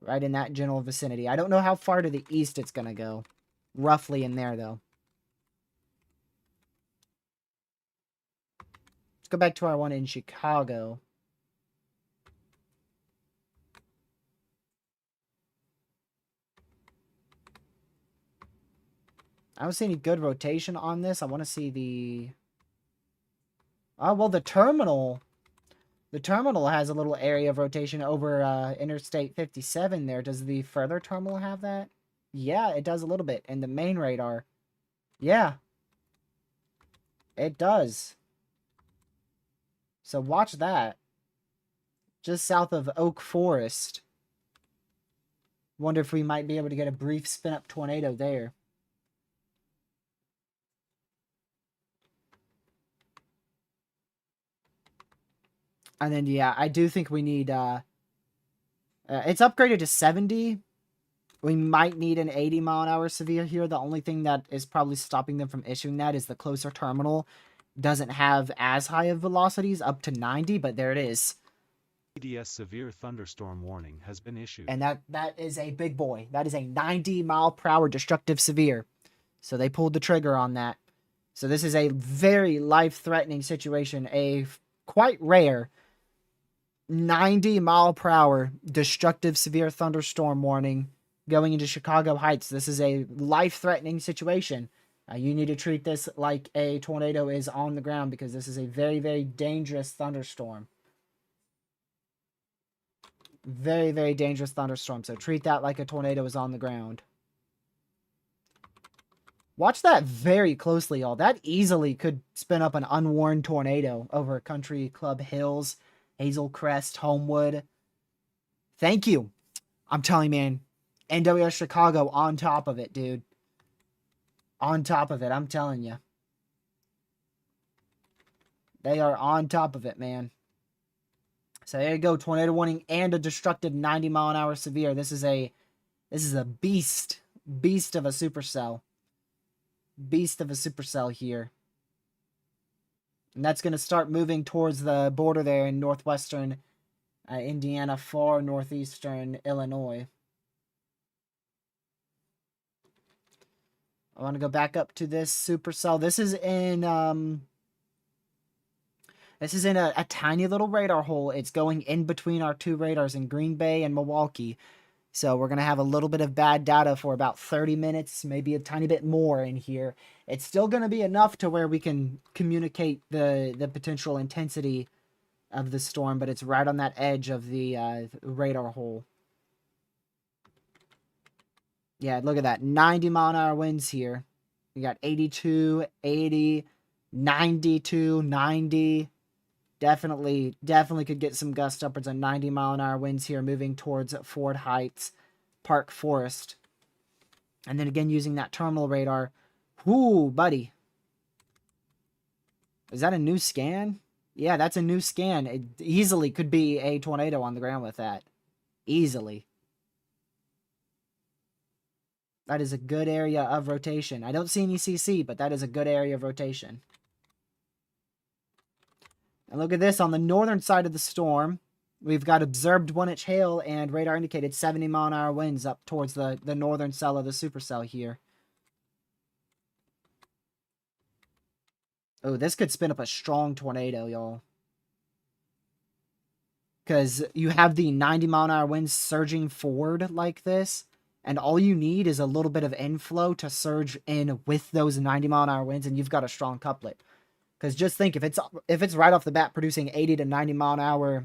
Right in that general vicinity. I don't know how far to the east it's going to go. Roughly in there, though. Let's go back to our one in Chicago. I don't see any good rotation on this. I want to see the... Oh, well, the terminal... The terminal has a little area of rotation over Interstate 57 there. Does the further terminal have that? Yeah, it does a little bit. And the main radar. Yeah. It does. So watch that. Just south of Oak Forest. Wonder if we might be able to get a brief spin-up tornado there. And then, yeah, I do think we need, it's upgraded to 70. We might need an 80-mile-an-hour severe here. The only thing that is probably stopping them from issuing that is the closer terminal doesn't have as high of velocities, up to 90, but there it is. PDS severe thunderstorm warning has been issued. And that is a big boy. That is a 90-mile-per-hour destructive severe. So they pulled the trigger on that. So this is a very life-threatening situation, quite rare. 90-mile-per-hour destructive severe thunderstorm warning going into Chicago Heights. This is a life-threatening situation. You need to treat this like a tornado is on the ground because this is a very, very dangerous thunderstorm. Very, very dangerous thunderstorm. So treat that like a tornado is on the ground. Watch that very closely, y'all. That easily could spin up an unwarned tornado over Country Club Hills, Hazel Crest, Homewood. Thank you. I'm telling you, man. NWS Chicago on top of it, dude. On top of it, I'm telling you. They are on top of it, man. So there you go, tornado warning and a destructive 90-mile-an-hour severe. This is a beast of a supercell. Beast of a supercell here. And that's going to start moving towards the border there in northwestern Indiana, far northeastern Illinois. I want to go back up to this supercell. This is in a tiny little radar hole. It's going in between our two radars in Green Bay and Milwaukee. So we're going to have a little bit of bad data for about 30 minutes, maybe a tiny bit more in here. It's still going to be enough to where we can communicate the potential intensity of the storm, but it's right on that edge of the radar hole. Yeah, look at that. 90-mile-an-hour winds here. We got 82, 80, 92, 90. Definitely could get some gusts upwards of 90-mile-an-hour winds here moving towards Ford Heights, Park Forest. And then again, using that terminal radar. Whoo, buddy. Is that a new scan? Yeah, that's a new scan. It easily could be a tornado on the ground with that. Easily. That is a good area of rotation. I don't see any CC, but that is a good area of rotation. And look at this. On the northern side of the storm, we've got observed 1-inch hail and radar indicated 70-mile-an-hour winds up towards the northern cell of the supercell here. Oh, this could spin up a strong tornado, y'all. Because you have the 90-mile-an-hour winds surging forward like this, and all you need is a little bit of inflow to surge in with those 90-mile-an-hour winds, and you've got a strong couplet. Because just think, if it's right off the bat producing 80 to 90-mile-an-hour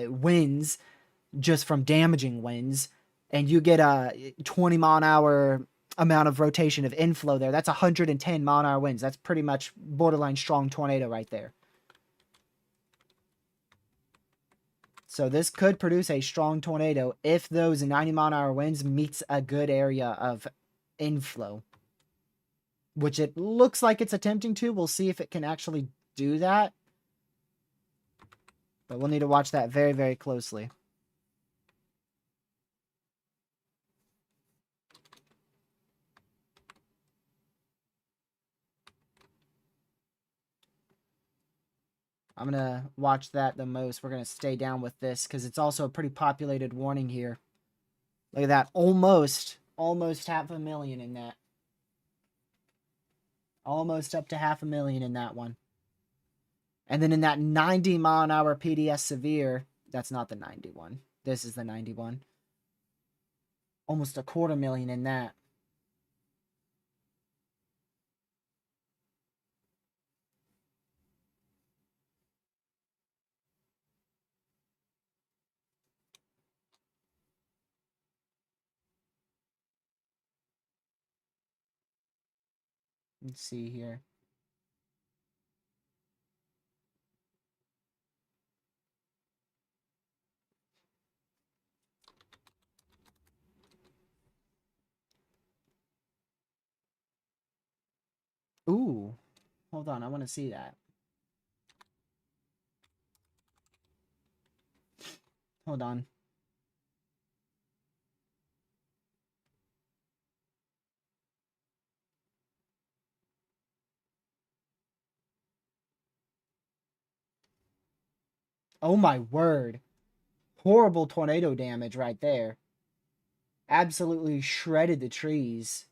winds just from damaging winds, and you get a 20-mile-an-hour amount of rotation of inflow there, that's 110-mile-an-hour winds. That's pretty much borderline strong tornado right there. So this could produce a strong tornado if those 90-mile-an-hour winds meets a good area of inflow, which it looks like it's attempting to. We'll see if it can actually do that. But we'll need to watch that very, very closely. I'm going to watch that the most. We're going to stay down with this because it's also a pretty populated warning here. Look at that. Almost 500,000 in that. Almost up to 500,000 in that one. And then in that 90-mile-an-hour PDS severe, that's not the 91. This is the 91. Almost 250,000 in that. Let's see here. Ooh. Hold on, I want to see that. Hold on. Oh my word. Horrible tornado damage right there. Absolutely shredded the trees.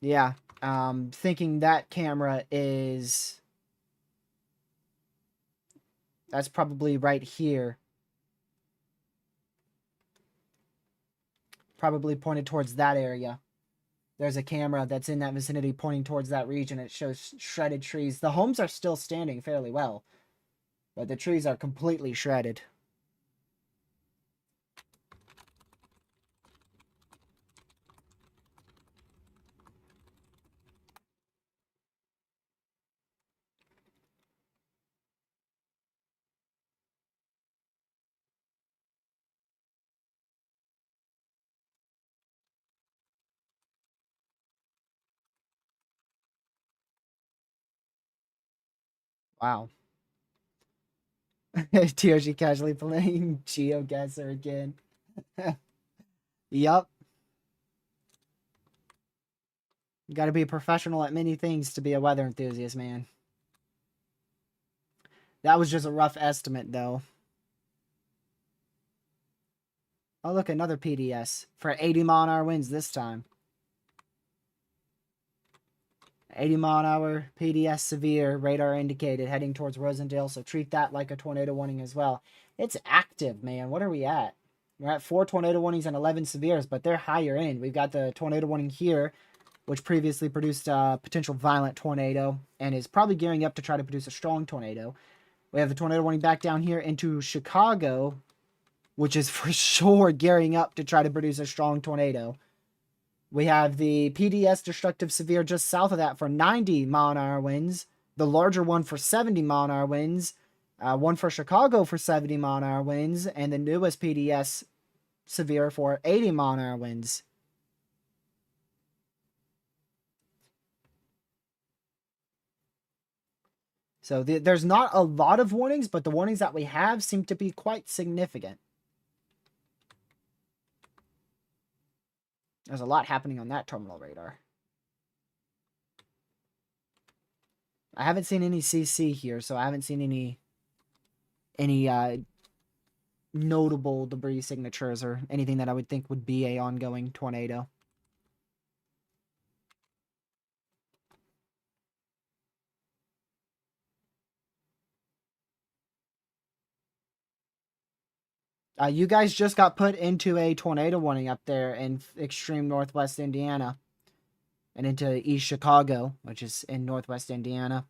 Yeah. Thinking that camera is That's probably right here. Probably pointed towards that area. There's a camera that's in that vicinity pointing towards that region. It shows shredded trees. The homes are still standing fairly well, but the trees are completely shredded. Wow. TRG casually playing GeoGuessr again. Yup. You gotta be a professional at many things to be a weather enthusiast, man. That was just a rough estimate, though. Oh, look, another PDS for 80-mile-an-hour winds this time. 80-mile-an-hour PDS severe, radar indicated, heading towards Rosendale, so treat that like a tornado warning as well. It's active, man. What are we at? We're at 4 tornado warnings and 11 severes, but they're higher end. We've got the tornado warning here, which previously produced a potential violent tornado and is probably gearing up to try to produce a strong tornado. We have the tornado warning back down here into Chicago, which is for sure gearing up to try to produce a strong tornado. We have the PDS destructive severe just south of that for 90-mile-an-hour winds, the larger one for 70-mile-an-hour winds, one for Chicago for 70-mile-an-hour winds, and the newest PDS severe for 80-mile-an-hour winds. So there's not a lot of warnings, but the warnings that we have seem to be quite significant. There's a lot happening on that terminal radar. I haven't seen any CC here, so I haven't seen any notable debris signatures or anything that I would think would be a ongoing tornado. You guys just got put into a tornado warning up there in extreme northwest Indiana and into East Chicago, which is in northwest Indiana.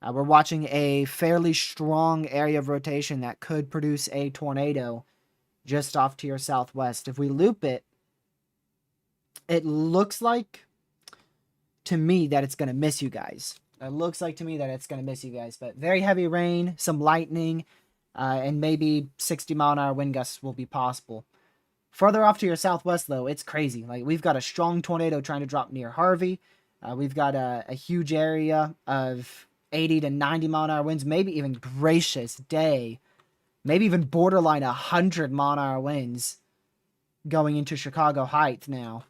We're watching a fairly strong area of rotation that could produce a tornado just off to your southwest. If we loop it, it looks like to me that it's going to miss you guys. It looks like to me that it's going to miss you guys, but very heavy rain, some lightning, and maybe 60-mile-an-hour wind gusts will be possible. Further off to your southwest, though, it's crazy. Like, we've got a strong tornado trying to drop near Harvey. We've got a huge area of 80 to 90-mile-an-hour winds, maybe even gracious day, maybe even borderline 100-mile-an-hour winds going into Chicago Heights now.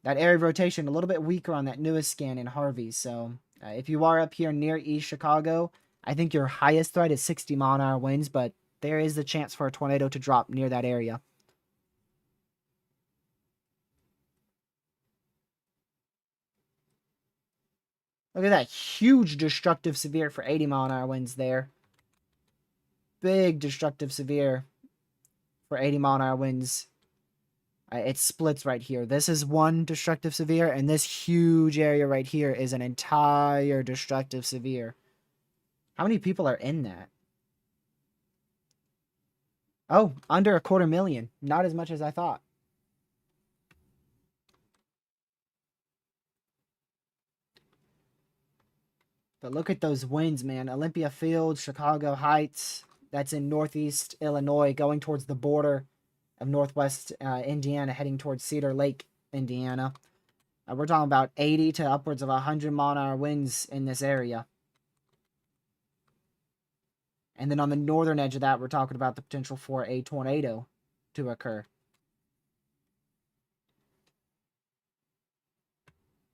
That area of rotation a little bit weaker on that newest scan in Harvey. So if you are up here near East Chicago, I think your highest threat is 60-mile-an-hour winds, but there is the chance for a tornado to drop near that area. Look at that huge destructive severe for 80-mile-an-hour winds there. Big destructive severe for 80-mile-an-hour winds. It splits right here. This is one destructive severe, and this huge area right here is an entire destructive severe. How many people are in that? Oh, under 250,000. Not as much as I thought. But look at those winds, man. Olympia Field, Chicago Heights. That's in northeast Illinois, going towards the border of northwest Indiana, heading towards Cedar Lake, Indiana. We're talking about 80 to upwards of 100-mile-an-hour winds in this area. And then on the northern edge of that, we're talking about the potential for a tornado to occur.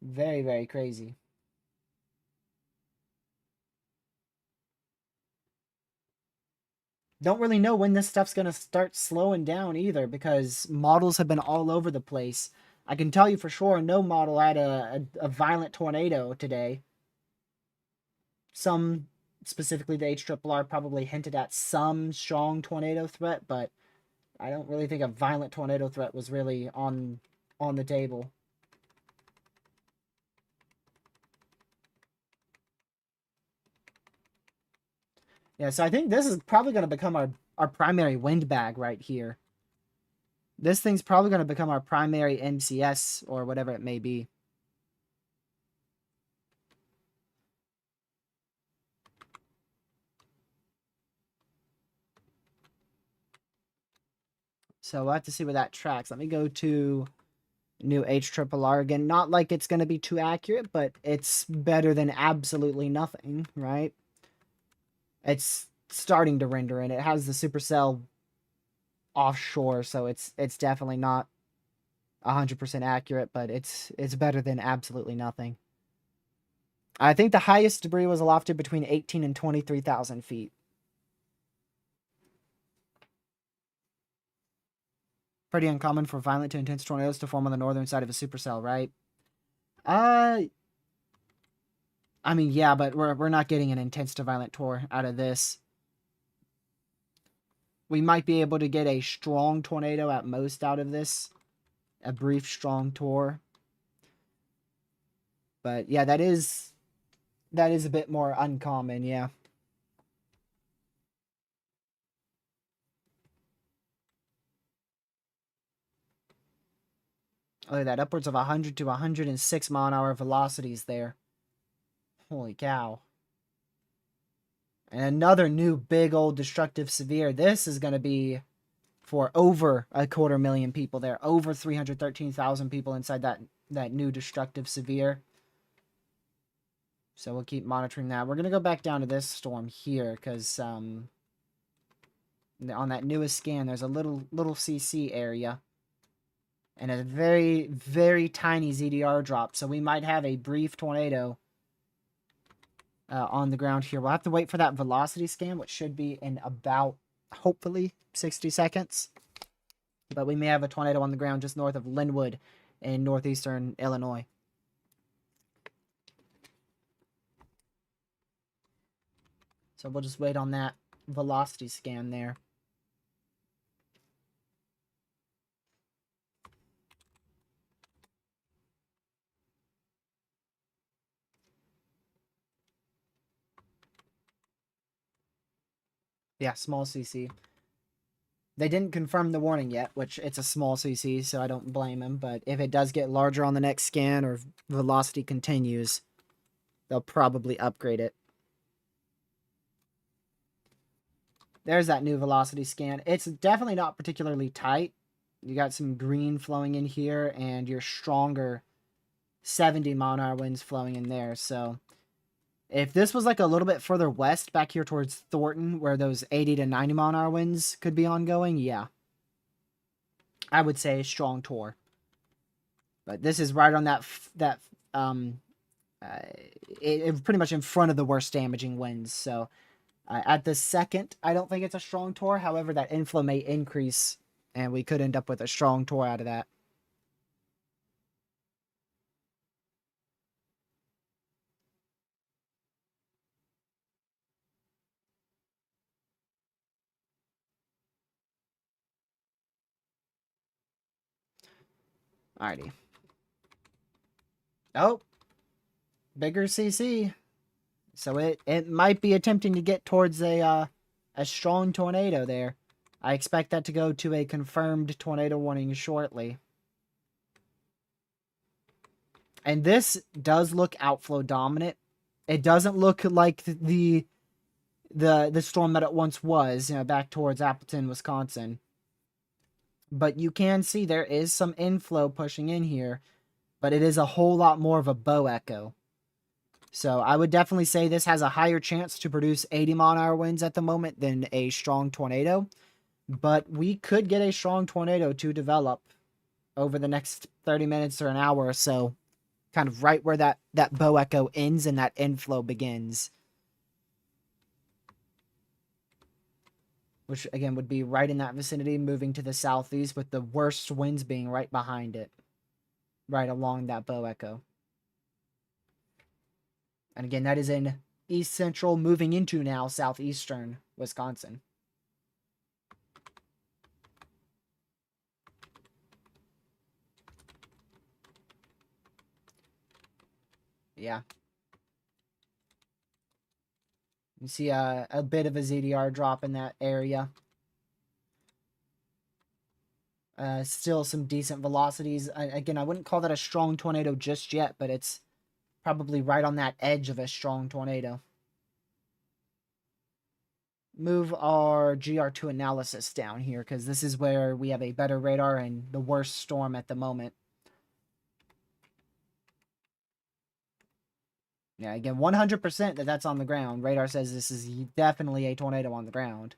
Very, very crazy. Don't really know when this stuff's going to start slowing down either, because models have been all over the place. I can tell you for sure no model had a violent tornado today. Some specifically the HRRR probably hinted at some strong tornado threat, but I don't really think a violent tornado threat was really on the table. Yeah, so I think this is probably going to become our primary wind bag right here. This thing's probably going to become our primary MCS or whatever it may be. So we'll have to see where that tracks. Let me go to new HRRR again. Not like it's going to be too accurate, but it's better than absolutely nothing, right? It's starting to render, and it has the supercell offshore, so it's definitely not 100% accurate, but it's better than absolutely nothing. I think the highest debris was aloft between 18 and 23,000 feet. Pretty uncommon for violent to intense tornadoes to form on the northern side of a supercell, right? I mean, yeah, but we're not getting an intense to violent tour out of this. We might be able to get a strong tornado at most out of this. A brief strong tour. But yeah, that is a bit more uncommon, yeah. Look at that, upwards of 100 to 106 mile an hour velocities there. Holy cow. And another new big old destructive severe. This is going to be for over 250,000 people there. Over 313,000 people inside that new destructive severe. So we'll keep monitoring that. We're going to go back down to this storm here because on that newest scan, there's a little CC area. And a very, very tiny ZDR drop. So we might have a brief tornado on the ground here. We'll have to wait for that velocity scan, which should be in about, hopefully, 60 seconds. But we may have a tornado on the ground just north of Linwood in northeastern Illinois. So we'll just wait on that velocity scan there. Yeah, small CC. They didn't confirm the warning yet, which it's a small CC, so I don't blame him. But if it does get larger on the next scan or velocity continues, they'll probably upgrade it. There's that new velocity scan. It's definitely not particularly tight. You got some green flowing in here, and your stronger 70 mile an hour winds flowing in there. So if this was like a little bit further west, back here towards Thornton, where those 80 to 90 mile an hour winds could be ongoing, yeah, I would say strong tour. But this is right on it pretty much in front of the worst damaging winds. So at the second, I don't think it's a strong tour. However, that inflow may increase, and we could end up with a strong tour out of that. Alrighty. Oh, bigger CC. So it might be attempting to get towards a strong tornado there. I expect that to go to a confirmed tornado warning shortly. And this does look outflow dominant. It doesn't look like the storm that it once was, back towards Appleton, Wisconsin. But you can see there is some inflow pushing in here, but it is a whole lot more of a bow echo. So I would definitely say this has a higher chance to produce 80 mile an hour winds at the moment than a strong tornado. But we could get a strong tornado to develop over the next 30 minutes or an hour or so. Kind of right where that bow echo ends and that inflow begins. Which, again, would be right in that vicinity, moving to the southeast, with the worst winds being right behind it. Right along that bow echo. And again, that is in east central, moving into now southeastern Wisconsin. Yeah. You see a bit of a ZDR drop in that area. Still some decent velocities. Again, I wouldn't call that a strong tornado just yet, but it's probably right on that edge of a strong tornado. Move our GR2 analysis down here, because this is where we have a better radar and the worst storm at the moment. Yeah, again, 100% that's on the ground. Radar says this is definitely a tornado on the ground.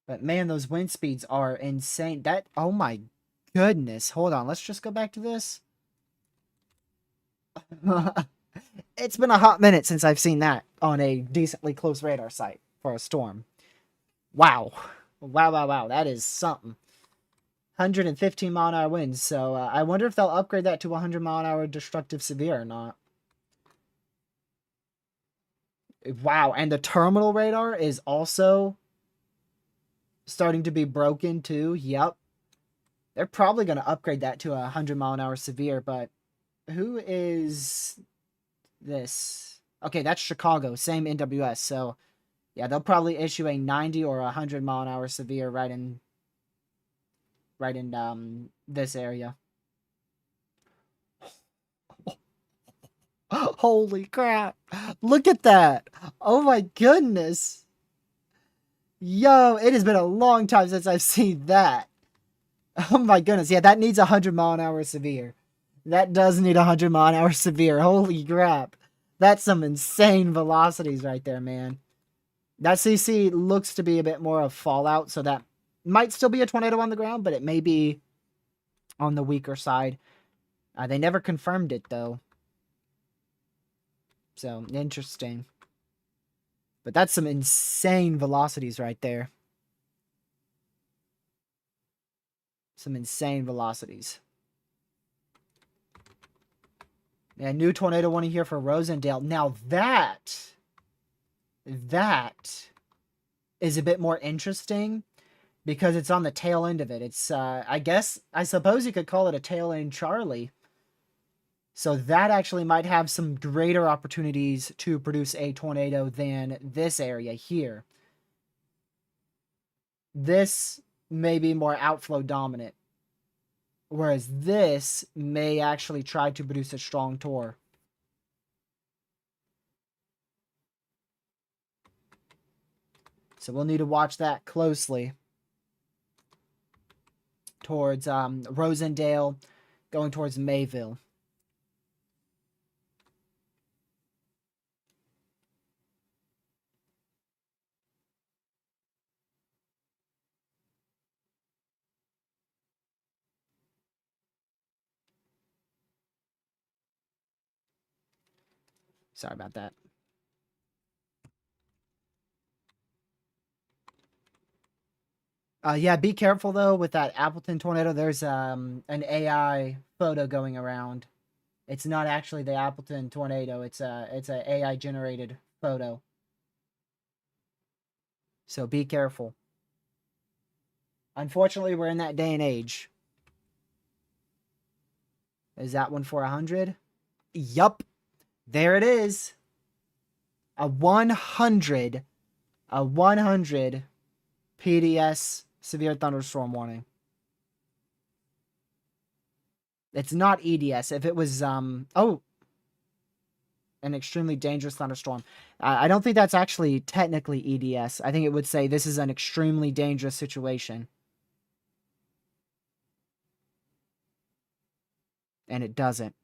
But man, those wind speeds are insane. Oh my goodness. Hold on, let's just go back to this. It's been a hot minute since I've seen that on a decently close radar site for a storm. Wow. Wow. That is something. 115 mile an hour winds. So I wonder if they'll upgrade that to 100 mile an hour destructive severe or not. Wow. And the terminal radar is also starting to be broken too. Yep. They're probably going to upgrade that to 100 mile an hour severe, but who is this? Okay, that's Chicago, same NWS. So yeah, they'll probably issue a 90 or 100 mile an hour severe right in this area. Holy crap. Look at that. Oh my goodness. Yo, it has been a long time since I've seen that. Oh my goodness. Yeah, that needs 100 mile an hour severe. That does need 100 mile an hour severe. Holy crap. That's some insane velocities right there, man. That CC looks to be a bit more of fallout, so that might still be a tornado on the ground, but it may be on the weaker side. They never confirmed it, though. So, interesting. But that's some insane velocities right there. Some insane velocities. Yeah, new tornado warning here for Rosendale. Now that is a bit more interesting because it's on the tail end of it. It's, I suppose you could call it a tail end Charlie. So that actually might have some greater opportunities to produce a tornado than this area here. This may be more outflow dominant, whereas this may actually try to produce a strong tor. So we'll need to watch that closely towards Rosendale, going towards Mayville. Sorry about that. Yeah, be careful though with that Appleton tornado. There's an AI photo going around. It's not actually the Appleton tornado. It's a AI generated photo. So be careful. Unfortunately, we're in that day and age. Is that one for 100? Yup. There it is. A 100 PDS severe thunderstorm warning. It's not EDS. If it was an extremely dangerous thunderstorm. I don't think that's actually technically EDS. I think it would say this is an extremely dangerous situation. And it doesn't.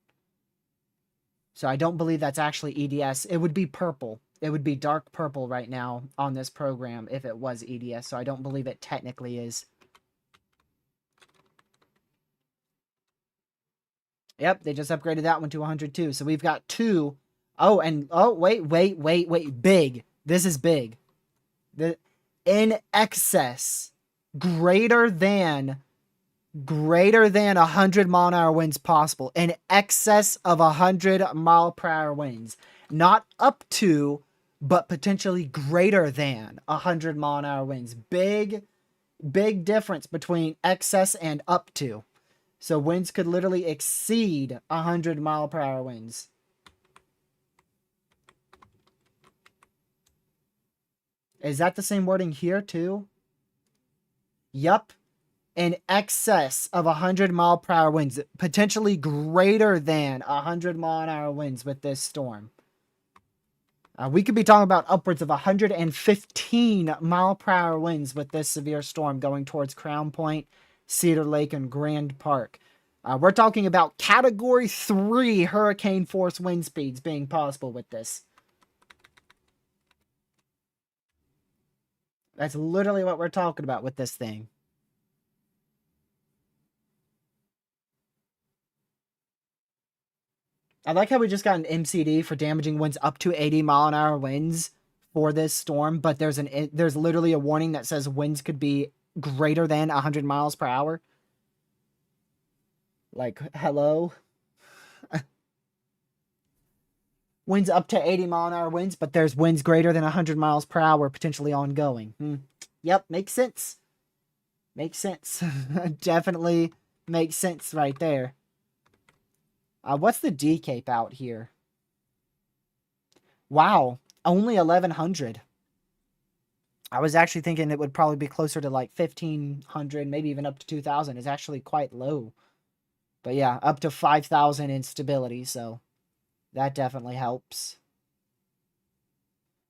So I don't believe that's actually EDS. It would be purple. It would be dark purple right now on this program if it was EDS. So I don't believe it technically is. Yep, they just upgraded that one to 102. So we've got two. Wait. Big. This is big. In excess. Greater than Greater than 100 mile an hour winds possible. In excess of 100 mile per hour winds. Not up to, but potentially greater than 100 mile an hour winds. Big difference between excess and up to. So winds could literally exceed 100 mile per hour winds. Is that the same wording here too? Yup. In excess of 100 mile per hour winds, potentially greater than 100 mile an hour winds with this storm. We could be talking about upwards of 115 mile per hour winds with this severe storm going towards Crown Point, Cedar Lake, and Grand Park. We're talking about Category 3 hurricane force wind speeds being possible with this. That's literally what we're talking about with this thing. I like how we just got an MCD for damaging winds up to 80 mile an hour winds for this storm, but there's literally a warning that says winds could be greater than 100 miles per hour. Like, hello? Winds up to 80 mile an hour winds, but there's winds greater than 100 miles per hour potentially ongoing. Yep, makes sense. Makes sense. Definitely makes sense right there. What's the D-Cape out here? Wow, only 1,100. I was actually thinking it would probably be closer to like 1,500, maybe even up to 2,000. It's actually quite low. But yeah, up to 5,000 in stability, so that definitely helps.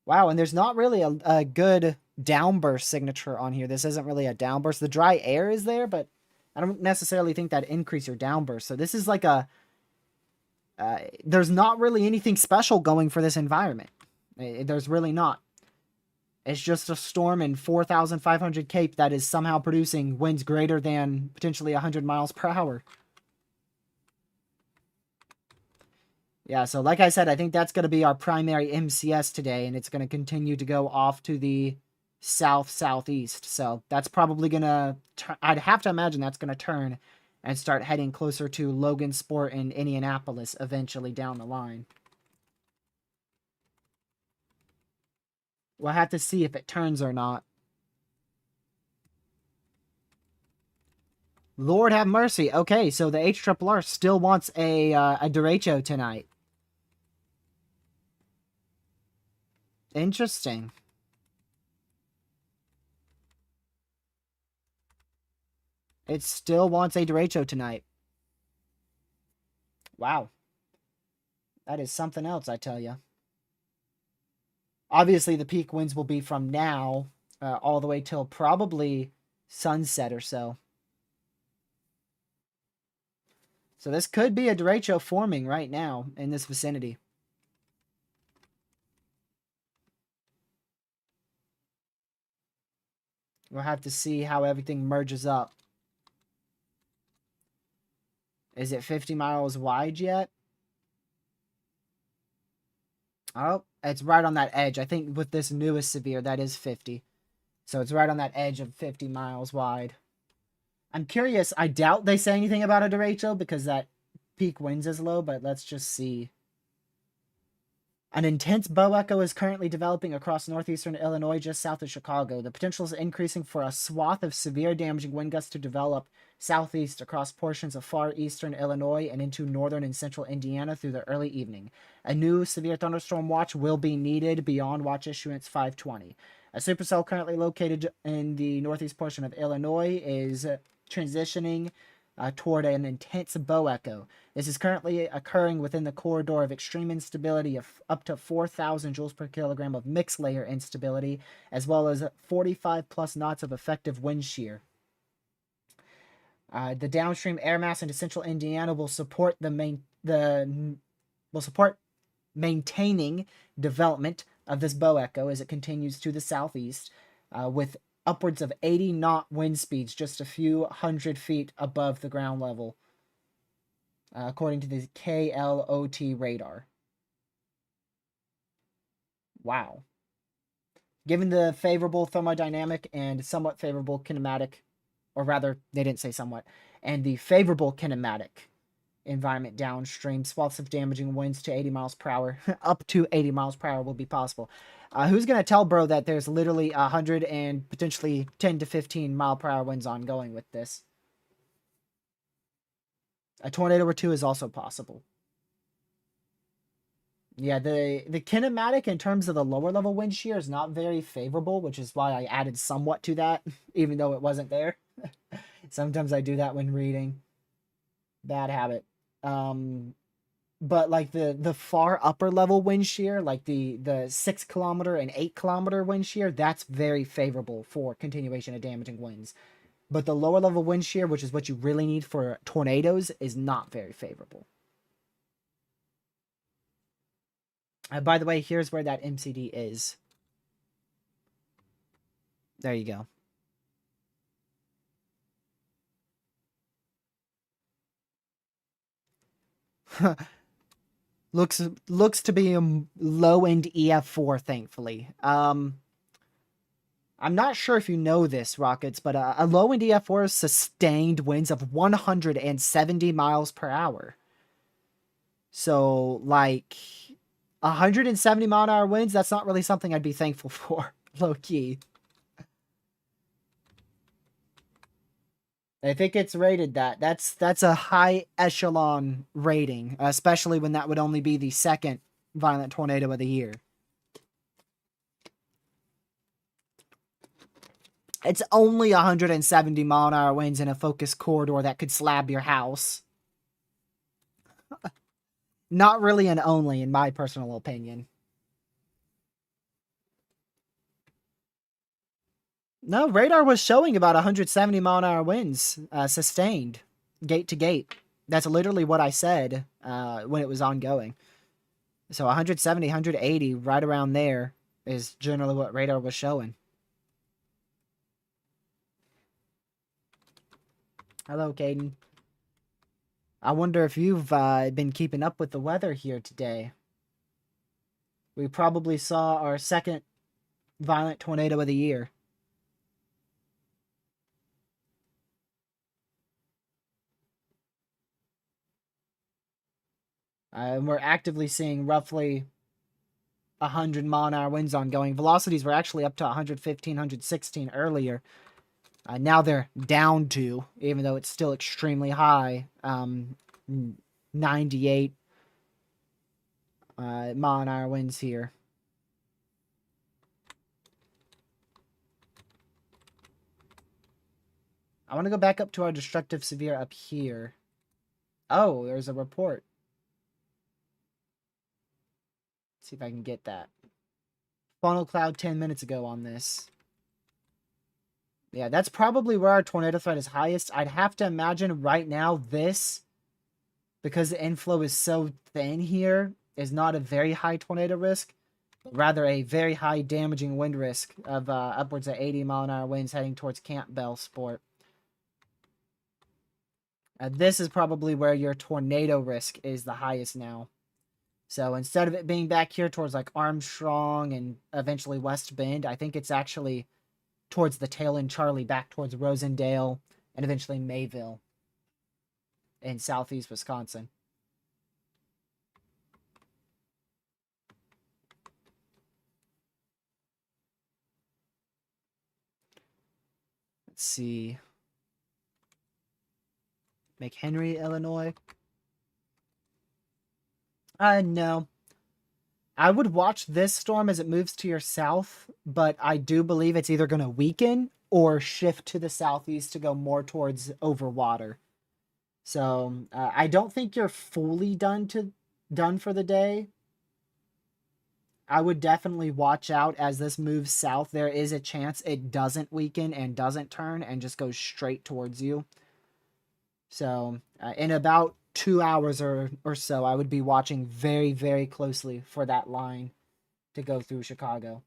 Wow, and there's not really a good downburst signature on here. This isn't really a downburst. The dry air is there, but I don't necessarily think that increase your downburst. So this is like a... there's not really anything special going for this environment. There's really not. It's just a storm in 4,500 Cape that is somehow producing winds greater than potentially 100 miles per hour. Yeah, so like I said, I think that's going to be our primary MCS today, and it's going to continue to go off to the south-southeast. So that's probably going to... I'd have to imagine that's going to turn and start heading closer to Logansport and Indianapolis eventually down the line. We'll have to see if it turns or not. Lord have mercy. Okay, so the HRRR still wants a Derecho tonight. Interesting. It still wants a Derecho tonight. Wow. That is something else, I tell you. Obviously, the peak winds will be from now all the way till probably sunset or so. So this could be a derecho forming right now in this vicinity. We'll have to see how everything merges up. Is it 50 miles wide yet? Oh, it's right on that edge. I think with this newest severe, that is 50. So it's right on that edge of 50 miles wide. I'm curious. I doubt they say anything about a derecho because that peak winds is low, but let's just see. An intense bow echo is currently developing across northeastern Illinois just south of Chicago. The potential is increasing for a swath of severe damaging wind gusts to develop southeast across portions of far eastern Illinois and into northern and central Indiana through the early evening. A new severe thunderstorm watch will be needed beyond watch issuance 520. A supercell currently located in the northeast portion of Illinois is transitioning toward an intense bow echo. This is currently occurring within the corridor of extreme instability of up to 4,000 joules per kilogram of mixed layer instability, as well as 45 plus knots of effective wind shear. The downstream air mass into central Indiana will support maintaining development of this bow echo as it continues to the southeast, with upwards of 80-knot wind speeds just a few hundred feet above the ground level, according to the KLOT radar. Wow. Given the favorable thermodynamic and somewhat favorable kinematic, or rather, they didn't say somewhat, and the favorable kinematic environment downstream. Swaths of damaging winds to 80 miles per hour, up to 80 miles per hour will be possible. Who's going to tell bro that there's literally 100 and potentially 10 to 15 mile per hour winds ongoing with this? A tornado or two is also possible. Yeah, the kinematic in terms of the lower level wind shear is not very favorable, which is why I added somewhat to that, even though it wasn't there. Sometimes I do that when reading. Bad habit. But like the far upper level wind shear, like the 6 kilometer and 8 kilometer wind shear, that's very favorable for continuation of damaging winds. But the lower level wind shear, which is what you really need for tornadoes, is not very favorable. By the way, here's where that MCD is. There you go. looks to be a low end EF4, thankfully. I'm not sure if you know this, Rockets, but a low end EF4 is sustained winds of 170 miles per hour. So, like, 170 mile an hour winds, that's not really something I'd be thankful for, low key. I think it's rated that. That's a high echelon rating, especially when that would only be the second violent tornado of the year. It's only 170 mile an hour winds in a focused corridor that could slab your house. Not really an only, in my personal opinion. No, radar was showing about 170 mile an hour winds sustained, gate to gate. That's literally what I said when it was ongoing. So 170, 180, right around there is generally what radar was showing. Hello, Caden. I wonder if you've been keeping up with the weather here today. We probably saw our second violent tornado of the year. And we're actively seeing roughly 100 mile an hour winds ongoing. Velocities were actually up to 115, 116 earlier. Now they're down to, even though it's still extremely high, 98 mile an hour winds here. I want to go back up to our destructive severe up here. Oh, there's a report. Let's see if I can get that. Funnel cloud 10 minutes ago on this. Yeah, that's probably where our tornado threat is highest. I'd have to imagine right now this, because the inflow is so thin here, is not a very high tornado risk, but rather a very high damaging wind risk of upwards of 80 mile an hour winds heading towards Campbell Sport. This is probably where your tornado risk is the highest now. So instead of it being back here towards like Armstrong and eventually West Bend, I think it's actually towards the tail end Charlie, back towards Rosendale and eventually Mayville in southeast Wisconsin. Let's see. McHenry, Illinois. No. I would watch this storm as it moves to your south, but I do believe it's either going to weaken or shift to the southeast to go more towards overwater. So I don't think you're fully done for the day. I would definitely watch out as this moves south. There is a chance it doesn't weaken and doesn't turn and just goes straight towards you. So in about 2 hours or so, I would be watching very, very closely for that line to go through Chicago.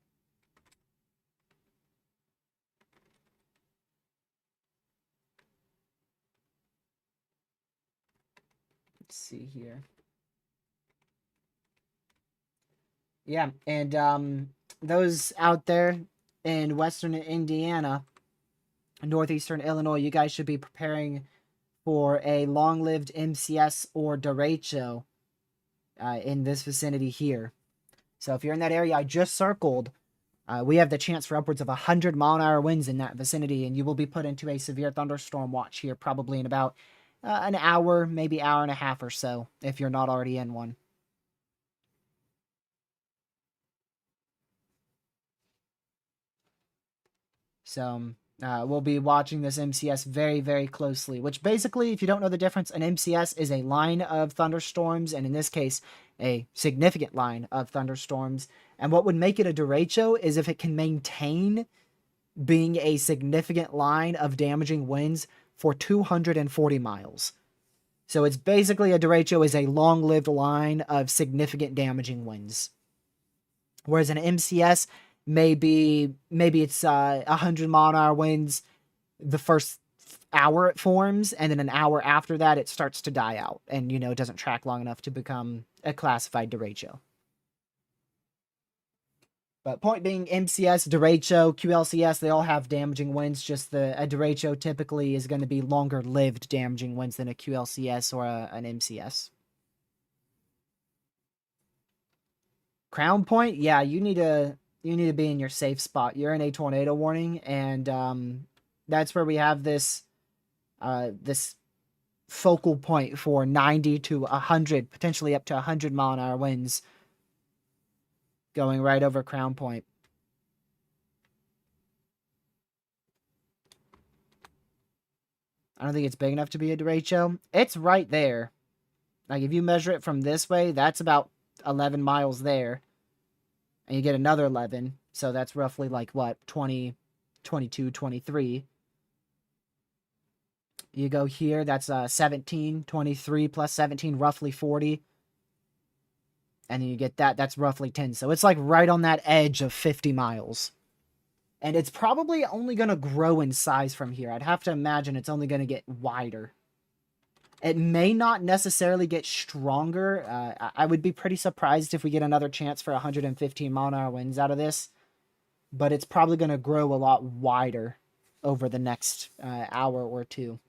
Let's see here. Yeah, and those out there in western Indiana, northeastern Illinois, you guys should be preparing for a long-lived MCS or derecho in this vicinity here. So if you're in that area I just circled, we have the chance for upwards of 100-mile-an-hour winds in that vicinity, and you will be put into a severe thunderstorm watch here probably in about an hour, maybe hour and a half or so, if you're not already in one. So we'll be watching this MCS very, very closely, which basically, if you don't know the difference, an MCS is a line of thunderstorms, and in this case, a significant line of thunderstorms. And what would make it a derecho is if it can maintain being a significant line of damaging winds for 240 miles. So it's basically a derecho is a long-lived line of significant damaging winds. Whereas an MCS maybe it's 100-mile-an-hour winds the first hour it forms, and then an hour after that it starts to die out, and it doesn't track long enough to become a classified derecho. But point being, MCS, derecho, QLCS, they all have damaging winds. Just a derecho typically is going to be longer lived damaging winds than a QLCS or an MCS. Crown Point, yeah, you need to be in your safe spot. You're in a tornado warning, and that's where we have this this focal point for 90 to 100, potentially up to 100-mile-an-hour winds going right over Crown Point. I don't think it's big enough to be a derecho. It's right there. Like, if you measure it from this way, that's about 11 miles there. And you get another 11. So that's roughly like, what, 20, 22, 23. You go here, that's 17, 23 plus 17, roughly 40. And then you get that's roughly 10. So it's like right on that edge of 50 miles. And it's probably only going to grow in size from here. I'd have to imagine it's only going to get wider. It may not necessarily get stronger. I would be pretty surprised if we get another chance for 115-mile-an-hour winds out of this. But it's probably going to grow a lot wider over the next hour or two.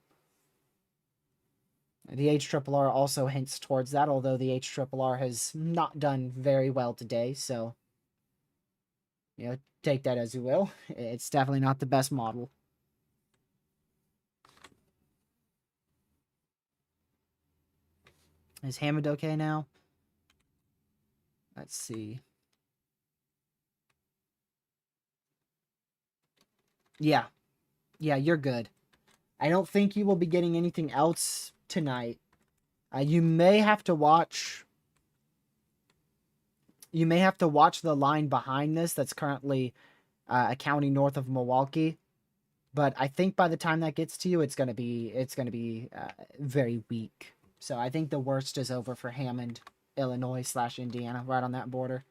The HRRR also hints towards that, although the HRRR has not done very well today, so take that as you will. It's definitely not the best model. Is Hammond okay now? Let's see. Yeah, you're good. I don't think you will be getting anything else tonight. You may have to watch. You may have to watch the line behind this that's currently a county north of Milwaukee, but I think by the time that gets to you, it's gonna be very weak. So I think the worst is over for Hammond, Illinois / Indiana, right on that border.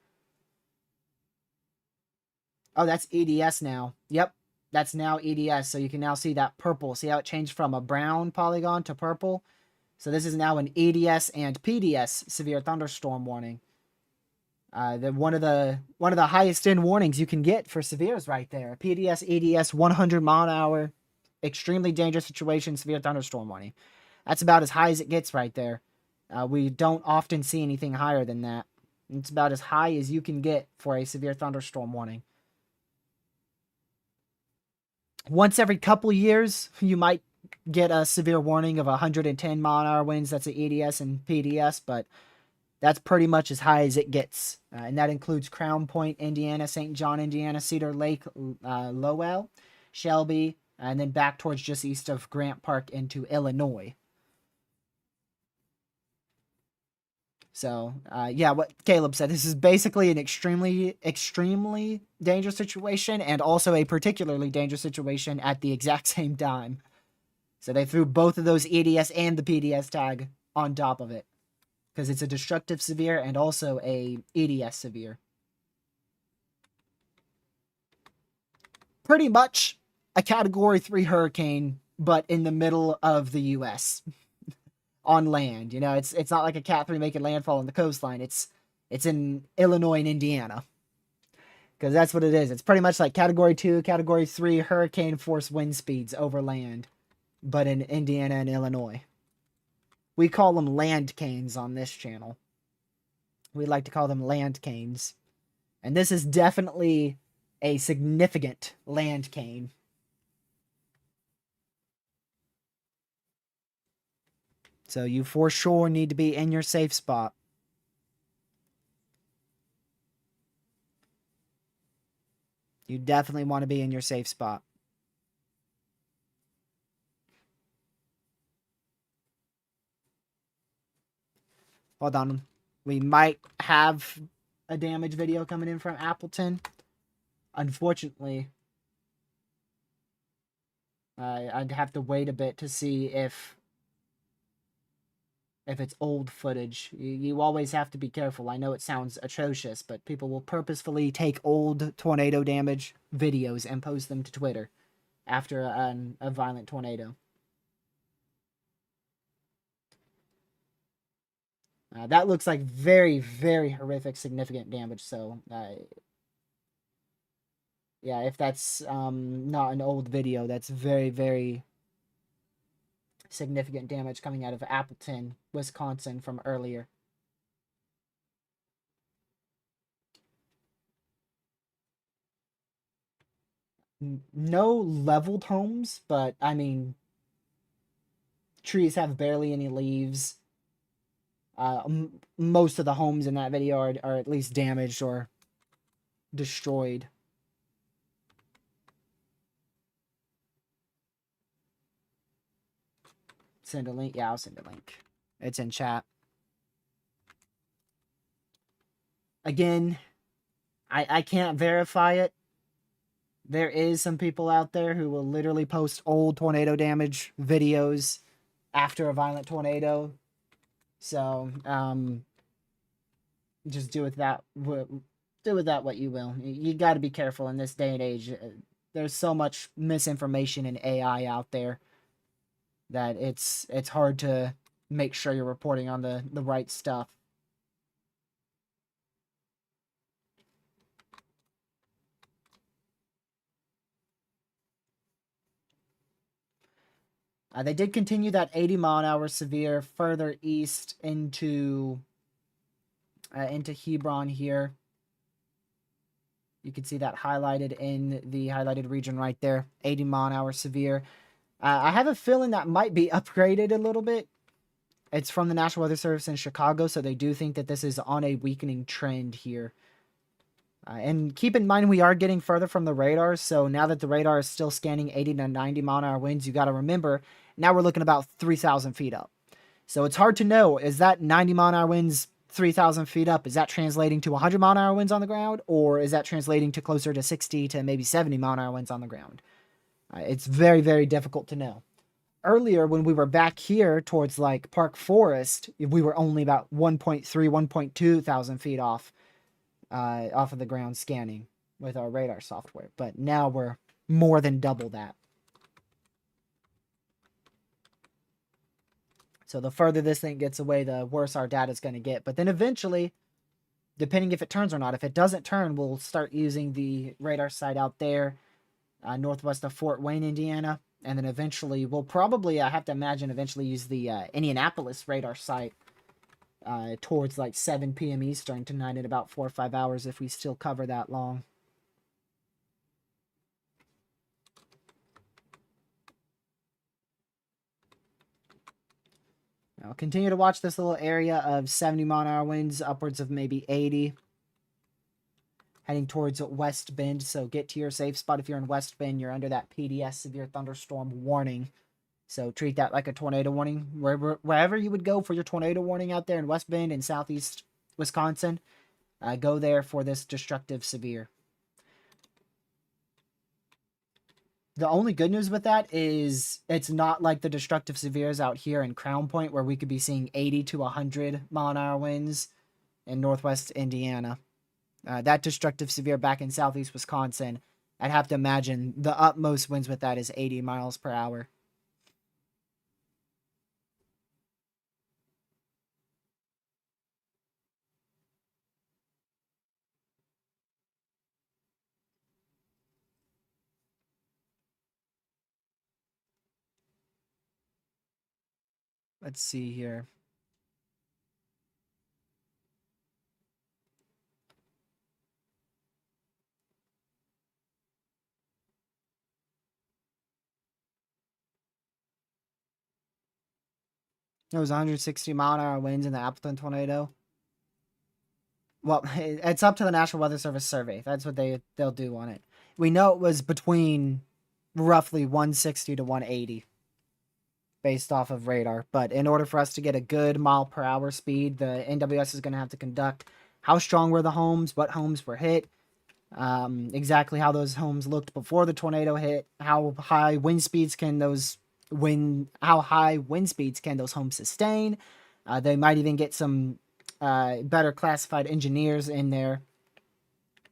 Oh, that's EDS now. Yep, that's now EDS. So you can now see that purple. See how it changed from a brown polygon to purple? So this is now an EDS and PDS severe thunderstorm warning. One of the highest end warnings you can get for severes right there. PDS, EDS, 100-mile-an-hour, extremely dangerous situation, severe thunderstorm warning. That's about as high as it gets right there. We don't often see anything higher than that. It's about as high as you can get for a severe thunderstorm warning. Once every couple years, you might get a severe warning of 110-mile-an-hour winds. That's an EDS and PDS, but that's pretty much as high as it gets. And that includes Crown Point, Indiana, St. John, Indiana, Cedar Lake, Lowell, Shelby, and then back towards just east of Grant Park into Illinois. So, yeah, what Caleb said, this is basically an extremely, extremely dangerous situation and also a particularly dangerous situation at the exact same time. So they threw both of those EDS and the PDS tag on top of it, because it's a destructive severe and also a EDS severe. Pretty much a Category 3 hurricane, but in the middle of the U.S. on land. It's not like a Cat 3 making landfall on the coastline. It's in Illinois and Indiana, because that's what it is. It's pretty much like Category 2, Category 3 hurricane force wind speeds over land. but in Indiana and Illinois. We call them land canes on this channel. We like to call them land canes. And this is definitely a significant land cane. So you for sure need to be in your safe spot. You definitely want to be in your safe spot. Hold on. We might have a damage video coming in from Appleton. Unfortunately, I'd have to wait a bit to see if it's old footage. You always have to be careful. I know it sounds atrocious, but people will purposefully take old tornado damage videos and post them to Twitter after a violent tornado. That looks like very, very horrific, significant damage. So, yeah, if that's not an old video, that's very, very significant damage coming out of Appleton, Wisconsin from earlier. No leveled homes, but I mean, trees have barely any leaves. Most of the homes in that video are at least damaged or destroyed. Send a link. Yeah, I'll send a link. It's in chat. Again, I can't verify it. There is some people out there who will literally post old tornado damage videos after a violent tornado. So, just do with that what you will. You got to be careful in this day and age. There's so much misinformation and AI out there that it's hard to make sure you're reporting on the right stuff. They did continue that 80-mile-an-hour severe further east into Hebron here. You can see that highlighted in the highlighted region right there. 80-mile-an-hour severe. I have a feeling that might be upgraded a little bit. It's from the National Weather Service in Chicago, so they do think that this is on a weakening trend here. And keep in mind, we are getting further from the radar, so now that the radar is still scanning 80 to 90 mile an hour winds, you got to remember, now we're looking about 3,000 feet up. So it's hard to know, is that 90 mile an hour winds 3,000 feet up? Is that translating to 100 mile an hour winds on the ground? Or is that translating to closer to 60 to maybe 70 mile an hour winds on the ground? It's very, very difficult to know. Earlier, when we were back here towards like Park Forest, we were only about 1.3, 1.2 thousand feet off of the ground scanning with our radar software. But now we're more than double that. So the further this thing gets away, the worse our data is going to get. But then eventually, depending if it turns or not, if it doesn't turn, we'll start using the radar site out there northwest of Fort Wayne, Indiana. And then eventually, we'll probably, I have to imagine, eventually use the Indianapolis radar site towards like 7 p.m. Eastern tonight in about 4 or 5 hours if we still cover that long. Now, continue to watch this little area of 70 mile an hour winds, upwards of maybe 80. Heading towards West Bend, so get to your safe spot. If you're in West Bend, you're under that PDS severe thunderstorm warning. So treat that like a tornado warning. Wherever you would go for your tornado warning out there in West Bend and southeast Wisconsin, go there for this destructive severe. The only good news with that is it's not like the destructive severes out here in Crown Point where we could be seeing 80 to 100 mile an hour winds in northwest Indiana. That destructive severe back in southeast Wisconsin, I'd have to imagine the utmost winds with that is 80 miles per hour. Let's see here. It was 160-mile-an-hour winds in the Appleton tornado. Well, it's up to the National Weather Service survey. That's what they'll do on it. We know it was between roughly 160 to 180 based off of radar. But in order for us to get a good mile per hour speed, the NWS is going to have to conduct how strong were the homes, what homes were hit, exactly how those homes looked before the tornado hit, how high wind speeds can those homes sustain. They might even get some better classified engineers in there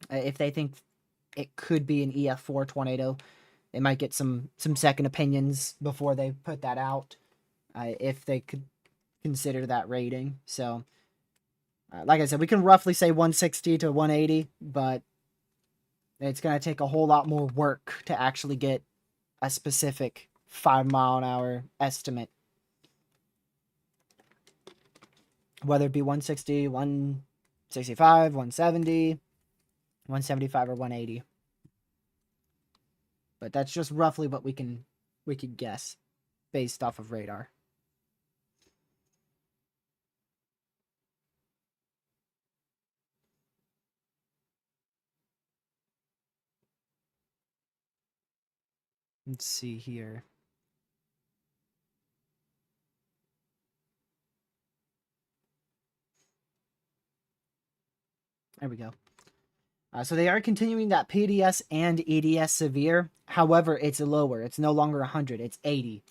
if they think it could be an EF4 tornado. They might get some second opinions before they put that out, if they could consider that rating. So, like I said, we can roughly say 160 to 180, but it's going to take a whole lot more work to actually get a specific 5-mile-an-hour estimate. Whether it be 160, 165, 170, 175, or 180. But that's just roughly what we could guess based off of radar. Let's see here. There we go. So they are continuing that PDS and EDS severe. However, it's lower. It's no longer 100. It's 80,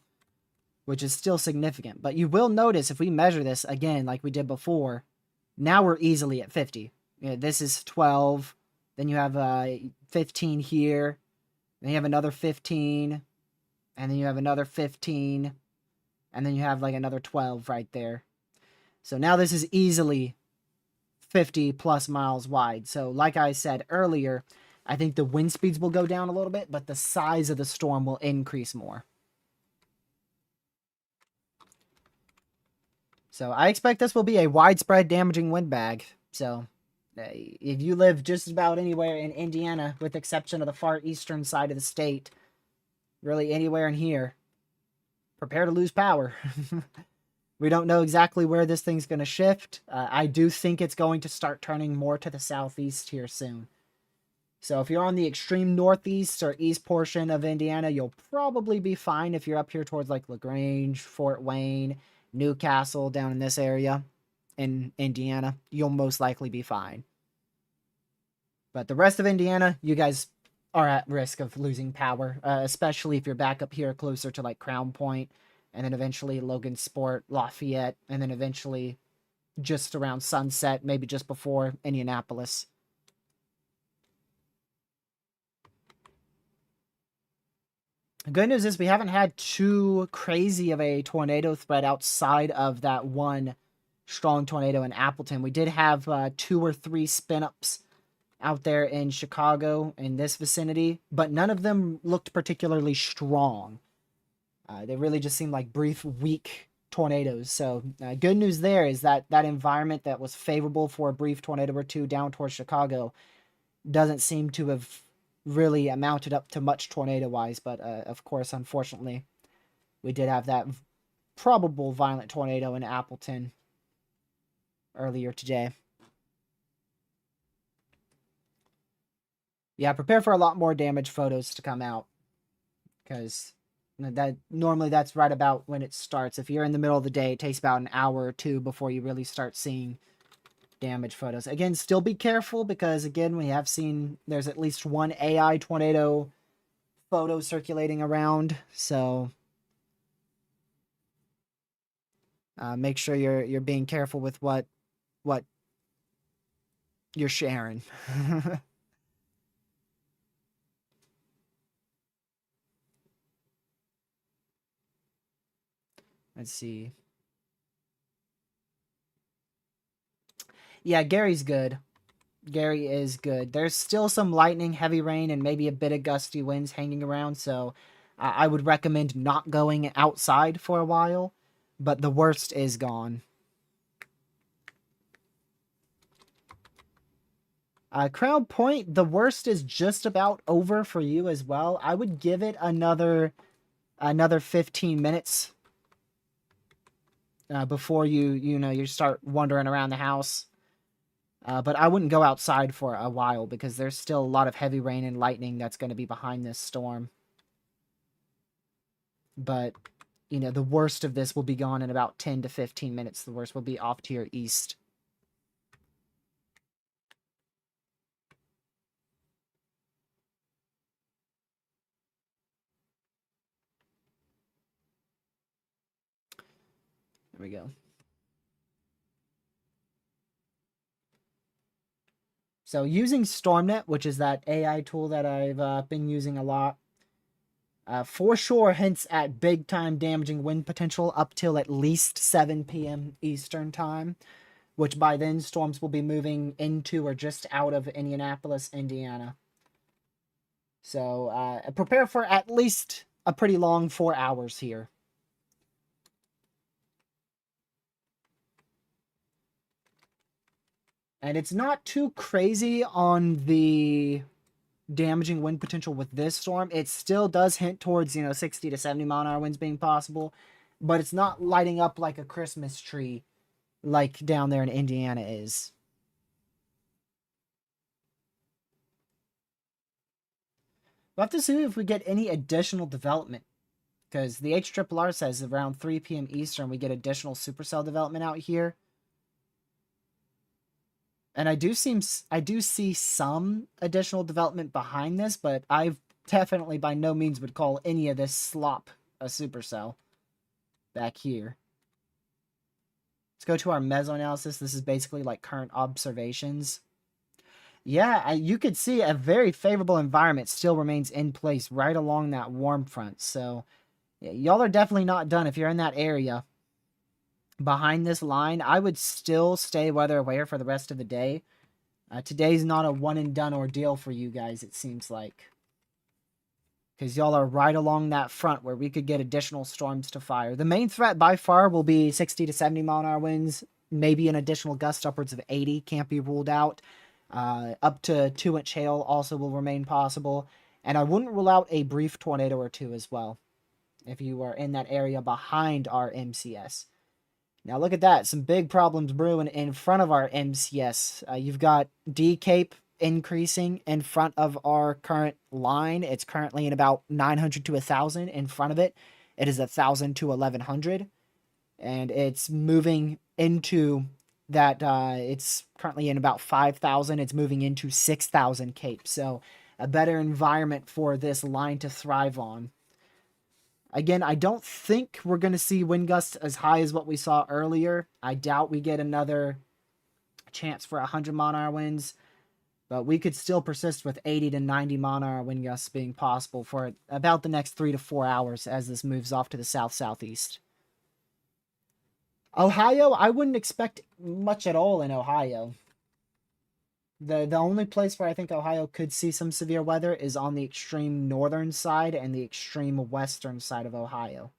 which is still significant. But you will notice if we measure this again, like we did before, now we're easily at 50. This is 12. Then you have 15 here. Then you have another 15. And then you have another 15. And then you have like another 12 right there. So now this is easily 50 plus miles wide. So like I said earlier, I think the wind speeds will go down a little bit, but the size of the storm will increase more. So I expect this will be a widespread damaging windbag. So if you live just about anywhere in Indiana, with the exception of the far eastern side of the state, really anywhere in here, prepare to lose power. We don't know exactly where this thing's going to shift. I do think it's going to start turning more to the southeast here soon. So if you're on the extreme northeast or east portion of Indiana, you'll probably be fine. If you're up here towards like LaGrange, Fort Wayne, Newcastle, down in this area in Indiana, you'll most likely be fine. But the rest of Indiana, you guys are at risk of losing power, especially if you're back up here closer to like Crown Point, and then eventually Logansport, Lafayette, and then eventually just around Sunset, maybe just before Indianapolis. The good news is we haven't had too crazy of a tornado threat outside of that one strong tornado in Appleton. We did have 2 or 3 spin-ups out there in Chicago in this vicinity, but none of them looked particularly strong. They really just seemed like brief, weak tornadoes. So good news there is that that environment that was favorable for a brief tornado or two down towards Chicago doesn't seem to have really amounted up to much tornado-wise. But of course, unfortunately, we did have that probable violent tornado in Appleton earlier today. Yeah, prepare for a lot more damage photos to come out, because that normally that's right about when it starts. If you're in the middle of the day, it takes about an hour or two before you really start seeing damage photos. Again, still be careful, because again, we have seen there's at least one AI tornado photo circulating around. So make sure you're being careful with what you're sharing. Let's see. Yeah, Gary's good. Gary is good. There's still some lightning, heavy rain, and maybe a bit of gusty winds hanging around, so I would recommend not going outside for a while. but the worst is gone. Crown Point, the worst is just about over for you as well. I would give it another 15 minutes before you start wandering around the house. But I wouldn't go outside for a while because there's still a lot of heavy rain and lightning that's going to be behind this storm. But, the worst of this will be gone in about 10 to 15 minutes. The worst will be off to your east. There we go. So using StormNet, which is that AI tool that I've been using a lot, for sure hints at big time damaging wind potential up till at least 7 p.m. Eastern time, which by then storms will be moving into or just out of Indianapolis, Indiana. So prepare for at least a pretty long 4 hours here. And it's not too crazy on the damaging wind potential with this storm. It still does hint towards, 60 to 70 mile an hour winds being possible, but it's not lighting up like a Christmas tree like down there in Indiana is. We'll have to see if we get any additional development, because the HRRR says around 3 p.m. Eastern we get additional supercell development out here. And I do see some additional development behind this, but I definitely by no means would call any of this slop a supercell back here. Let's go to our mesoanalysis. This is basically like current observations. Yeah, you could see a very favorable environment still remains in place right along that warm front. So yeah, y'all are definitely not done if you're in that area. Behind this line, I would still stay weather aware for the rest of the day. Today's not a one and done ordeal for you guys, it seems like. Because y'all are right along that front where we could get additional storms to fire. The main threat by far will be 60 to 70 mile an hour winds. Maybe an additional gust upwards of 80 can't be ruled out. Up to 2-inch hail also will remain possible. And I wouldn't rule out a brief tornado or two as well, if you are in that area behind our MCS. Now look at that. Some big problems brewing in front of our MCS. You've got D-Cape increasing in front of our current line. It's currently in about 900 to 1,000 in front of it. It is 1,000 to 1,100. And it's moving into that, it's currently in about 5,000. It's moving into 6,000 Cape. So a better environment for this line to thrive on. Again, I don't think we're going to see wind gusts as high as what we saw earlier. I doubt we get another chance for 100 mile an hour winds, but we could still persist with 80 to 90 mile an hour wind gusts being possible for about the next 3 to 4 hours as this moves off to the south-southeast. Ohio, I wouldn't expect much at all in Ohio. The only place where I think Ohio could see some severe weather is on the extreme northern side and the extreme western side of Ohio.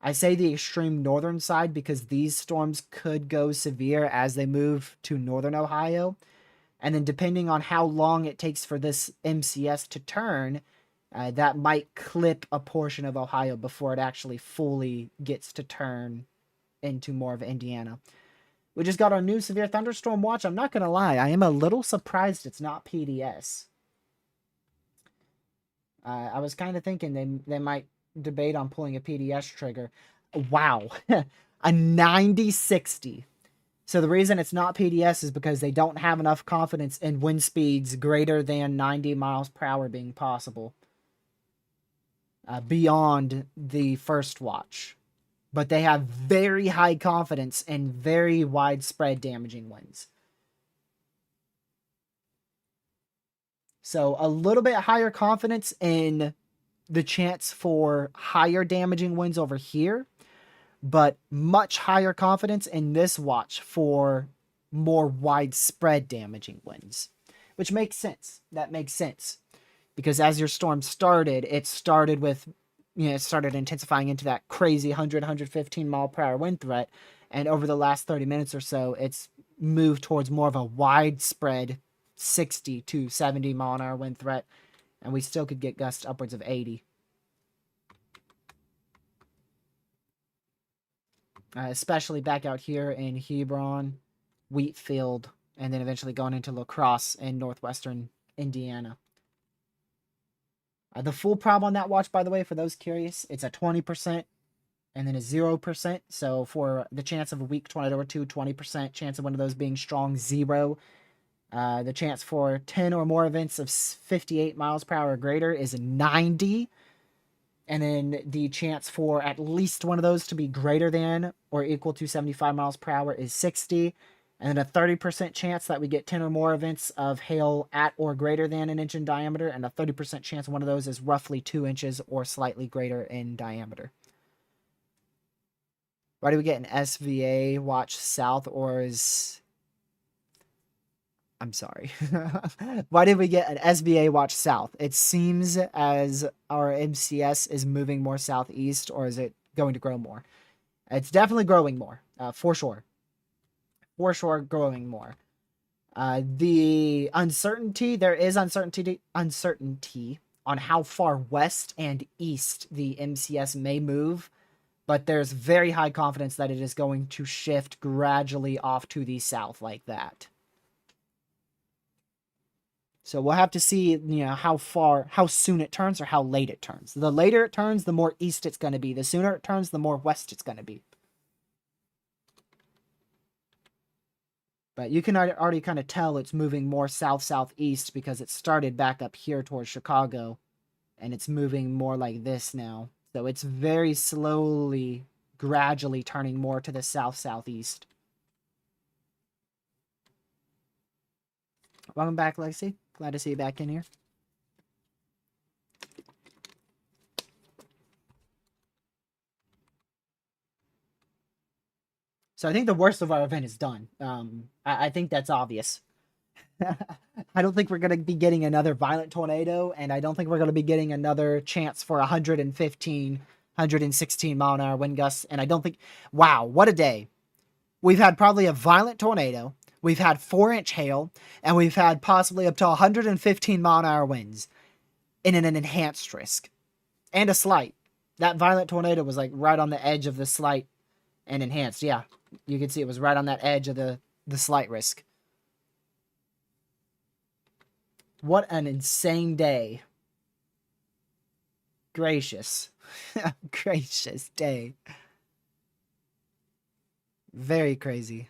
I say the extreme northern side because these storms could go severe as they move to northern Ohio. And then depending on how long it takes for this MCS to turn, that might clip a portion of Ohio before it actually fully gets to turn into more of Indiana. We just got our new severe thunderstorm watch. I'm not going to lie. I am a little surprised it's not PDS. I was kind of thinking they might debate on pulling a PDS trigger. Wow. A 90-60. So the reason it's not PDS is because they don't have enough confidence in wind speeds greater than 90 miles per hour being possible. Beyond the first watch. But they have very high confidence in very widespread damaging winds. So a little bit higher confidence in the chance for higher damaging winds over here, but much higher confidence in this watch for more widespread damaging winds, which makes sense. That makes sense because as your storm started, it started with it started intensifying into that crazy 100, 115 mile per hour wind threat. And over the last 30 minutes or so, it's moved towards more of a widespread 60 to 70 mile an hour wind threat. And we still could get gusts upwards of 80. Especially back out here in Hebron, Wheatfield, and then eventually going into La Crosse in northwestern Indiana. The full prob on that watch, by the way, for those curious, it's a 20% and then a 0%. So for the chance of a weak tornado or two, 20%. Chance of one of those being strong, 0. The chance for 10 or more events of 58 miles per hour or greater is 90. And then the chance for at least one of those to be greater than or equal to 75 miles per hour is 60. And then a 30% chance that we get 10 or more events of hail at or greater than an inch in diameter. And a 30% chance one of those is roughly 2 inches or slightly greater in diameter. Why do we get an SVA watch south, or is... I'm sorry. Why did we get an SVA watch south? It seems as our MCS is moving more southeast, or is it going to grow more? It's definitely growing more, for sure. For sure, growing more. The uncertainty, there is uncertainty on how far west and east the MCS may move, but there's very high confidence that it is going to shift gradually off to the south like that. So we'll have to see, how soon it turns or how late it turns. The later it turns, the more east it's going to be. The sooner it turns, the more west it's going to be. But you can already kind of tell it's moving more south-southeast because it started back up here towards Chicago. And it's moving more like this now. So it's very slowly, gradually turning more to the south-southeast. Welcome back, Lexi. Glad to see you back in here. So I think the worst of our event is done. I think that's obvious. I don't think we're going to be getting another violent tornado, and I don't think we're going to be getting another chance for 115, 116 mile an hour wind gusts. And I don't think... Wow, what a day. We've had probably a violent tornado. We've had 4-inch hail, and we've had possibly up to 115 mile an hour winds in an enhanced risk. And a slight. That violent tornado was like right on the edge of the slight and enhanced. Yeah, you can see it was right on that edge of the slight risk. What an insane day. Gracious. Gracious day. Very crazy.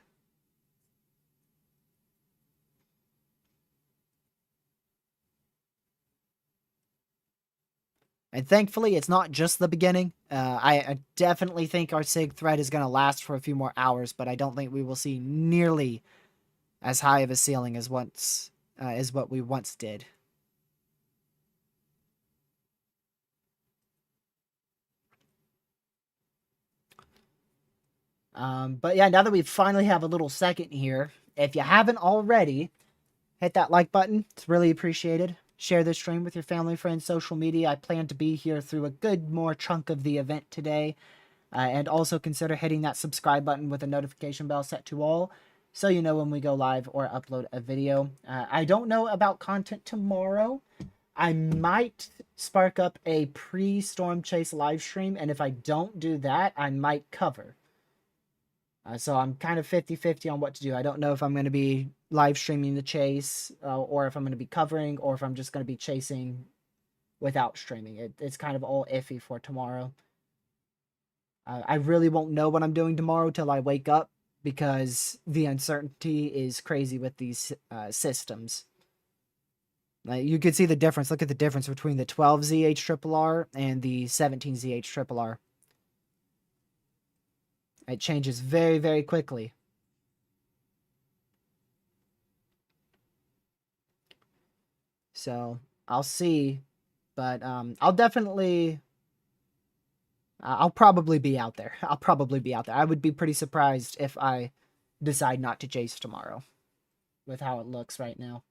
And thankfully, it's not just the beginning. I definitely think our SIG threat is going to last for a few more hours, but I don't think we will see nearly as high of a ceiling as what we once did. But yeah, now that we finally have a little second here, if you haven't already, hit that like button. It's really appreciated. Share this stream with your family, friends, social media. I plan to be here through a good more chunk of the event today. And also consider hitting that subscribe button with a notification bell set to all, so you know when we go live or upload a video. I don't know about content tomorrow. I might spark up a pre-storm chase live stream, and if I don't do that, I might cover. So I'm kind of 50-50 on what to do. I don't know if I'm going to be live streaming the chase, or if I'm going to be covering, or if I'm just going to be chasing without streaming. It's kind of all iffy for tomorrow. I really won't know what I'm doing tomorrow till I wake up, because the uncertainty is crazy with these systems. You can see the difference. Look at the difference between the 12ZHRRR and the 17ZHRRR. It changes very, very quickly. So I'll see, but I'll probably be out there. I would be pretty surprised if I decide not to chase tomorrow with how it looks right now.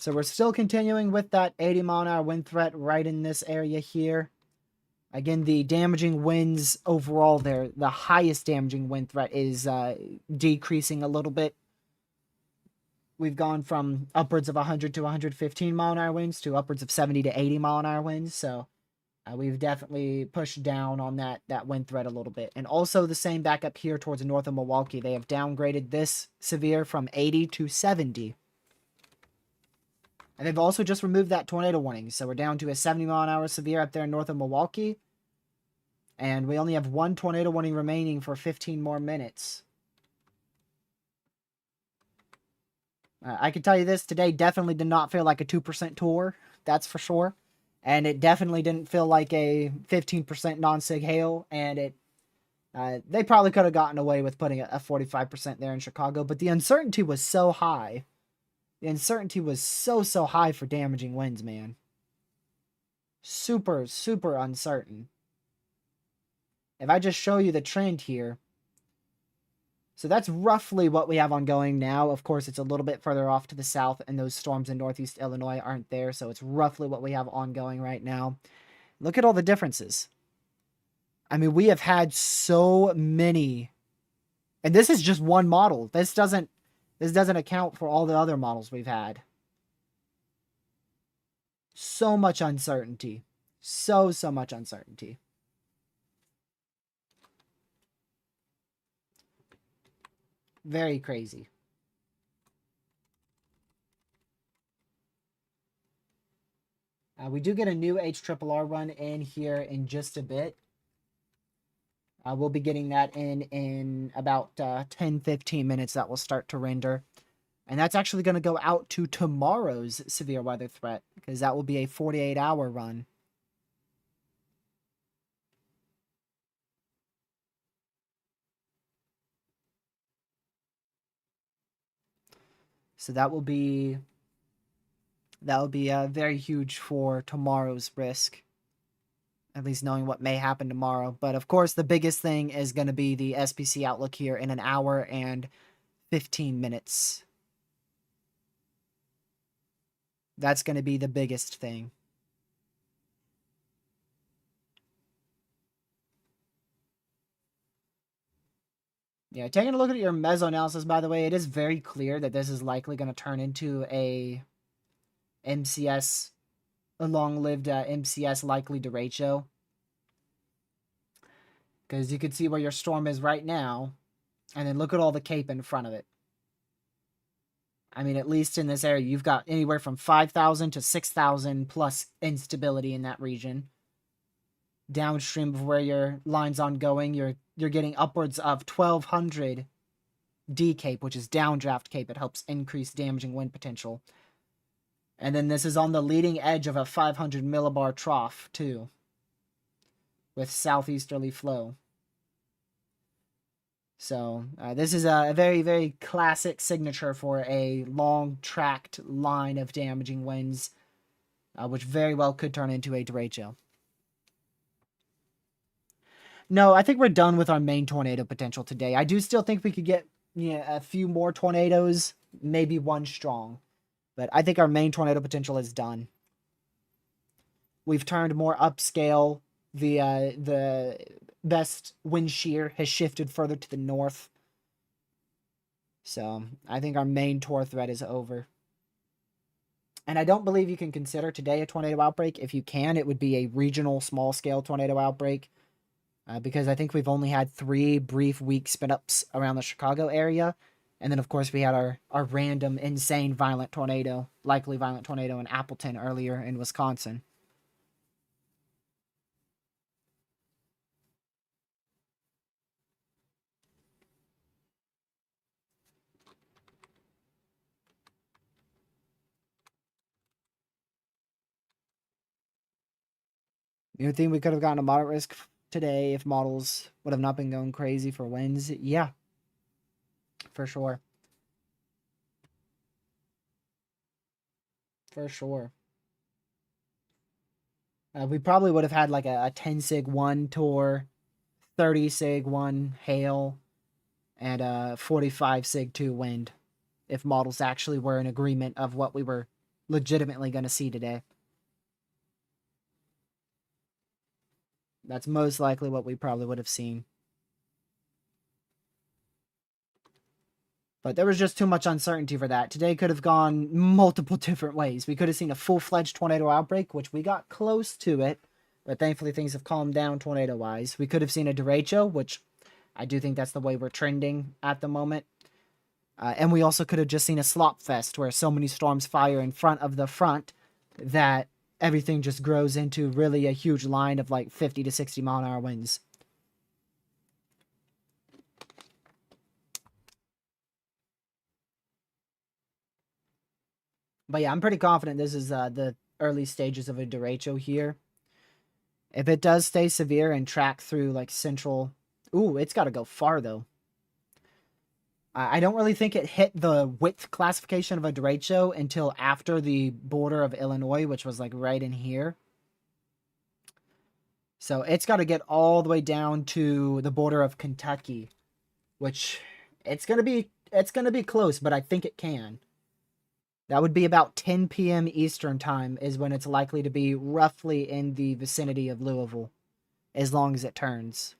So we're still continuing with that 80-mile-an-hour wind threat right in this area here. Again, the damaging winds overall there, the highest damaging wind threat is decreasing a little bit. We've gone from upwards of 100 to 115-mile-an-hour winds to upwards of 70 to 80-mile-an-hour winds. So we've definitely pushed down on that wind threat a little bit. And also the same back up here towards north of Milwaukee. They have downgraded this severe from 80 to 70. And they've also just removed that tornado warning. So we're down to a 70-mile-an-hour severe up there north of Milwaukee. And we only have one tornado warning remaining for 15 more minutes. I can tell you this, today definitely did not feel like a 2% tour. That's for sure. And it definitely didn't feel like a 15% non-sig hail. And they probably could have gotten away with putting a 45% there in Chicago. But the uncertainty was so high. The uncertainty was so high for damaging winds, man. Super, super uncertain. If I just show you the trend here. So that's roughly what we have ongoing now. Of course, it's a little bit further off to the south, and those storms in northeast Illinois aren't there. So it's roughly what we have ongoing right now. Look at all the differences. I mean, we have had so many. And this is just one model. This doesn't account for all the other models we've had. So much uncertainty. So much uncertainty. Very crazy. We do get a new HRRR run in here in just a bit. We'll be getting that in about 10-15 minutes. That will start to render. And that's actually going to go out to tomorrow's severe weather threat, because that will be a 48-hour run. So that will be very huge for tomorrow's risk. At least knowing what may happen tomorrow. But of course, the biggest thing is going to be the SPC outlook here in an hour and 15 minutes. That's going to be the biggest thing. Yeah, taking a look at your meso analysis, by the way, it is very clear that this is likely going to turn into a MCS, a long-lived MCS likely derecho. Because you can see where your storm is right now, and then look at all the cape in front of it. I mean, at least in this area, you've got anywhere from 5,000 to 6,000 plus instability in that region. Downstream of where your line's ongoing, you're getting upwards of 1,200 D cape, which is downdraft cape. It helps increase damaging wind potential. And then this is on the leading edge of a 500 millibar trough, too, with southeasterly flow. So this is a very, very classic signature for a long-tracked line of damaging winds, which very well could turn into a derecho. No, I think we're done with our main tornado potential today. I do still think we could get a few more tornadoes, maybe one strong. But I think our main tornado potential is done. We've turned more upscale. The best wind shear has shifted further to the north. So I think our main tor threat is over. And I don't believe you can consider today a tornado outbreak. If you can, it would be a regional small-scale tornado outbreak. Because I think we've only had 3 brief weak spin-ups around the Chicago area. And then, of course, we had our random, insane, violent tornado, likely violent tornado in Appleton earlier in Wisconsin. You think we could have gotten a moderate risk today if models would have not been going crazy for winds? Yeah, for sure. For sure. We probably would have had like a 10 sig 1 tour, 30 sig 1 hail, and a 45 sig 2 wind if models actually were in agreement of what we were legitimately going to see today. That's most likely what we probably would have seen. But there was just too much uncertainty for that. Today could have gone multiple different ways. We could have seen a full-fledged tornado outbreak, which we got close to it. But thankfully things have calmed down tornado-wise. We could have seen a derecho, which I do think that's the way we're trending at the moment. And we also could have just seen a slop fest where so many storms fire in front of the front that everything just grows into really a huge line of like 50 to 60 mile an hour winds. But yeah, I'm pretty confident this is the early stages of a derecho here. If it does stay severe and track through like central... Ooh, it's got to go far though. I don't really think it hit the width classification of a derecho until after the border of Illinois, which was like right in here. So it's got to get all the way down to the border of Kentucky, which it's gonna be close, but I think it can. That would be about 10 p.m. Eastern time is when it's likely to be roughly in the vicinity of Louisville, as long as it turns.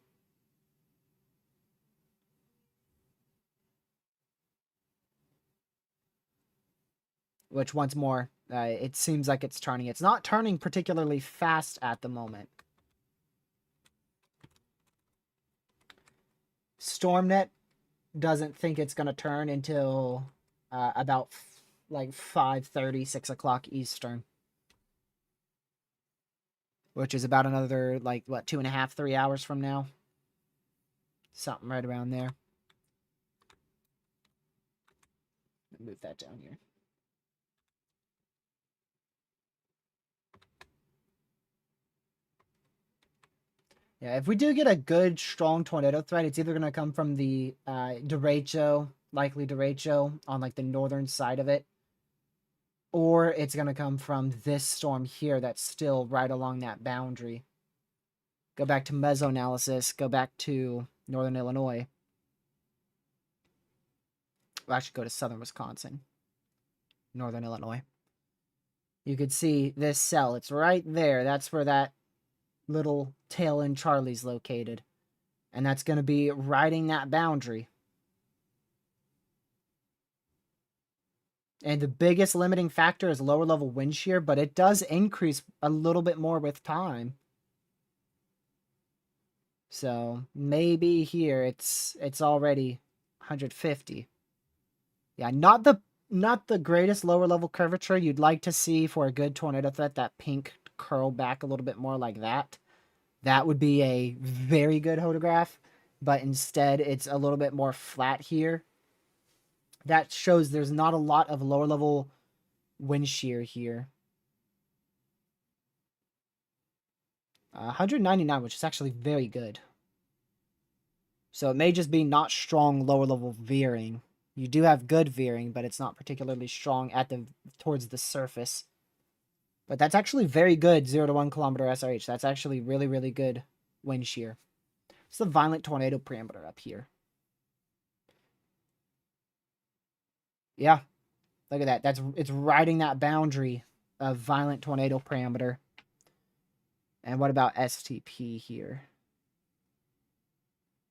Which, once more, it seems like it's turning. It's not turning particularly fast at the moment. StormNet doesn't think it's going to turn until about like 5:30, 6 o'clock Eastern. Which is about another, like, what, 2.5, 3 hours from now? Something right around there. Move that down here. Yeah, if we do get a good, strong tornado threat, it's either going to come from the derecho, likely derecho, on like the northern side of it, or it's going to come from this storm here that's still right along that boundary. Go back to mesoanalysis, go back to northern Illinois. Well, actually, go to southern Wisconsin, northern Illinois. You could see this cell. It's right there. That's where that little tail end Charlie's located. And that's going to be riding that boundary. And the biggest limiting factor is lower level wind shear, but it does increase a little bit more with time. So maybe here it's already 150. Yeah, not the greatest lower level curvature you'd like to see for a good tornado threat. That pink curl back a little bit more like that. That would be a very good photograph, but instead it's a little bit more flat here. That shows there's not a lot of lower level wind shear here. 199, which is actually very good. So it may just be not strong lower level veering. You do have good veering, but it's not particularly strong towards the surface. But that's actually very good 0 to 1 kilometer SRH. That's actually really, really good wind shear. It's the violent tornado parameter up here. Yeah, look at that. It's riding that boundary of violent tornado parameter. And what about STP here?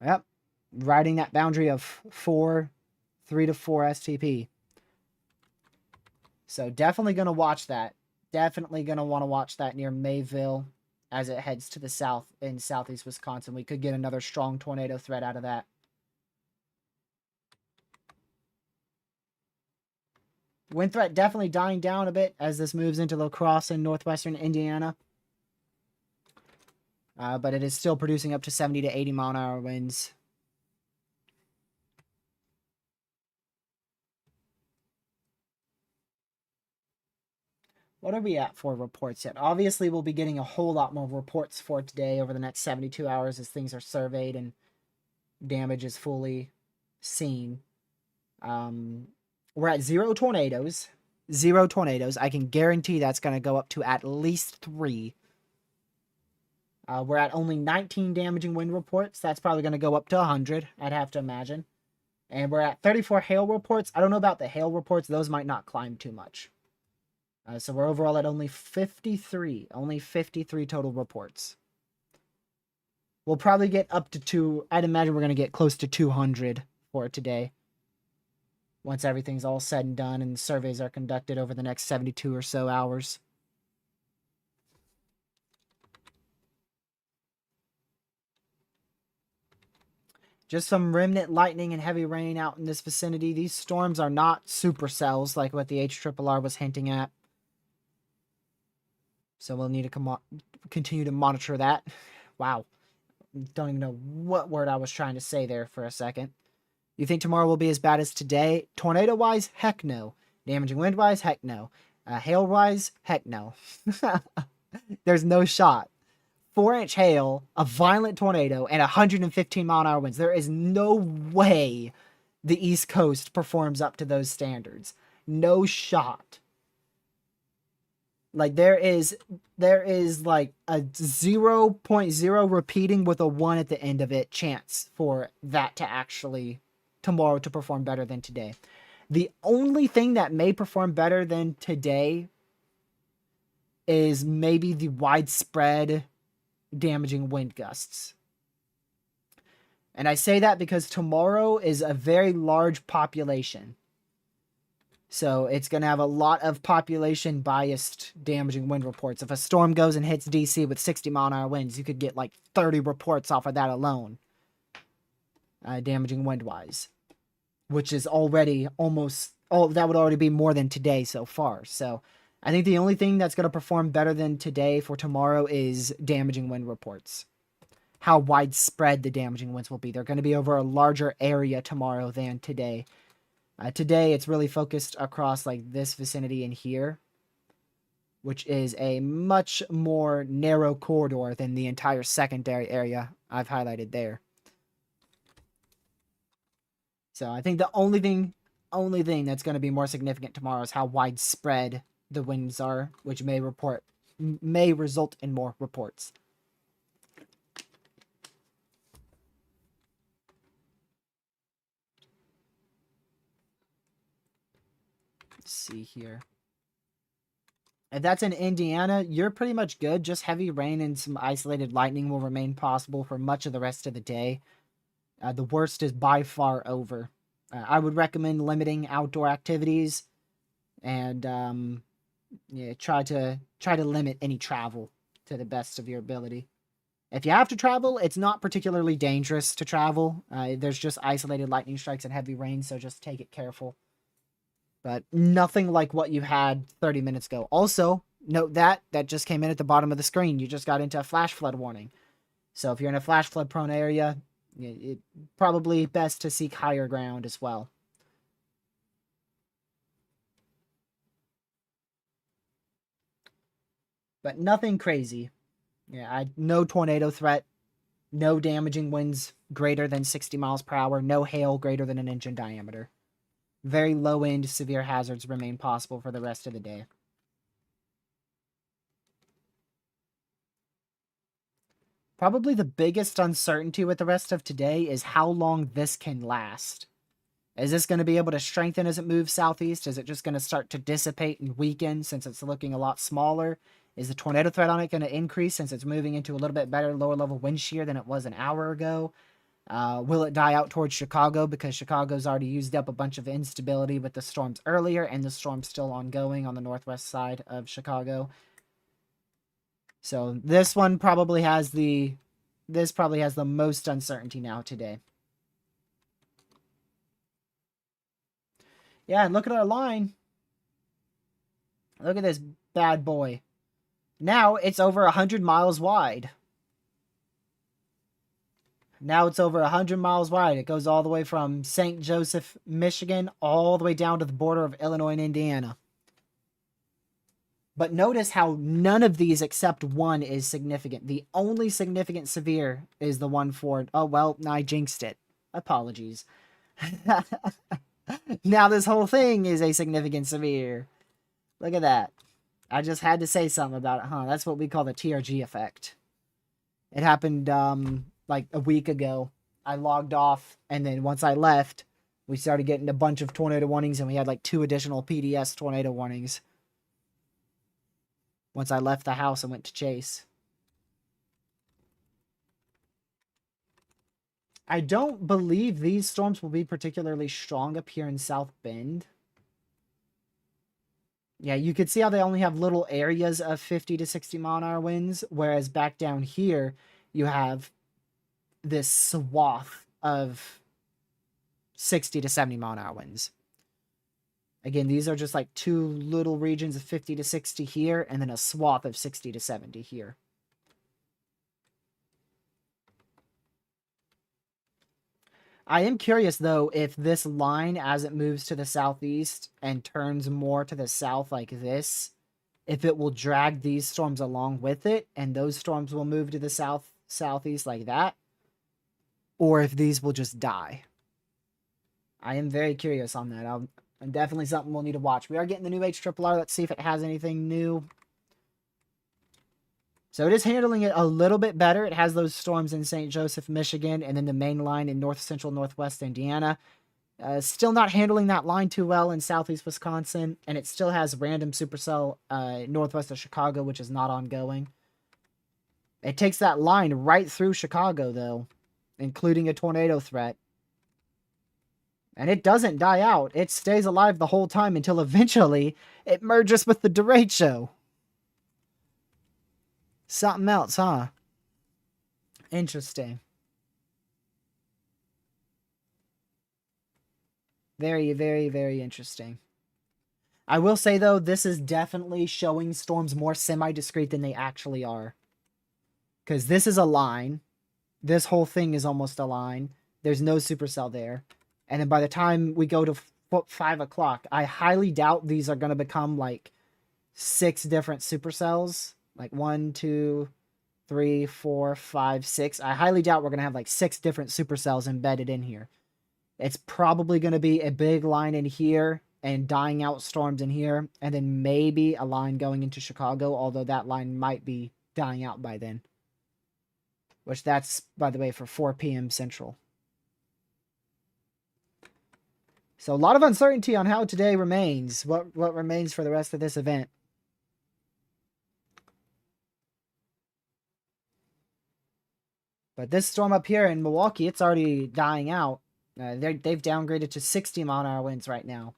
Yep, riding that boundary of 3 to 4 STP. So definitely going to watch that. Definitely going to want to watch that near Mayville as it heads to the south in southeast Wisconsin. We could get another strong tornado threat out of that. Wind threat definitely dying down a bit as this moves into La Crosse in northwestern Indiana. But it is still producing up to 70 to 80 mile an hour winds. What are we at for reports yet? Obviously, we'll be getting a whole lot more reports for today over the next 72 hours as things are surveyed and damage is fully seen. We're at 0 tornadoes. 0 tornadoes. I can guarantee that's going to go up to at least 3. We're at only 19 damaging wind reports. That's probably going to go up to 100, I'd have to imagine. And we're at 34 hail reports. I don't know about the hail reports. Those might not climb too much. So we're overall at only 53. Only 53 total reports. We'll probably get up to I'd imagine we're going to get close to 200 for today. Once everything's all said and done and surveys are conducted over the next 72 or so hours. Just some remnant lightning and heavy rain out in this vicinity. These storms are not supercells like what the HRRR was hinting at. So we'll need to continue to monitor that. Wow. Don't even know what word I was trying to say there for a second. You think tomorrow will be as bad as today? Tornado-wise? Heck no. Damaging wind-wise? Heck no. Hail-wise? Heck no. There's no shot. 4-inch hail, a violent tornado, and 115-mile-an-hour winds. There is no way the East Coast performs up to those standards. No shot. Like, there is like a 0.0 repeating with a 1 at the end of it chance for that to actually, tomorrow, to perform better than today. The only thing that may perform better than today is maybe the widespread damaging wind gusts. And I say that because tomorrow is a very large population. So it's going to have a lot of population biased damaging wind reports. If a storm goes and hits DC with 60-mile-an-hour winds, you could get like 30 reports off of that alone. Damaging wind-wise. Which is already almost... that would already be more than today so far. So I think the only thing that's going to perform better than today for tomorrow is damaging wind reports. How widespread the damaging winds will be. They're going to be over a larger area tomorrow than today. Today, it's really focused across like this vicinity in here, which is a much more narrow corridor than the entire secondary area I've highlighted there. So I think the only thing that's going to be more significant tomorrow is how widespread the winds are, which may result in more reports. Let's see here. If that's in Indiana, you're pretty much good. Just heavy rain and some isolated lightning will remain possible for much of the rest of the day. The worst is by far over. I would recommend limiting outdoor activities and try to limit any travel to the best of your ability. If you have to travel, it's not particularly dangerous to travel. There's just isolated lightning strikes and heavy rain, so just take it careful. But nothing like what you had 30 minutes ago. Also, note that just came in at the bottom of the screen. You just got into a flash flood warning. So if you're in a flash flood prone area, it's probably best to seek higher ground as well. But nothing crazy. Yeah, no tornado threat. No damaging winds greater than 60 miles per hour. No hail greater than an inch in diameter. Very low-end severe hazards remain possible for the rest of the day. Probably the biggest uncertainty with the rest of today is how long this can last. Is this going to be able to strengthen as it moves southeast? Is it just going to start to dissipate and weaken since it's looking a lot smaller? Is the tornado threat on it going to increase since it's moving into a little bit better lower level wind shear than it was an hour ago? Will it die out towards Chicago because Chicago's already used up a bunch of instability with the storms earlier and the storm's still ongoing on the northwest side of Chicago? So this one probably has the most uncertainty now today. Yeah, and look at our line. Look at this bad boy. Now it's over 100 miles wide. Now it's over 100 miles wide. It goes all the way from St. Joseph, Michigan, all the way down to the border of Illinois and Indiana. But notice how none of these except one is significant. The only significant severe is the one for... Oh, well, I jinxed it. Apologies. Now this whole thing is a significant severe. Look at that. I just had to say something about it, huh? That's what we call the TRG effect. It happened, like a week ago. I logged off, and then once I left, we started getting a bunch of tornado warnings, and we had like 2 additional PDS tornado warnings. once I left the house and went to chase. I don't believe these storms will be particularly strong up here in South Bend. Yeah, you could see how they only have little areas of 50 to 60 mile an hour winds, whereas back down here, you have this swath of 60 to 70 mile an hour winds. Again, these are just like two little regions of 50 to 60 here, and then a swath of 60 to 70 here. I am curious, though, if this line, as it moves to the southeast and turns more to the south like this, if it will drag these storms along with it, and those storms will move to the southeast like that, or if these will just die. I am very curious on that. And definitely something we'll need to watch. We are getting the new HRRR. Let's see if it has anything new. So it is handling it a little bit better. It has those storms in St. Joseph, Michigan, and then the main line in north central northwest Indiana. Still not handling that line too well in southeast Wisconsin, and it still has random supercell northwest of Chicago, which is not ongoing. It takes that line right through Chicago, though, including a tornado threat. And it doesn't die out. It stays alive the whole time until eventually it merges with the Derecho. Something else, huh? Interesting. Very, very, very interesting. I will say, though, this is definitely showing storms more semi-discrete than they actually are. Because this is a line. This whole thing is almost a line. There's no supercell there. And then by the time we go to 5 o'clock, I highly doubt these are going to become like 6 different supercells. Like 1, 2, 3, 4, 5, 6. I highly doubt we're going to have like 6 different supercells embedded in here. It's probably going to be a big line in here and dying out storms in here. And then maybe a line going into Chicago, although that line might be dying out by then. Which that's, by the way, for 4 p.m. Central. So a lot of uncertainty on how today remains. What remains for the rest of this event. But this storm up here in Milwaukee, it's already dying out. They've downgraded to 60 mile an hour winds right now.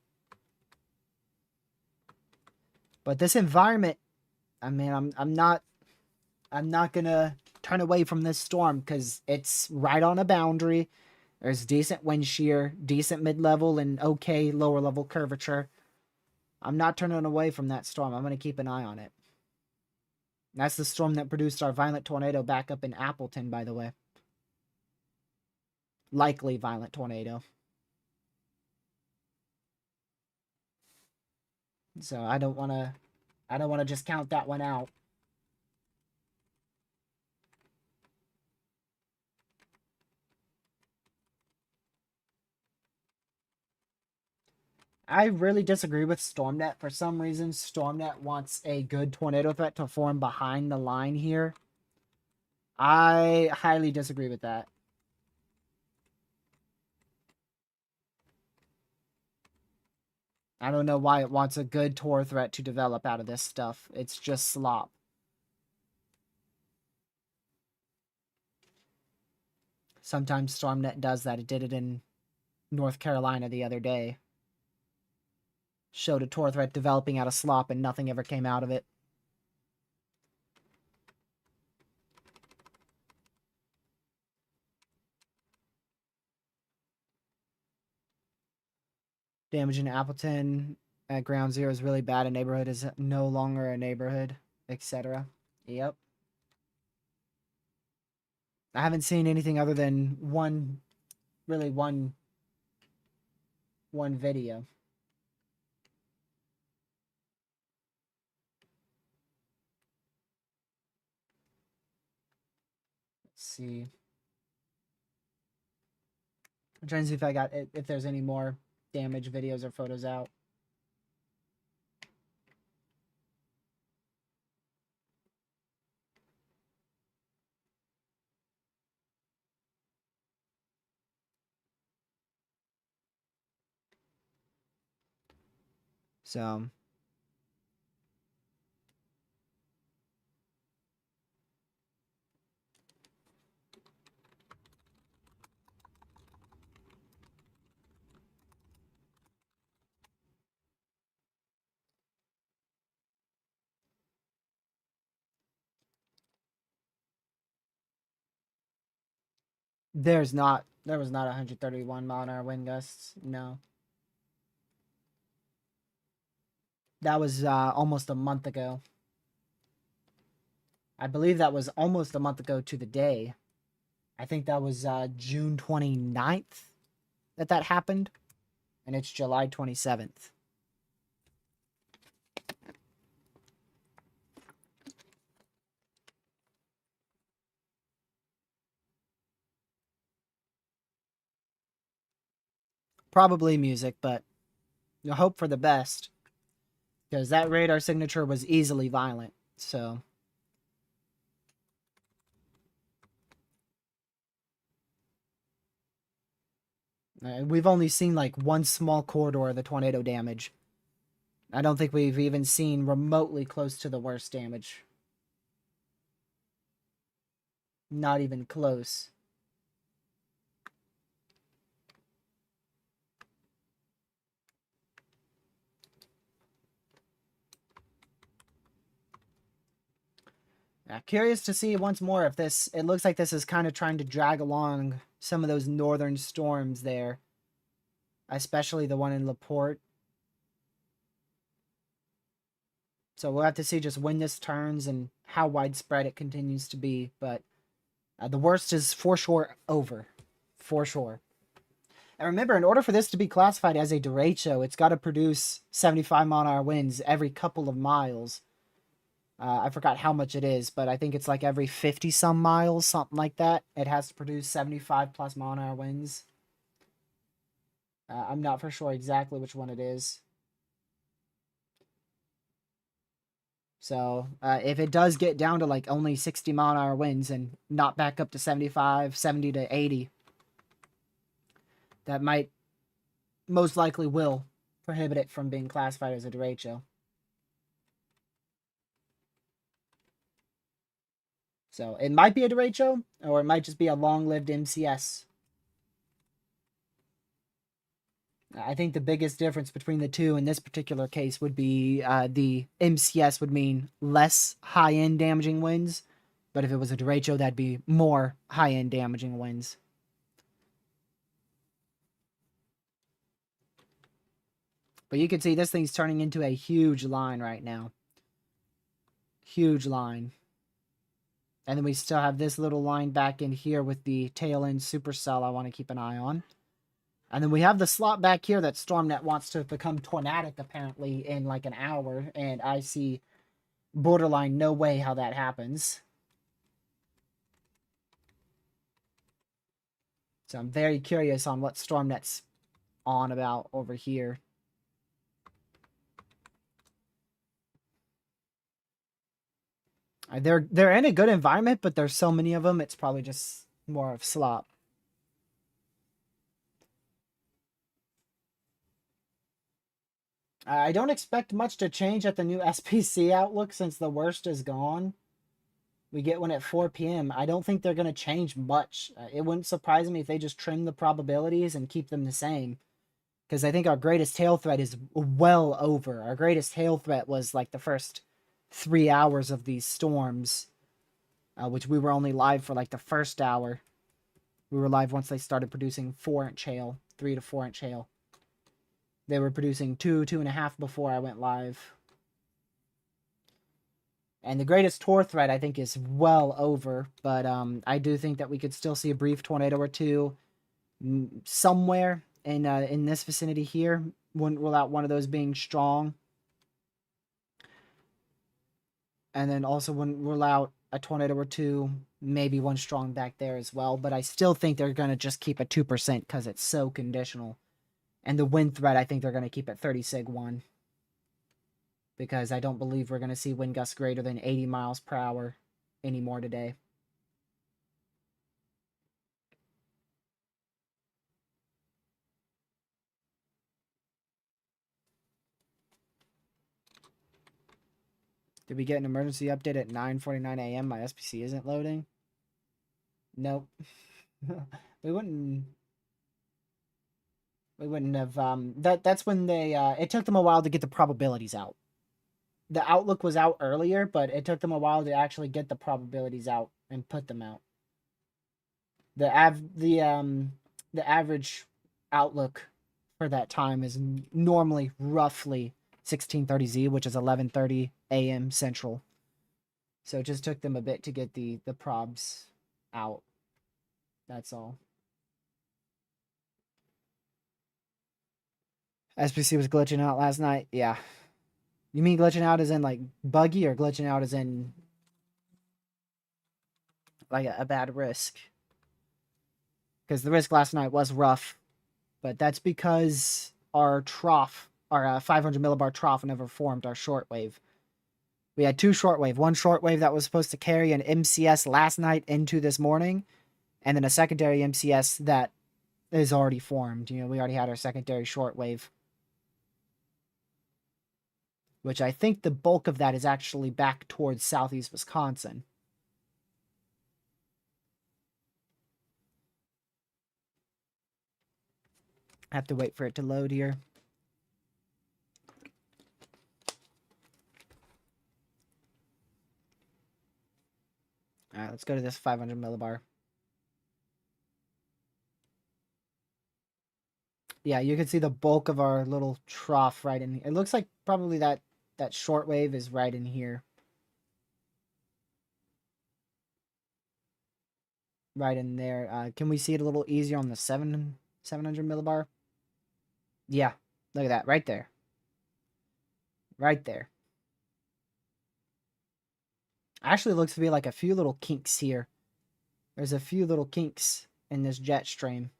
But this environment, I mean, I'm not gonna turn away from this storm because it's right on a boundary. There's decent wind shear, decent mid-level, and okay lower-level curvature. I'm not turning away from that storm. I'm going to keep an eye on it. That's the storm that produced our violent tornado back up in Appleton, by the way. Likely violent tornado. So I don't want to just count that one out. I really disagree with StormNet. For some reason, StormNet wants a good tornado threat to form behind the line here. I highly disagree with that. I don't know why it wants a good tor threat to develop out of this stuff. It's just slop. Sometimes StormNet does that. It did it in North Carolina the other day. Showed a tor threat developing out of slop and nothing ever came out of it. Damage in Appleton at ground zero is really bad. A neighborhood is no longer a neighborhood, etc. Yep. I haven't seen anything other than one video. Let's see. I'm trying to see if there's any more damage videos or photos out. So There was not 131-mile-an-hour wind gusts. No. That was almost a month ago. I believe that was almost a month ago to the day. I think that was June 29th that happened, and it's July 27th. Probably music, but you hope for the best, because that radar signature was easily violent. So we've only seen like one small corridor of the tornado damage. I don't think we've even seen remotely close to the worst damage. Not even close. Curious to see once more if this... It looks like this is kind of trying to drag along some of those northern storms there. Especially the one in LaPorte. So we'll have to see just when this turns and how widespread it continues to be. But the worst is for sure over. For sure. And remember, in order for this to be classified as a derecho, it's got to produce 75-mile-an-hour winds every couple of miles. I forgot how much it is, but I think it's like every 50-some miles, something like that. It has to produce 75-plus mile-an-hour winds. I'm not for sure exactly which one it is. So, if it does get down to like only 60-mile-an-hour winds and not back up to 75, 70 to 80, that might, most likely will, prohibit it from being classified as a derecho. So, it might be a derecho, or it might just be a long-lived MCS. I think the biggest difference between the two in this particular case would be the MCS would mean less high-end damaging winds, but if it was a derecho, that'd be more high-end damaging winds. But you can see this thing's turning into a huge line right now. Huge line. And then we still have this little line back in here with the tail end supercell I want to keep an eye on. And then we have the slot back here that StormNet wants to become tornadic apparently in like an hour. And I see borderline no way how that happens. So I'm very curious on what StormNet's on about over here. They're in a good environment, but there's so many of them, it's probably just more of slop. I don't expect much to change at the new SPC outlook since the worst is gone. We get one at 4 p.m. I don't think they're going to change much. It wouldn't surprise me if they just trim the probabilities and keep them the same. Because I think our greatest hail threat is well over. Our greatest hail threat was like the first 3 hours of these storms. Which we were only live for like the first hour. We were live once they started producing 4-inch hail. 3 to 4-inch hail. They were producing 2.5 before I went live. And the greatest tor threat, I think, is well over. But I do think that we could still see a brief tornado or two somewhere in this vicinity here. Wouldn't rule out one of those being strong. And then also wouldn't rule out a tornado or two, maybe one strong back there as well. But I still think they're going to just keep at 2% because it's so conditional. And the wind threat, I think they're going to keep at 30 sig 1. Because I don't believe we're going to see wind gusts greater than 80 miles per hour anymore today. Did we get an emergency update at 9:49 a.m.? My SPC isn't loading. Nope. we wouldn't have that's when they it took them a while to get the probabilities out. The outlook was out earlier, but it took them a while to actually get the probabilities out and put them out. The average outlook for that time is normally roughly 1630 Z, which is 11:30 a.m. Central. So it just took them a bit to get the probs out. That's all. SPC was glitching out last night. Yeah. You mean glitching out as in like buggy, or glitching out as in like a bad risk? Because the risk last night was rough, but that's because our trough, our 500 millibar trough, never formed our shortwave. We had two shortwave. One shortwave that was supposed to carry an MCS last night into this morning, and then a secondary MCS that is already formed. You know, we already had our secondary shortwave, which I think the bulk of that is actually back towards southeast Wisconsin. I have to wait for it to load here. All right, let's go to this 500 millibar. Yeah, you can see the bulk of our little trough right in here. It looks like probably that shortwave is right in here. Right in there. Can we see it a little easier on the 700 millibar? Yeah, look at that. Right there. Right there. Actually looks to be like a few little kinks here. There's a few little kinks in this jet stream.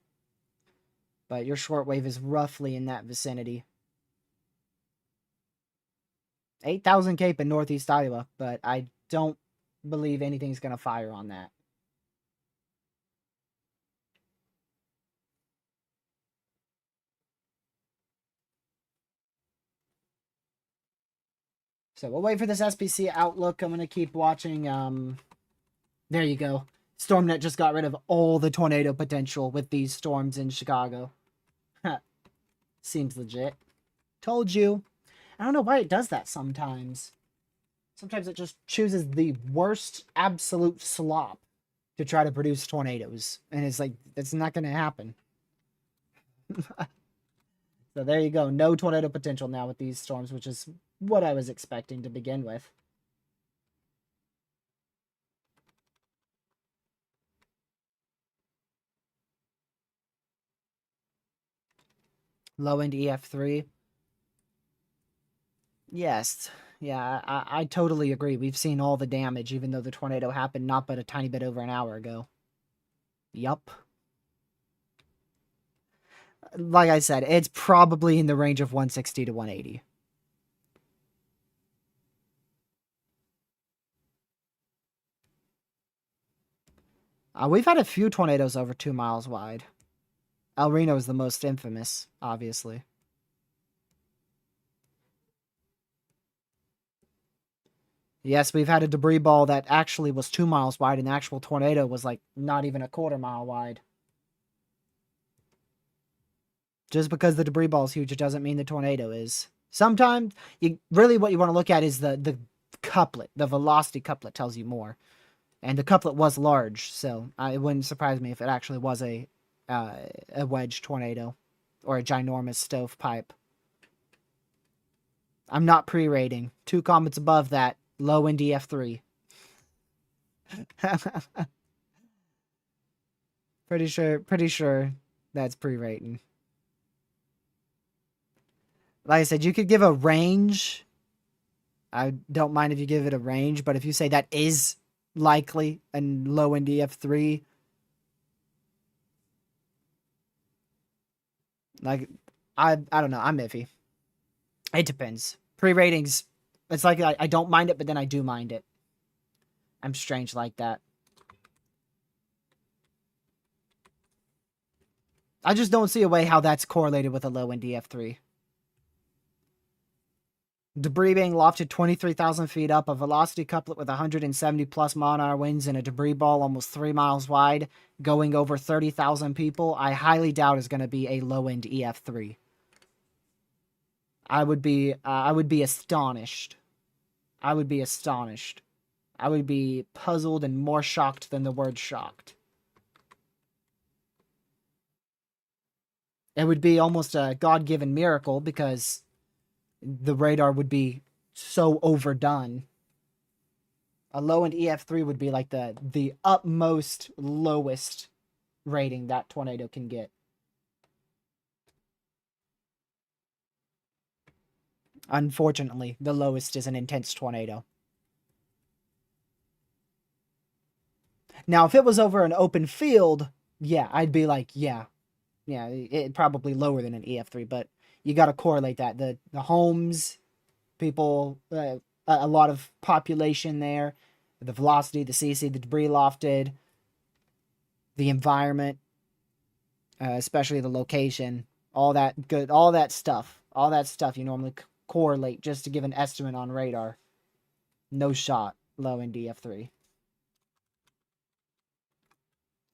But your shortwave is roughly in that vicinity. 8,000 Cape in northeast Iowa, but I don't believe anything's going to fire on that. So we'll wait for this SPC outlook. I'm going to keep watching. There you go. StormNet just got rid of all the tornado potential with these storms in Chicago. Seems legit. Told you. I don't know why it does that sometimes. Sometimes it just chooses the worst absolute slop to try to produce tornadoes. And it's like, it's not going to happen. So there you go. No tornado potential now with these storms, which is what I was expecting to begin with. Low end EF3. Yes. Yeah, I totally agree. We've seen all the damage, even though the tornado happened not but a tiny bit over an hour ago. Yup. Like I said, it's probably in the range of 160 to 180. We've had a few tornadoes over 2 miles wide. El Reno is the most infamous, obviously. Yes, we've had a debris ball that actually was 2 miles wide, and the actual tornado was like not even a quarter mile wide. Just because the debris ball is huge, it doesn't mean the tornado is. Sometimes, what you want to look at is the couplet. The velocity couplet tells you more. And the couplet was large, so it wouldn't surprise me if it actually was a wedge tornado or a ginormous stovepipe. I'm not pre-rating. 2 comets above that, low in DF3. Pretty sure that's pre-rating. Like I said, you could give a range. I don't mind if you give it a range, but if you say that is likely and low in DF3, like I don't know, I'm iffy. It depends. Pre-ratings, it's like I don't mind it, but then I do mind it. I'm strange like that. I just don't see a way how that's correlated with a low in DF3. Debris being lofted 23,000 feet up, a velocity couplet with 170 plus mile-an-hour winds, and a debris ball almost 3 miles wide, going over 30,000 people, I highly doubt is going to be a low-end EF3. I would be astonished. I would be astonished. I would be puzzled and more shocked than the word shocked. It would be almost a God-given miracle because the radar would be so overdone. A low end EF3 would be like the utmost lowest rating that tornado can get. Unfortunately, the lowest is an intense tornado. Now, if it was over an open field, yeah, I'd be like, yeah, it probably lower than an EF3, but you got to correlate that. The homes, people, a lot of population there, the velocity, the CC, the debris lofted, the environment, especially the location, all that good, all that stuff you normally correlate just to give an estimate on radar. No shot low in DF3,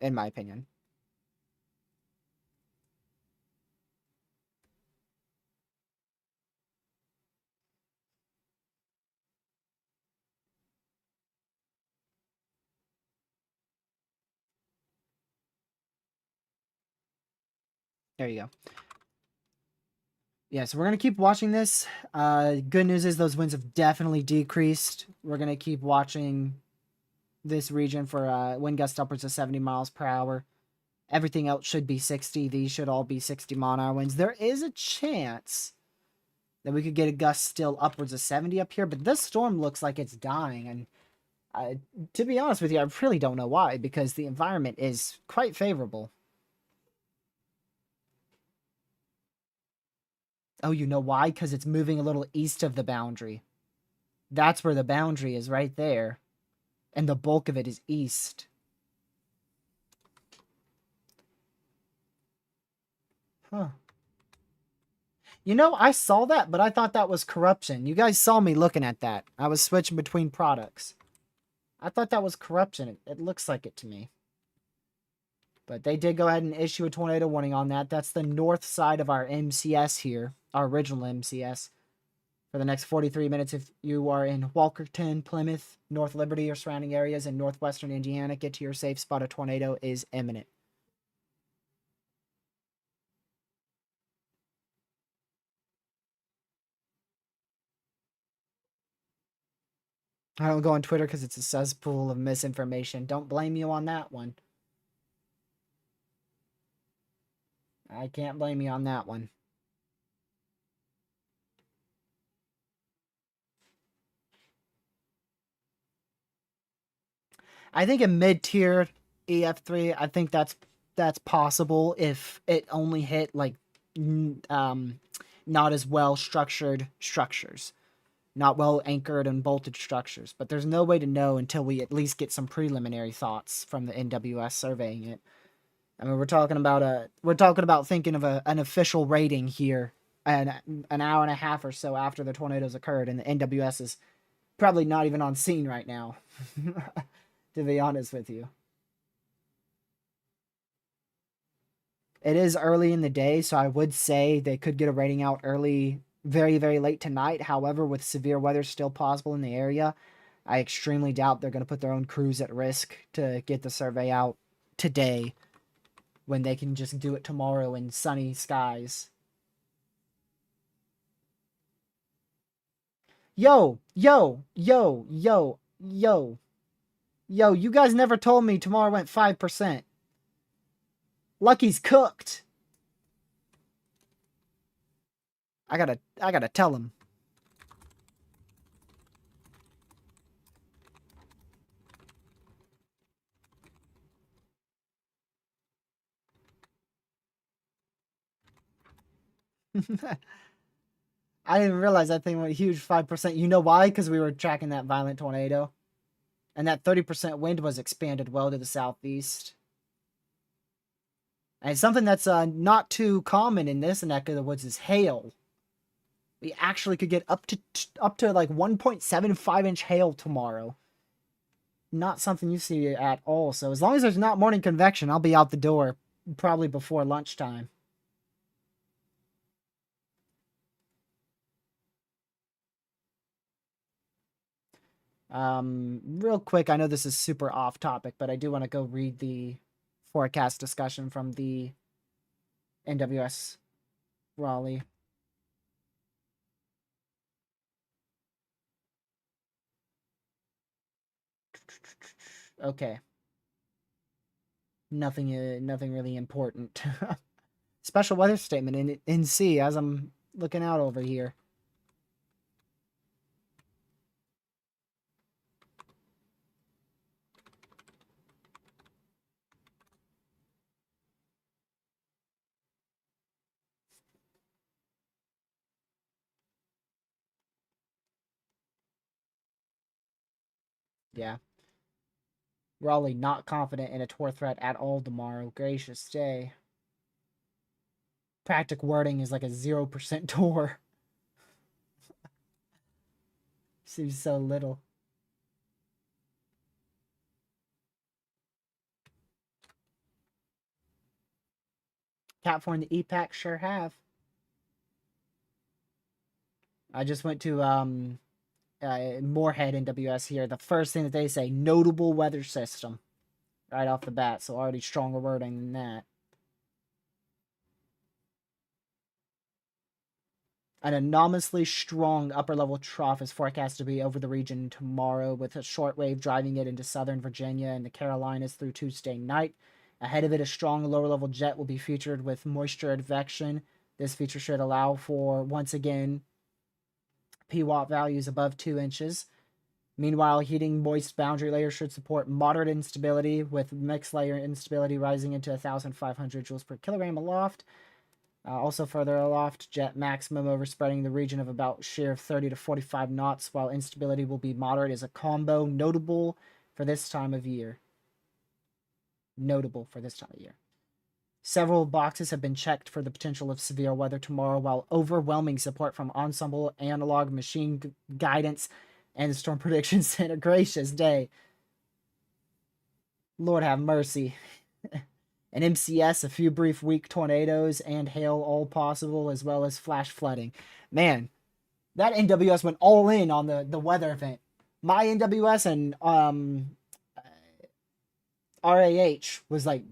in my opinion. There you go. Yeah, so we're going to keep watching this. Good news is those winds have definitely decreased. We're going to keep watching this region for wind gusts upwards of 70 miles per hour. Everything else should be 60. These should all be 60-mile-an-hour winds. There is a chance that we could get a gust still upwards of 70 up here, but this storm looks like it's dying. And to be honest with you, I really don't know why, because the environment is quite favorable. Oh, you know why? Because it's moving a little east of the boundary. That's where the boundary is, right there. And the bulk of it is east. Huh. You know, I saw that, but I thought that was corruption. You guys saw me looking at that. I was switching between products. I thought that was corruption. It looks like it to me. But they did go ahead and issue a tornado warning on that. That's the north side of our MCS here. Our original MCS. For the next 43 minutes, if you are in Walkerton, Plymouth, North Liberty, or surrounding areas in northwestern Indiana, get to your safe spot. A tornado is imminent. I don't go on Twitter because it's a cesspool of misinformation. Don't blame you on that one. I can't blame you on that one. I think a mid-tier EF3, I think that's possible if it only hit like not as well structured structures, not well anchored and bolted structures. But there's no way to know until we at least get some preliminary thoughts from the NWS surveying it. I mean, we're talking about thinking of an official rating here, an hour and a half or so after the tornadoes occurred, and the NWS is probably not even on scene right now. To be honest with you, it is early in the day, so I would say they could get a rating out early, very, very late tonight. However, with severe weather still possible in the area, I extremely doubt they're going to put their own crews at risk to get the survey out today when they can just do it tomorrow in sunny skies. Yo, yo, yo, yo, yo, yo, you guys never told me tomorrow went 5%. Lucky's cooked. I gotta tell him. I didn't realize that thing went huge 5%. You know why? Because we were tracking that violent tornado. And that 30% wind was expanded well to the southeast. And something that's not too common in this neck of the woods is hail. We actually could get up to like 1.75-inch hail tomorrow. Not something you see at all. So as long as there's not morning convection, I'll be out the door probably before lunchtime. Real quick, I know this is super off topic, but I do want to go read the forecast discussion from the NWS Raleigh. Okay. Nothing really important. Special weather statement in C as I'm looking out over here. Yeah. Raleigh not confident in a tour threat at all tomorrow. Gracious day. Practic wording is like a 0% tour. Seems so little. Cat 4 in the EPAC sure have. I just went to Moorhead NWS here. The first thing that they say, notable weather system. Right off the bat, so already stronger wording than that. An anomalously strong upper level trough is forecast to be over the region tomorrow, with a shortwave driving it into southern Virginia and the Carolinas through Tuesday night. Ahead of it, a strong lower level jet will be featured with moisture advection. This feature should allow for, once again, PWAP values above 2 inches. Meanwhile, heating moist boundary layer should support moderate instability, with mixed layer instability rising into 1,500 joules per kilogram aloft. Also further aloft, jet maximum overspreading the region of about shear 30 to 45 knots, while instability will be moderate as a combo, notable for this time of year. Notable for this time of year. Several boxes have been checked for the potential of severe weather tomorrow, while overwhelming support from Ensemble Analog Machine Guidance and the Storm Prediction Center. Gracious day. Lord have mercy. An MCS, a few brief weak tornadoes and hail all possible, as well as flash flooding. Man, that NWS went all in on the weather event. My NWS and RAH was like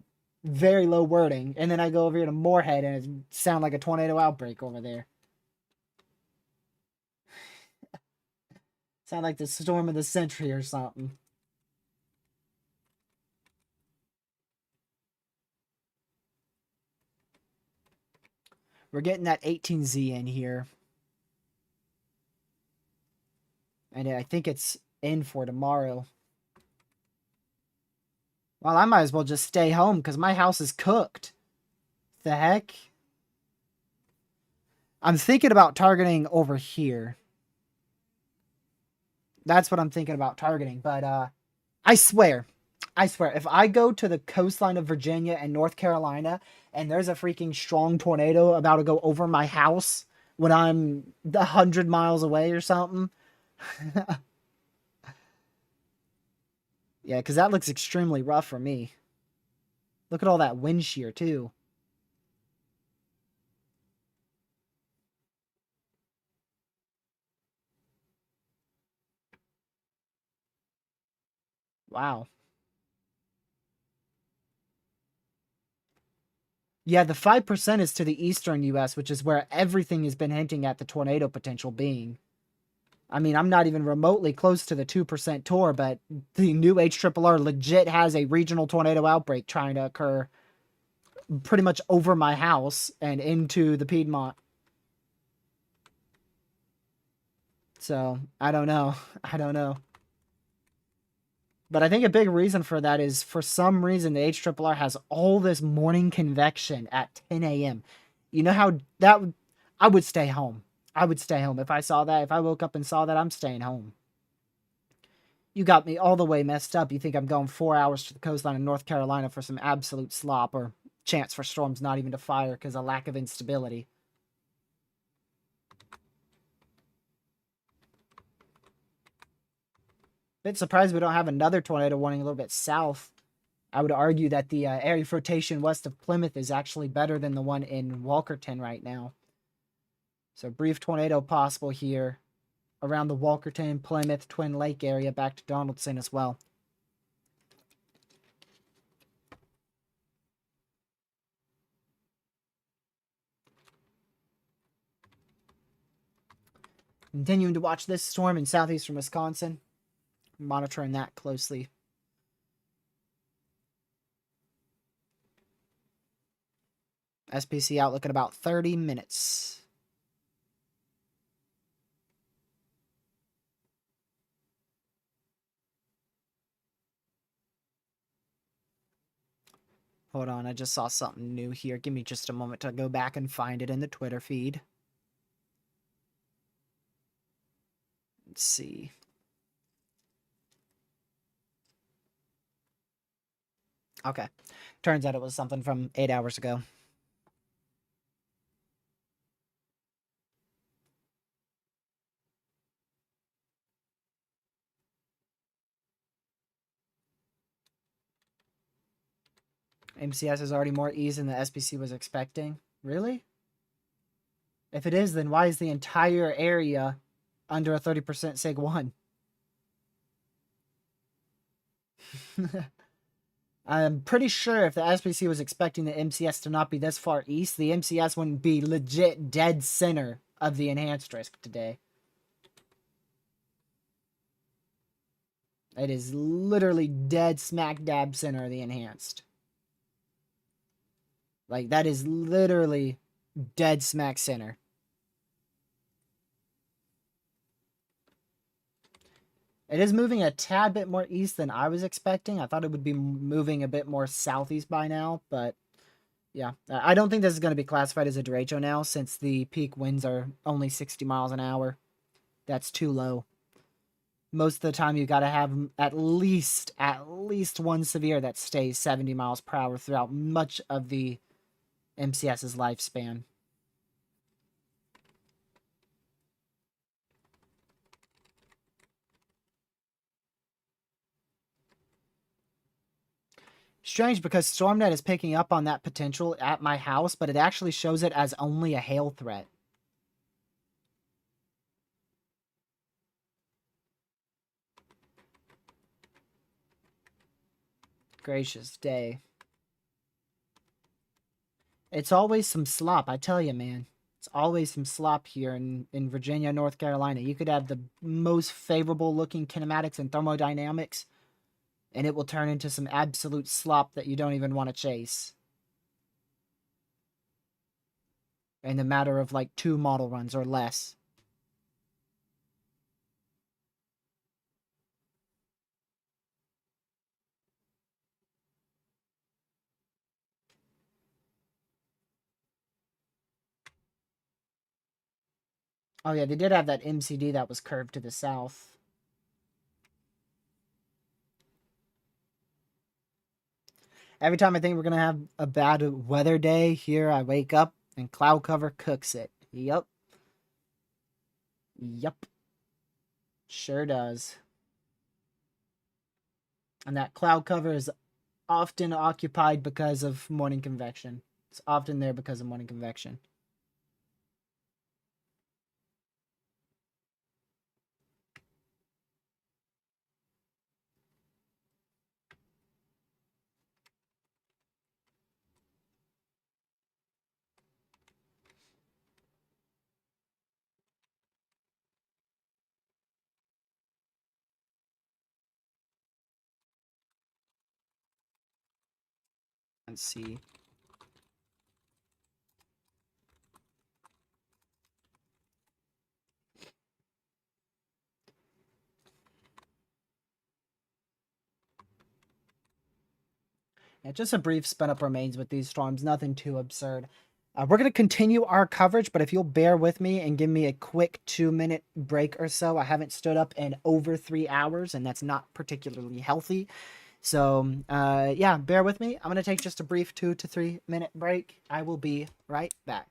very low wording, and then I go over here to Moorhead and it sound like a tornado outbreak over there. Sound like the storm of the century or something. We're getting that 18Z in here. And I think it's in for tomorrow. Well, I might as well just stay home because my house is cooked. The heck? I'm thinking about targeting over here. That's what I'm thinking about targeting. But I swear, if I go to the coastline of Virginia and North Carolina and there's a freaking strong tornado about to go over my house when I'm 100 miles away or something. Yeah, because that looks extremely rough for me. Look at all that wind shear, too. Wow. Yeah, the 5% is to the eastern U.S., which is where everything has been hinting at the tornado potential being. I mean, I'm not even remotely close to the 2% tour, but the new HRRR legit has a regional tornado outbreak trying to occur pretty much over my house and into the Piedmont. So, I don't know. I don't know. But I think a big reason for that is, for some reason, the HRRR has all this morning convection at 10 a.m. You know how that would... I would stay home. I would stay home. If I saw that, if I woke up and saw that, I'm staying home. You got me all the way messed up. You think I'm going 4 hours to the coastline of North Carolina for some absolute slop, or chance for storms not even to fire because of lack of instability. Bit surprised we don't have another tornado warning a little bit south. I would argue that the area of rotation west of Plymouth is actually better than the one in Walkerton right now. So brief tornado possible here around the Walkerton, Plymouth, Twin Lake area back to Donaldson as well. Continuing to watch this storm in southeastern Wisconsin. Monitoring that closely. SPC outlook in about 30 minutes. Hold on, I just saw something new here. Give me just a moment to go back and find it in the Twitter feed. Let's see. Okay. Turns out it was something from 8 hours ago. MCS is already more ease than the SPC was expecting. Really? If it is, then why is the entire area under a 30% SIG 1? I'm pretty sure if the SPC was expecting the MCS to not be this far east, the MCS wouldn't be legit dead center of the enhanced risk today. It is literally dead smack dab center of the enhanced. Like, that is literally dead smack center. It is moving a tad bit more east than I was expecting. I thought it would be moving a bit more southeast by now, but yeah. I don't think this is going to be classified as a derecho now since the peak winds are only 60 miles an hour. That's too low. Most of the time you got to have at least one severe that stays 70 miles per hour throughout much of the MCS's lifespan. Strange because StormNet is picking up on that potential at my house, but it actually shows it as only a hail threat. Gracious day. It's always some slop, I tell you, man. It's always some slop here in Virginia, North Carolina. You could have the most favorable looking kinematics and thermodynamics, and it will turn into some absolute slop that you don't even want to chase. In a matter of like 2 model runs or less. Oh yeah, they did have that MCD that was curved to the south. Every time I think we're going to have a bad weather day here, I wake up and cloud cover cooks it. Yup. Yup. Sure does. And that cloud cover is often occupied because of morning convection. It's often there because of morning convection. Let's see. Yeah, just a brief spin up remains with these storms, nothing too absurd. We're going to continue our coverage, but if you'll bear with me and give me a quick 2-minute break or so, I haven't stood up in over 3 hours, and that's not particularly healthy. So, yeah, bear with me. I'm going to take just a brief 2 to 3 minute break. I will be right back.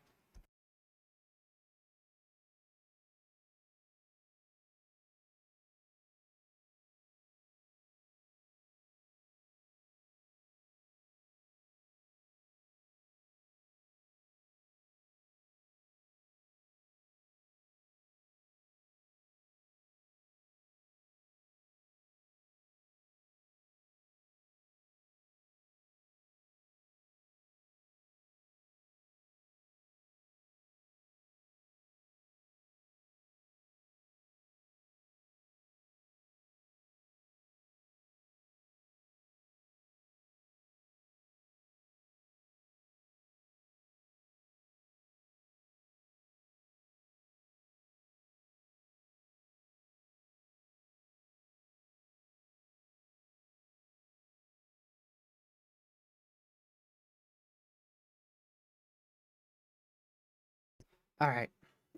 All right,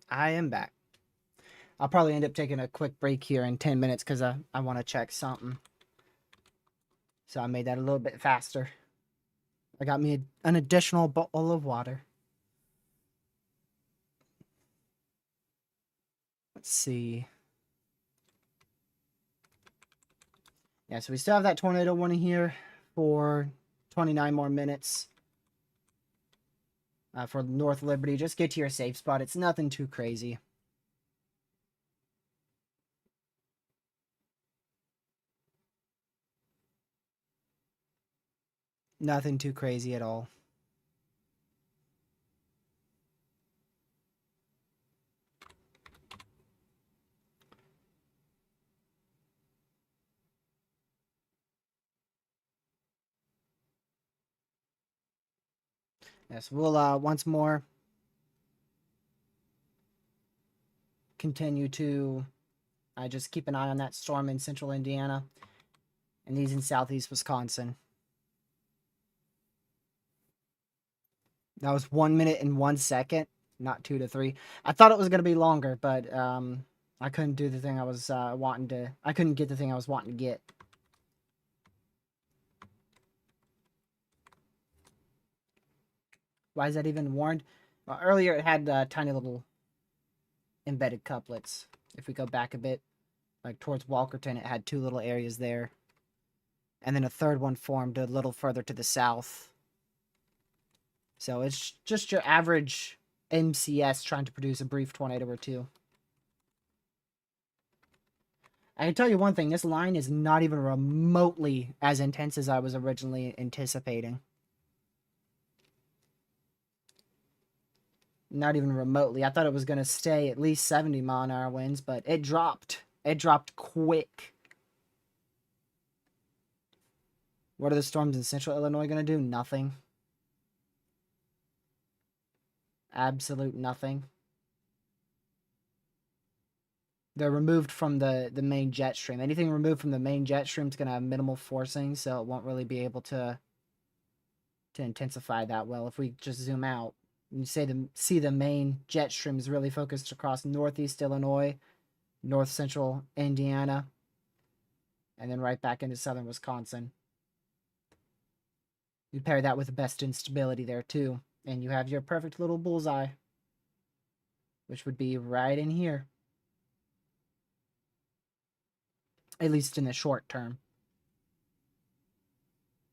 I am back. I'll probably end up taking a quick break here in 10 minutes because I want to check something. So I made that a little bit faster. I got me an additional bottle of water. Let's see. Yeah, so we still have that tornado warning here for 29 more minutes. For North Liberty, just get to your safe spot. It's nothing too crazy. Nothing too crazy at all. Yes, we'll once more continue to just keep an eye on that storm in central Indiana and these in southeast Wisconsin. That was 1 minute and 1 second, not 2 to 3. I thought it was going to be longer, but I couldn't do the thing I was wanting to. I couldn't get the thing I was wanting to get. Why is that even warned? Well, earlier it had tiny little embedded couplets. If we go back a bit, like towards Walkerton, it had 2 little areas there. And then a third one formed a little further to the south. So it's just your average MCS trying to produce a brief tornado or two. I can tell you one thing, this line is not even remotely as intense as I was originally anticipating. Not even remotely. I thought it was going to stay at least 70-mile-an-hour winds, but it dropped. It dropped quick. What are the storms in central Illinois going to do? Nothing. Absolute nothing. They're removed from the main jet stream. Anything removed from the main jet stream is going to have minimal forcing, so it won't really be able to intensify that well. If we just zoom out, you see the main jet stream is really focused across northeast Illinois, north central Indiana, and then right back into southern Wisconsin. You pair that with the best instability there too, and you have your perfect little bullseye, which would be right in here. At least in the short term.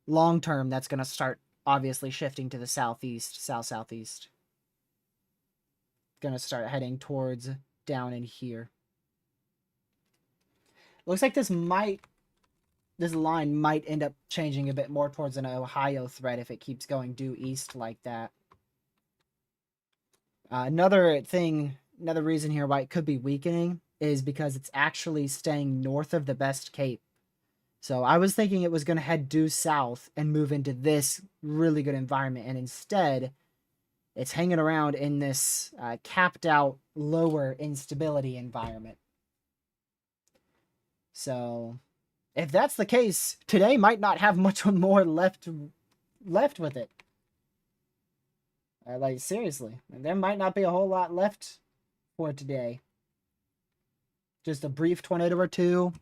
Long term, that's going to start obviously shifting to the southeast, south-southeast. Going to start heading towards down in here. Looks like this line might end up changing a bit more towards an Ohio threat if it keeps going due east like that. Another reason here why it could be weakening is because it's actually staying north of the Best Cape. So I was thinking it was going to head due south and move into this really good environment, and instead it's hanging around in this capped out lower instability environment. So if that's the case, today might not have much more left with it. Like, seriously, there might not be a whole lot left for today. Just a brief tornado or two.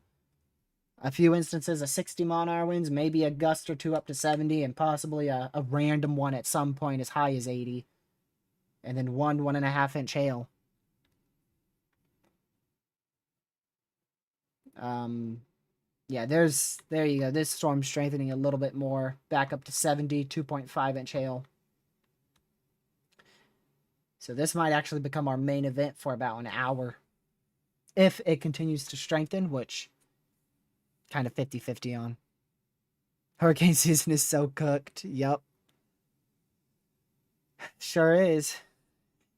A few instances of 60-mile-an-hour winds, maybe a gust or two up to 70, and possibly a random one at some point as high as 80. And then 1.5 inch hail. Yeah, there you go. This storm strengthening a little bit more, back up to 70, 2.5 inch hail. So this might actually become our main event for about an hour. If it continues to strengthen, which kind of 50-50 on. Hurricane season is so cooked. Yup. Sure is.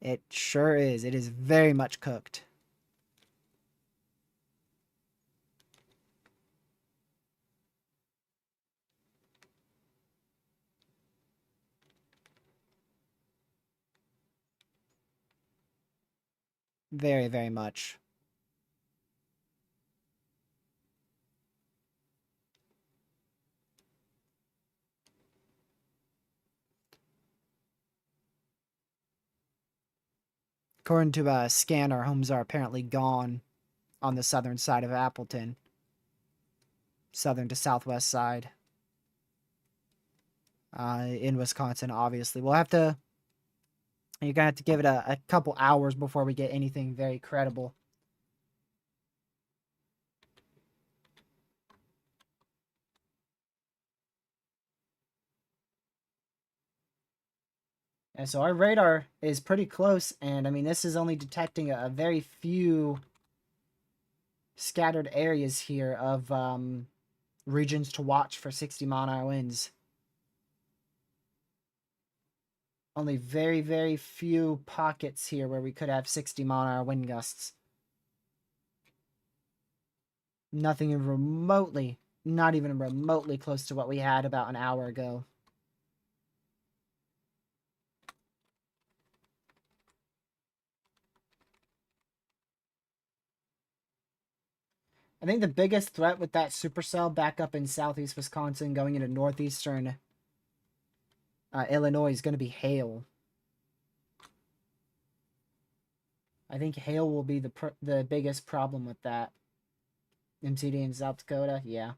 It sure is. It is very much cooked. Very, very much. According to a scanner, homes are apparently gone on the southern side of Appleton. Southern to southwest side. In Wisconsin, obviously. You're going to have to give it a couple hours before we get anything very credible. And so our radar is pretty close, and I mean, this is only detecting a very few scattered areas here of regions to watch for 60-mile-an-hour winds. Only very, very few pockets here where we could have 60-mile-an-hour wind gusts. Nothing remotely, not even remotely close to what we had about an hour ago. I think the biggest threat with that supercell back up in southeast Wisconsin going into northeastern Illinois is going to be hail. I think hail will be the biggest problem with that. MCD in South Dakota, yeah.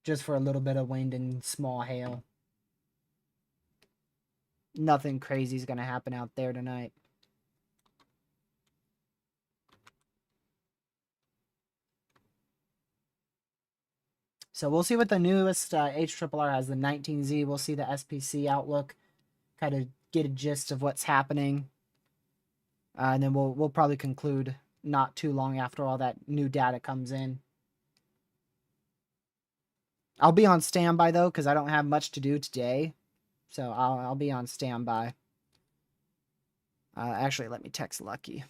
Just for a little bit of wind and small hail. Nothing crazy is going to happen out there tonight. So we'll see what the newest HRRR has, the 19Z. We'll see the SPC outlook, kind of get a gist of what's happening. And then we'll probably conclude not too long after all that new data comes in. I'll be on standby, though, because I don't have much to do today. So I'll be on standby. Actually, let me text Lucky.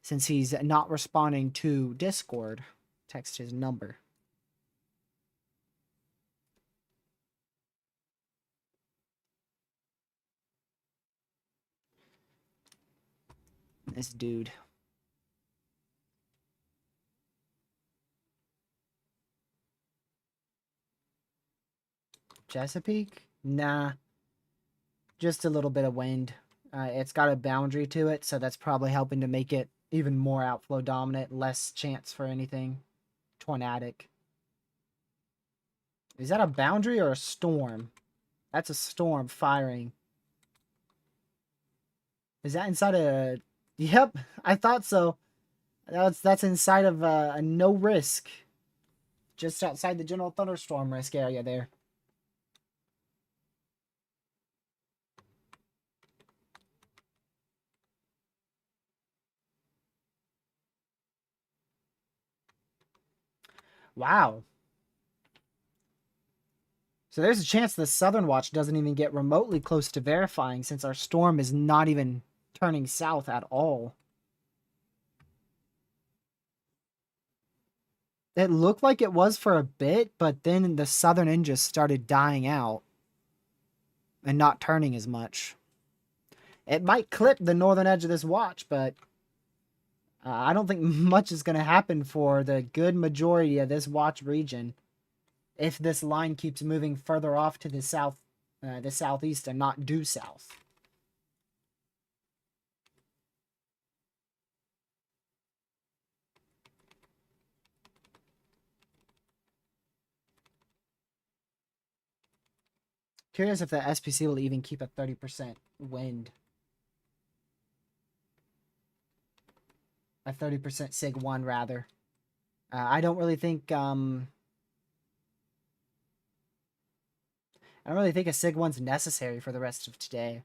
Since he's not responding to Discord, text his number. This dude. Chesapeake? Nah. Just a little bit of wind. It's got a boundary to it, so that's probably helping to make it even more outflow dominant, less chance for anything tornadic. Is that a boundary or a storm? That's a storm firing. Is that inside a... Yep, I thought so. That's inside of a no risk. Just outside the general thunderstorm risk area there. Wow. So there's a chance the Southern Watch doesn't even get remotely close to verifying since our storm is not even turning south at all. It looked like it was for a bit, but then the southern end just started dying out and not turning as much. It might clip the northern edge of this watch, but I don't think much is going to happen for the good majority of this watch region if this line keeps moving further off to the southeast and not due south. Curious if the SPC will even keep a 30% wind. A 30% SIG 1, rather. I don't really think... I don't really think a SIG 1's necessary for the rest of today.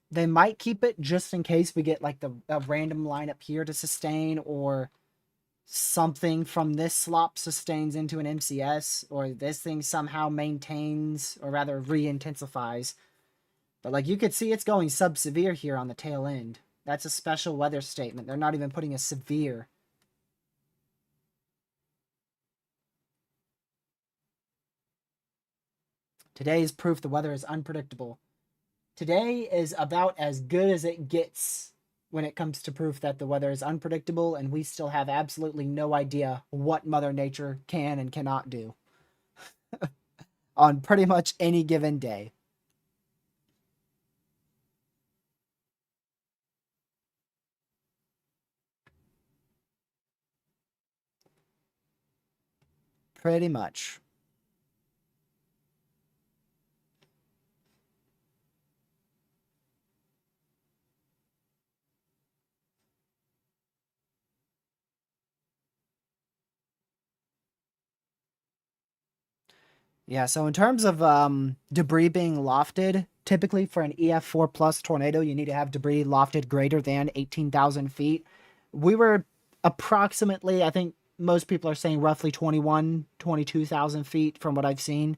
They might keep it just in case we get like a random line up here to sustain, or something from this slop sustains into an MCS, or this thing somehow maintains, or rather re-intensifies. But like you could see it's going sub-severe here on the tail end. That's a special weather statement. They're not even putting a severe. Today is proof the weather is unpredictable. Today is about as good as it gets when it comes to proof that the weather is unpredictable and we still have absolutely no idea what Mother Nature can and cannot do on pretty much any given day. Pretty much. Yeah, so in terms of debris being lofted, typically for an EF4 plus tornado, you need to have debris lofted greater than 18,000 feet. We were approximately, I think most people are saying roughly 22,000 feet from what I've seen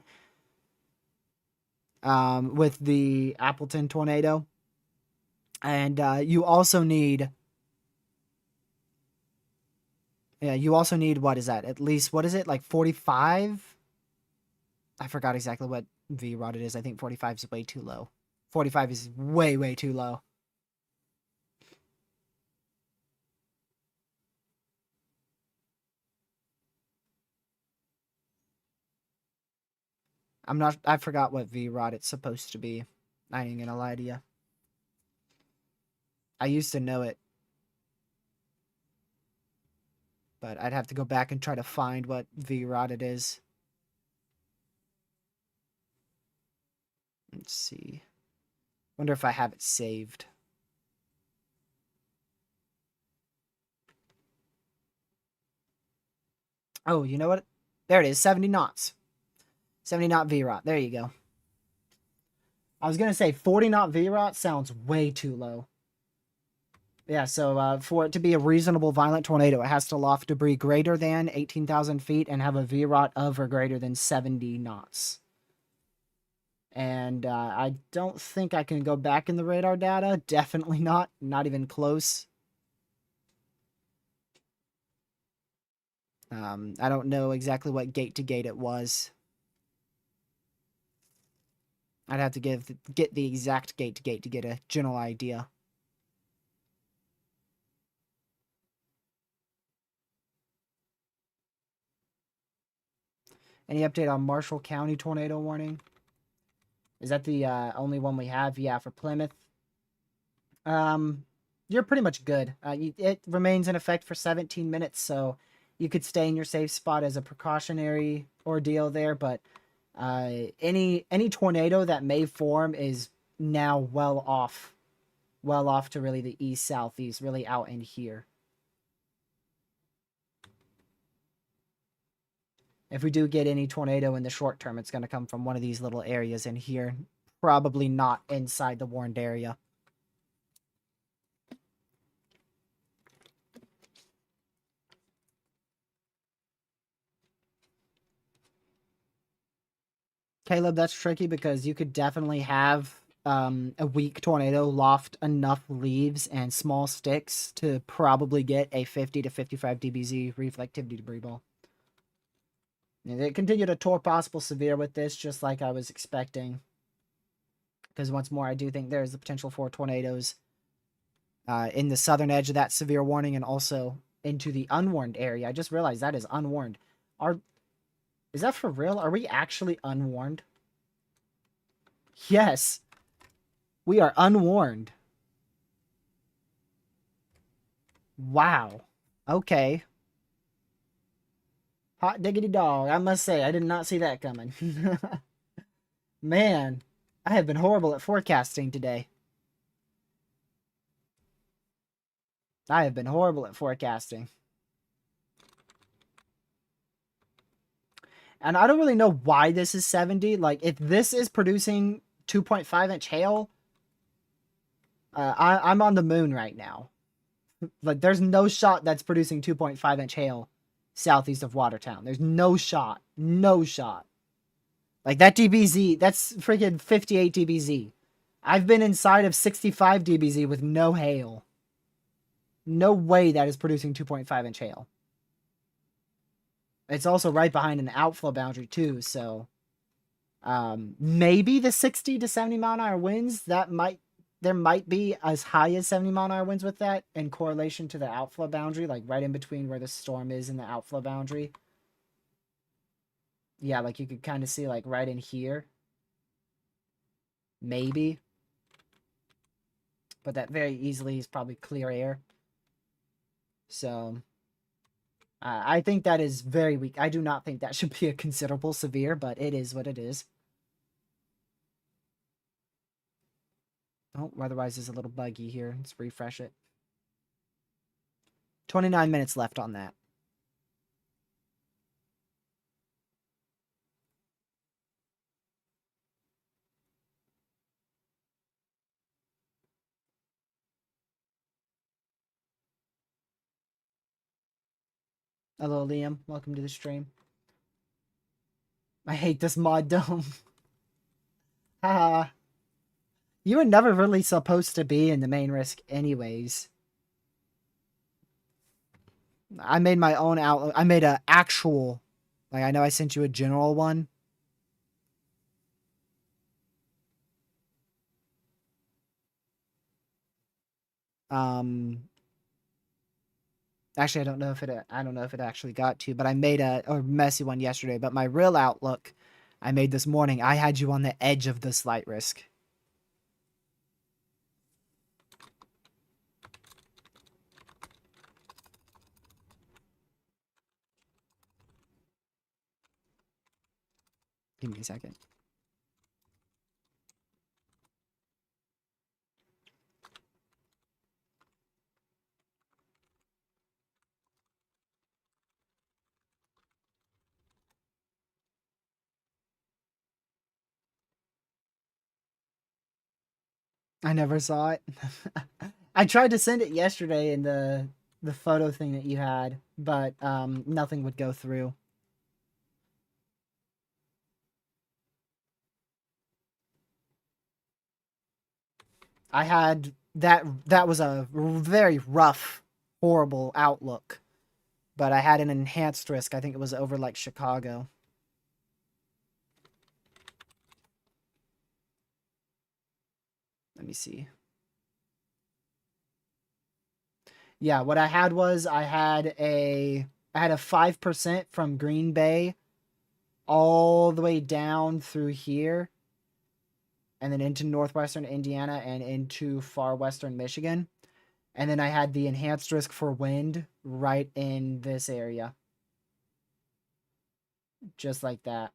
with the Appleton tornado. And you also need, what is that? At least, what is it, like 45? I forgot exactly what V rod it is. I think 45 is way too low. 45 is way, way too low. I forgot what V rod it's supposed to be. I ain't gonna lie to you. I used to know it, but I'd have to go back and try to find what V rod it is. Let's see. Wonder if I have it saved. Oh, you know what? There it is, 70 knots. 70 knot V rod. There you go. I was gonna say 40 knot V rod sounds way too low. Yeah, so for it to be a reasonable violent tornado, it has to loft debris greater than 18,000 feet and have a V rot of or greater than 70 knots. And I don't think I can go back in the radar data. Definitely not. Not even close. I don't know exactly what gate to gate it was. I'd have to get the exact gate to gate to get a general idea. Any update on Marshall County tornado warning? Is that the only one we have? Yeah, for Plymouth. You're pretty much good. It remains in effect for 17 minutes, so you could stay in your safe spot as a precautionary ordeal there. But any tornado that may form is now well off to really the east southeast, really out in here. If we do get any tornado in the short term, it's going to come from one of these little areas in here, probably not inside the warned area. Caleb, that's tricky because you could definitely have a weak tornado loft enough leaves and small sticks to probably get a 50 to 55 dBz reflectivity debris ball. And they continue to tour possible severe with this, just like I was expecting. Because once more, I do think there is the potential for tornadoes in the southern edge of that severe warning and also into the unwarned area. I just realized that is unwarned. Is that for real? Are we actually unwarned? Yes. We are unwarned. Wow. Okay. Hot diggity dog. I must say, I did not see that coming. Man, I have been horrible at forecasting today. I have been horrible at forecasting. And I don't really know why this is 70. Like, if this is producing 2.5-inch hail, I'm on the moon right now. Like, there's no shot that's producing 2.5-inch hail southeast of Watertown. There's no shot. No shot. Like, that DBZ, that's freaking 58 DBZ. I've been inside of 65 DBZ with no hail. No way that is producing 2.5-inch hail. It's also right behind an outflow boundary, too, so... maybe the 60 to 70 mile an hour winds, there might be as high as 70 mile an hour winds with that in correlation to the outflow boundary, like right in between where the storm is and the outflow boundary. Yeah, like you could kind of see like right in here. Maybe. But that very easily is probably clear air. So, I think that is very weak. I do not think that should be a considerable severe, but it is what it is. Oh, weatherwise is a little buggy here. Let's refresh it. 29 minutes left on that. Hello, Liam. Welcome to the stream. I hate this mod dome. Haha. You were never really supposed to be in the main risk anyways. I made my own outlook. I made a actual, like, I know I sent you a general one. Um, Actually, I don't know if it actually got to, but I made a messy one yesterday. But my real outlook, I made this morning. I had you on the edge of the slight risk. Give me a second. I never saw it. I tried to send it yesterday in the photo thing that you had, but nothing would go through. I had that was a very rough, horrible outlook, but I had an enhanced risk. I think it was over like Chicago. Let me see. Yeah, what I had was I had a 5% from Green Bay all the way down through here and then into northwestern Indiana and into far western Michigan. And then I had the enhanced risk for wind right in this area. Just like that.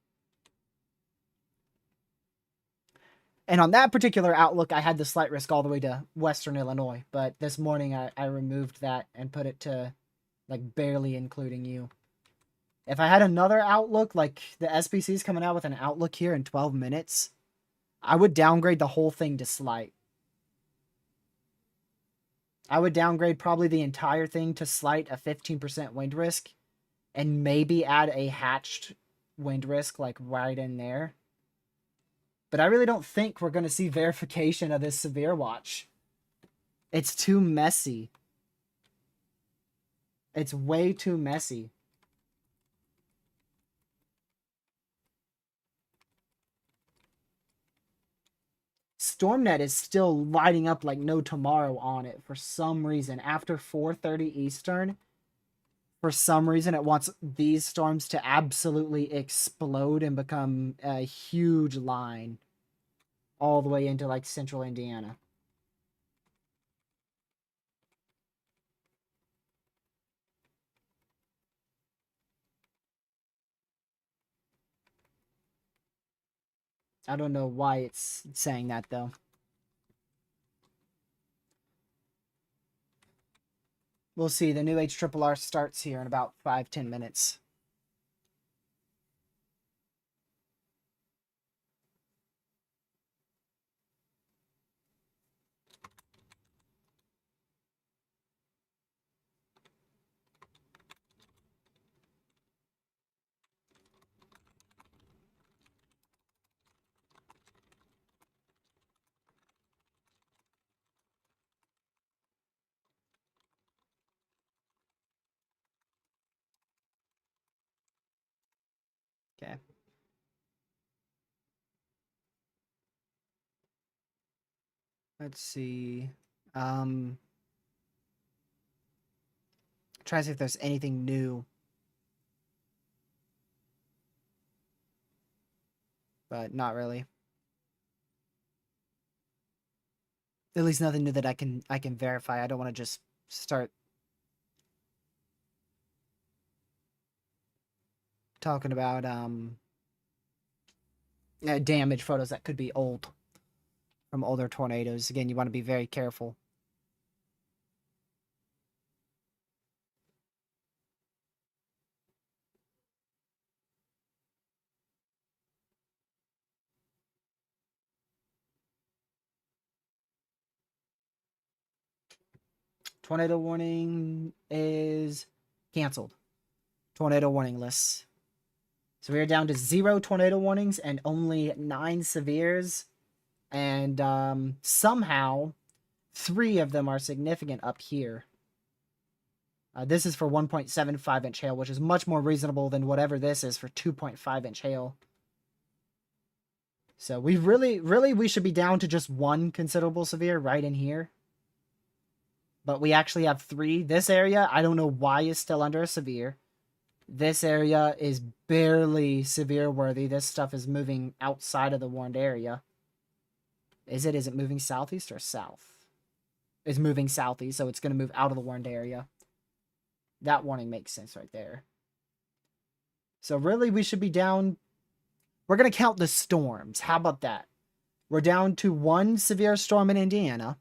And on that particular outlook, I had the slight risk all the way to western Illinois. But this morning, I removed that and put it to, like, barely including you. If I had another outlook, like the SBC's coming out with an outlook here in 12 minutes, I would downgrade the whole thing to slight. I would downgrade probably the entire thing to slight, a 15% wind risk, and maybe add a hatched wind risk, like right in there. But I really don't think we're going to see verification of this severe watch. It's too messy. It's way too messy. StormNet is still lighting up like no tomorrow on it for some reason. After 4:30 Eastern, for some reason, it wants these storms to absolutely explode and become a huge line all the way into like central Indiana. I don't know why it's saying that though. We'll see. The new HRRR starts here in about 5-10 minutes. Okay. Let's see. Try to see if there's anything new. But not really. At least nothing new that I can verify. I don't want to just start. talking about damage photos that could be old from older tornadoes. Again, you want to be very careful. Tornado warning is canceled. Tornado warning lists. So we are down to 0 tornado warnings and only 9 severes. And somehow 3 of them are significant up here. This is for 1.75 inch hail, which is much more reasonable than whatever this is for 2.5 inch hail. So we really, we should be down to just 1 considerable severe right in here. But we actually have 3. This area, I don't know why, is still under a severe. This area is barely severe worthy. This stuff is moving outside of the warned area. Is it moving southeast or south? It's moving southeast, so it's going to move out of the warned area. That warning makes sense right there. So really, we should be down. We're going to count the storms. How about that? We're down to 1 severe storm in Indiana.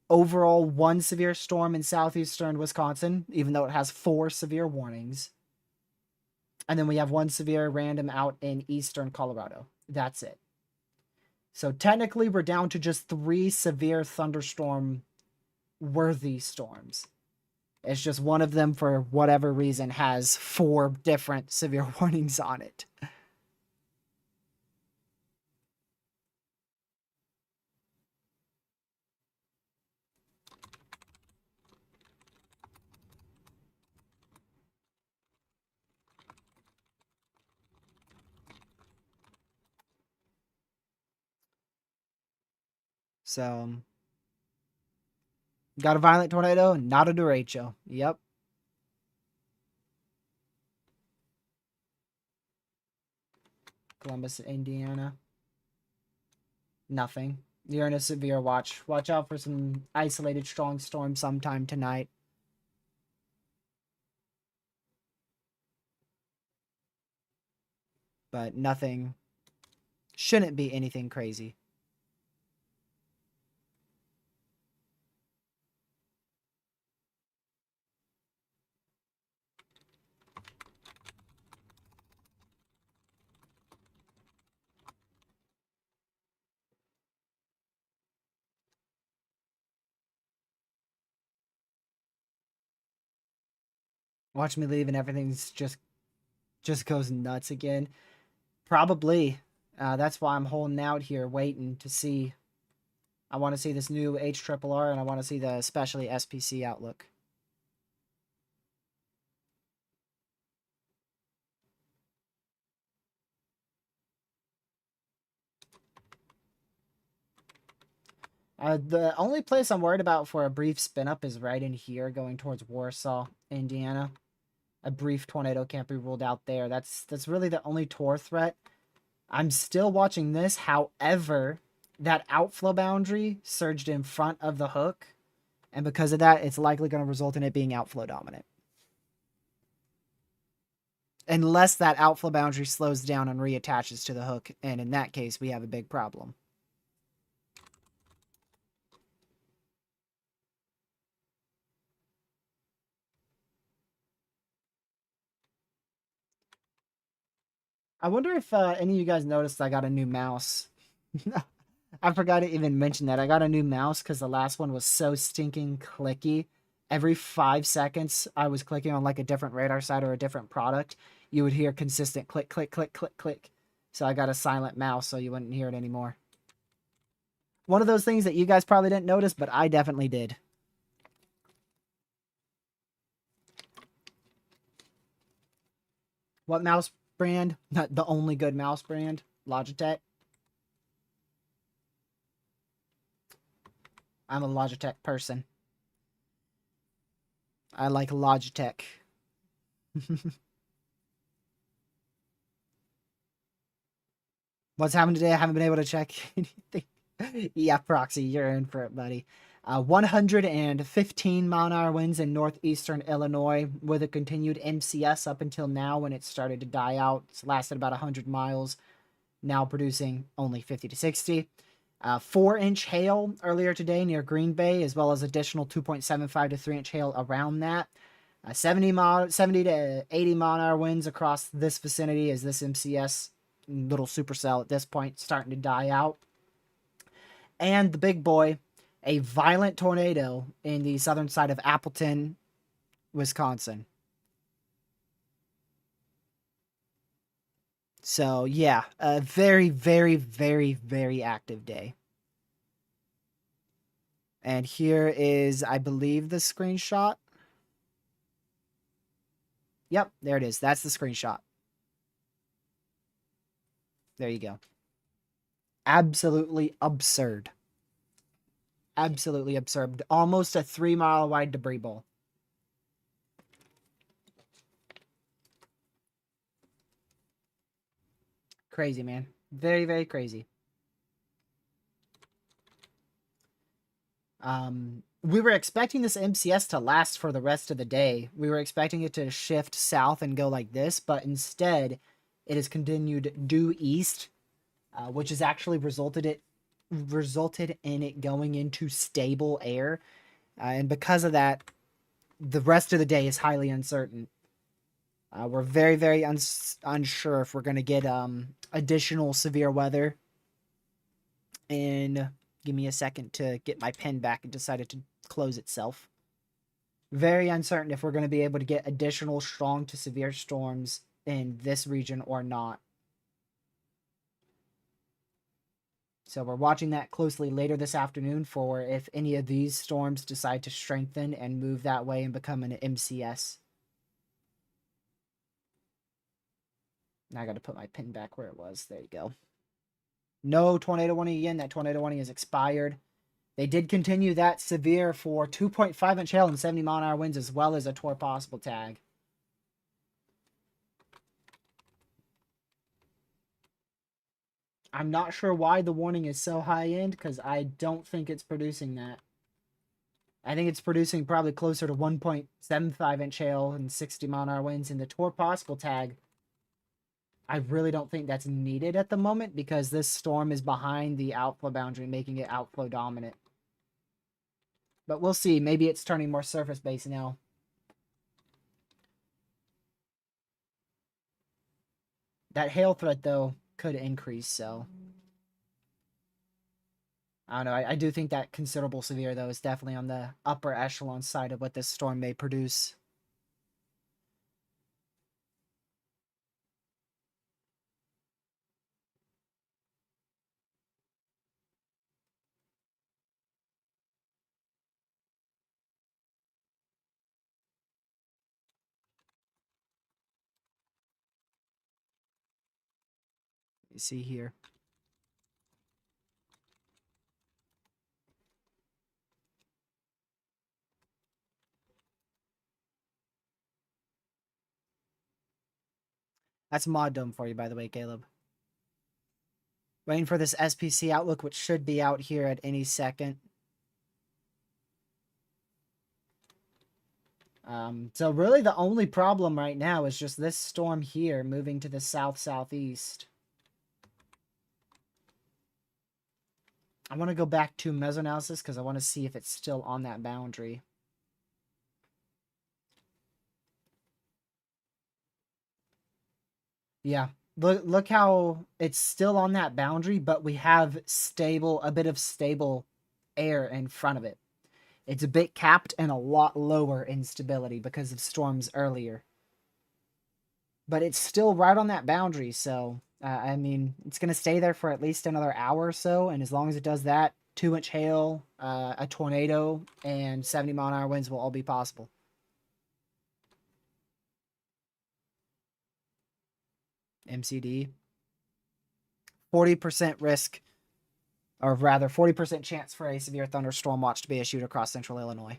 Overall, 1 severe storm in southeastern Wisconsin, even though it has 4 severe warnings. And then we have 1 severe random out in eastern Colorado. That's it. So technically, we're down to just 3 severe thunderstorm-worthy storms. It's just one of them, for whatever reason, has 4 different severe warnings on it. So, got a violent tornado, not a derecho. Yep. Columbus, Indiana. Nothing. You're in a severe watch. Watch out for some isolated strong storms sometime tonight. But nothing. Shouldn't be anything crazy. Watch me leave and everything's just goes nuts again. Probably. That's why I'm holding out here, waiting to see. I want to see this new HRRR, and I want to see the especially SPC outlook. The only place I'm worried about for a brief spin up is right in here, going towards Warsaw, Indiana. A brief tornado can't be ruled out there. That's really the only tor threat. I'm still watching this. However, that outflow boundary surged in front of the hook, and because of that, it's likely going to result in it being outflow dominant. Unless that outflow boundary slows down and reattaches to the hook, and in that case, we have a big problem. I wonder if any of you guys noticed I got a new mouse. I forgot to even mention that. I got a new mouse because the last one was so stinking clicky. Every 5 seconds, I was clicking on like a different radar site or a different product. You would hear consistent click, click, click, click, click. So I got a silent mouse so you wouldn't hear it anymore. One of those things that you guys probably didn't notice, but I definitely did. What mouse brand? Not the only good mouse brand. Logitech. I'm a Logitech person. I like Logitech. What's happened today? I haven't been able to check anything. Yeah, Proxy, you're in for it, buddy. 115-mile-an-hour winds in northeastern Illinois with a continued MCS up until now when it started to die out. It's lasted about 100 miles, now producing only 50 to 60. 4-inch hail earlier today near Green Bay, as well as additional 2.75 to 3-inch hail around that. 70 to 80-mile-an-hour winds across this vicinity as this MCS little supercell at this point starting to die out. And the big boy, a violent tornado in the southern side of Appleton, Wisconsin. So, yeah, a very, very, very, very active day. And here is, I believe, the screenshot. Yep, there it is. That's the screenshot. There you go. Absolutely absurd. Absolutely absurd. Almost a 3-mile wide debris bowl. Crazy, man. Very, very crazy. We were expecting this MCS to last for the rest of the day. We were expecting it to shift south and go like this, but instead it has continued due east, which has actually resulted in it going into stable air. And because of that, the rest of the day is highly uncertain. We're very, very unsure if we're going to get additional severe weather. And give me a second to get my pen back. It decided to close itself. Very uncertain if we're going to be able to get additional strong to severe storms in this region or not. So we're watching that closely later this afternoon for if any of these storms decide to strengthen and move that way and become an MCS. Now I got to put my pin back where it was. There you go. No tornado warning again. That tornado warning is expired. They did continue that severe for 2.5-inch hail and 70-mile-an-hour winds, as well as a tour possible tag. I'm not sure why the warning is so high end, because I don't think it's producing that. I think it's producing probably closer to 1.75-inch hail and 60-mile-an-hour winds, and the tour possible tag, I really don't think that's needed at the moment because this storm is behind the outflow boundary, making it outflow dominant. But we'll see. Maybe it's turning more surface-based now. That hail threat, though, could increase, so... I don't know. I do think that considerable severe, though, is definitely on the upper echelon side of what this storm may produce. You see here. That's Mod Dome for you, by the way, Caleb. Waiting for this SPC outlook, which should be out here at any second. So really the only problem right now is just this storm here moving to the south-southeast. I want to go back to mesoanalysis because I want to see if it's still on that boundary. Yeah, look how it's still on that boundary, but we have a bit of stable air in front of it. It's a bit capped and a lot lower in stability because of storms earlier. But it's still right on that boundary, so, I mean, it's going to stay there for at least another hour or so, and as long as it does that, 2-inch hail, a tornado, and 70-mile-an-hour winds will all be possible. MCD. 40% risk, or rather 40% chance for a severe thunderstorm watch to be issued across central Illinois.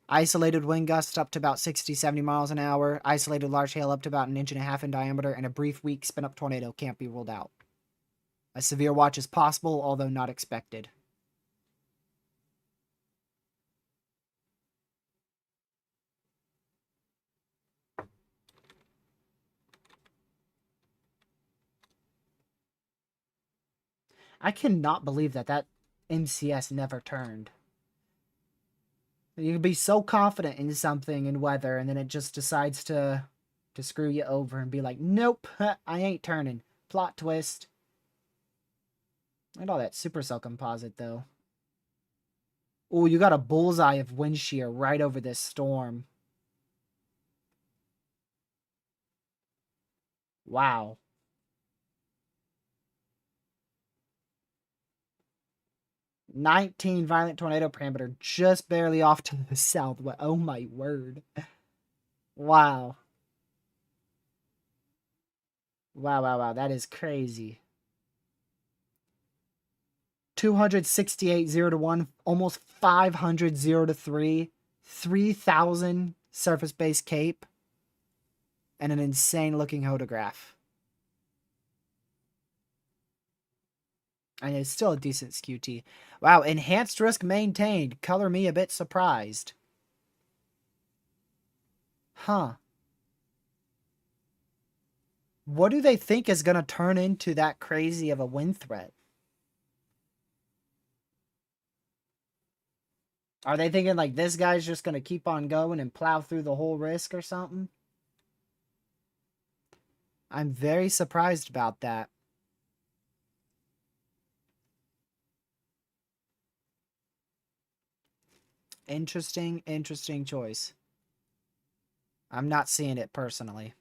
Isolated wind gusts up to about 60, 70 miles an hour. Isolated large hail up to about 1.5 inches in diameter. And a brief weak spin-up tornado can't be ruled out. A severe watch is possible, although not expected. I cannot believe that MCS never turned. You can be so confident in something in weather, and then it just decides to screw you over and be like, nope, I ain't turning. Plot twist. Look at all that supercell composite, though. Oh, you got a bullseye of wind shear right over this storm. Wow. "19 violent tornado parameter, just barely off to the south." Oh my word. Wow. Wow, wow, wow. That is crazy. 268 0 to 1, almost 500 0 to 3, 3,000 surface base cape, and an insane looking hodograph. And it's still a decent SQT. Wow, enhanced risk maintained. Color me a bit surprised. Huh. What do they think is going to turn into that crazy of a wind threat? Are they thinking like this guy's just going to keep on going and plow through the whole risk or something? I'm very surprised about that. Interesting choice. I'm not seeing it personally.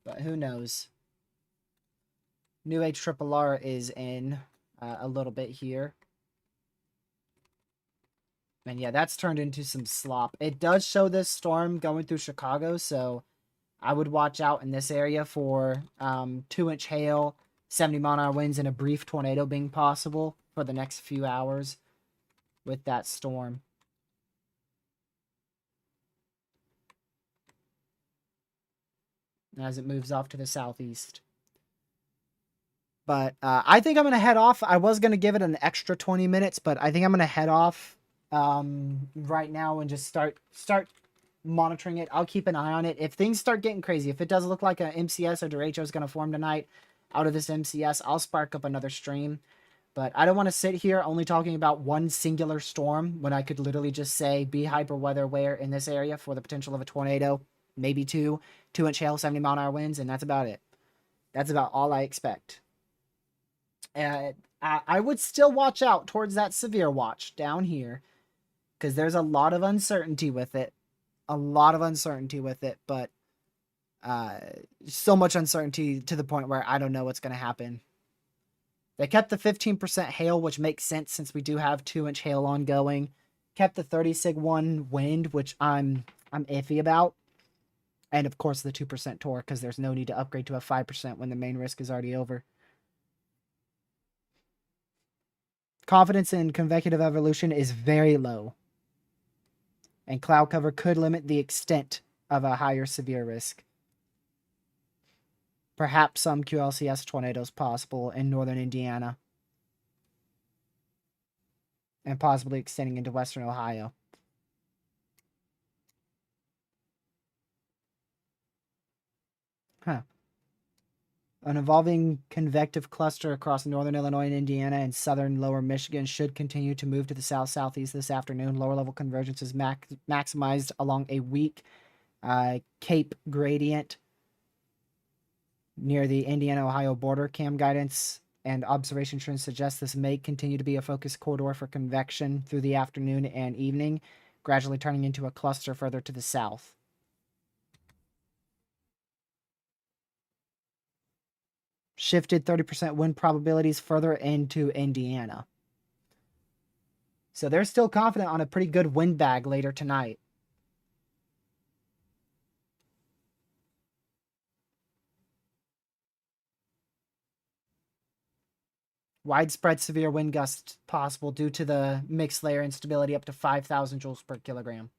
But who knows? New Age Triple R is in a little bit here. And yeah, that's turned into some slop. It does show this storm going through Chicago, so I would watch out in this area for 2-inch hail, 70-mile-an-hour winds, and a brief tornado being possible for the next few hours with that storm. As it moves off to the southeast. But I think I'm going to head off. I was going to give it an extra 20 minutes, but I think I'm going to head off right now and just start monitoring it. I'll keep an eye on it. If things start getting crazy, if it does look like a MCS or Derecho is going to form tonight out of this MCS, I'll spark up another stream. But I don't want to sit here only talking about one singular storm when I could literally just say be hyper weather aware in this area for the potential of a tornado, maybe 2-inch hail, 70-mile-an-hour winds, and that's about it. That's about all I expect. I would still watch out towards that severe watch down here because there's a lot of uncertainty with it. But so much uncertainty to the point where I don't know what's going to happen. They kept the 15% hail, which makes sense since we do have 2-inch hail ongoing. Kept the 30 sig 1 wind, which I'm iffy about. And of course the 2% torque, because there's no need to upgrade to a 5% when the main risk is already over. Confidence in convective evolution is very low. And cloud cover could limit the extent of a higher severe risk. Perhaps some QLCS tornadoes possible in northern Indiana. And possibly extending into western Ohio. Huh. An evolving convective cluster across northern Illinois and Indiana and southern lower Michigan should continue to move to the south-southeast this afternoon. Lower level convergence is maximized along a weak Cape gradient near the Indiana-Ohio border. Cam guidance and observation trends suggest this may continue to be a focus corridor for convection through the afternoon and evening, gradually turning into a cluster further to the south. Shifted 30% wind probabilities further into Indiana. So they're still confident on a pretty good wind bag later tonight. Widespread severe wind gusts possible due to the mixed layer instability up to 5,000 joules per kilogram.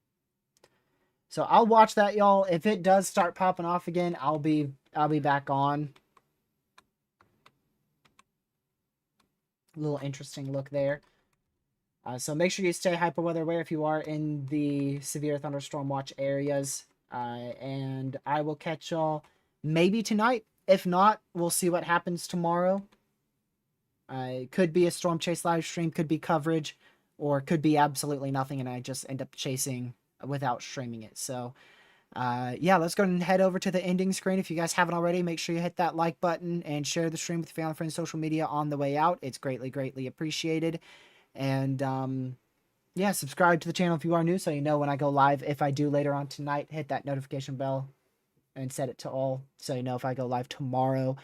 So I'll watch that, y'all. If it does start popping off again, I'll be back on. A little interesting look there. So make sure you stay hyper weather aware if you are in the severe thunderstorm watch areas. And I will catch y'all maybe tonight. If not, we'll see what happens tomorrow. It could be a storm chase live stream, could be coverage, or could be absolutely nothing, and I just end up chasing without streaming it. So, yeah, let's go and head over to the ending screen. If you guys haven't already, make sure you hit that like button and share the stream with your family and friends, social media on the way out. It's greatly, greatly appreciated. And yeah, subscribe to the channel if you are new, so you know when I go live. If I do later on tonight, hit that notification bell and set it to all, so you know if I go live tomorrow.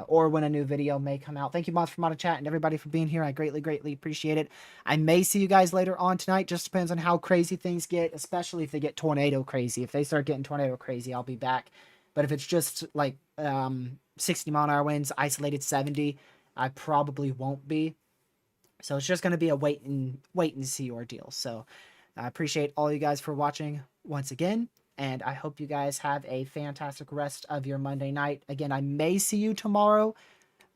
Or when a new video may come out. Thank you, Monster Mod Chat, and everybody for being here. I greatly, greatly appreciate it. I may see you guys later on tonight. Just depends on how crazy things get, especially if they get tornado crazy. If they start getting tornado crazy, I'll be back. But if it's just like 60 mile an hour winds, isolated 70, I probably won't be. So it's just going to be a wait and see ordeal. So I appreciate all you guys for watching once again. And I hope you guys have a fantastic rest of your Monday night. Again, I may see you tomorrow.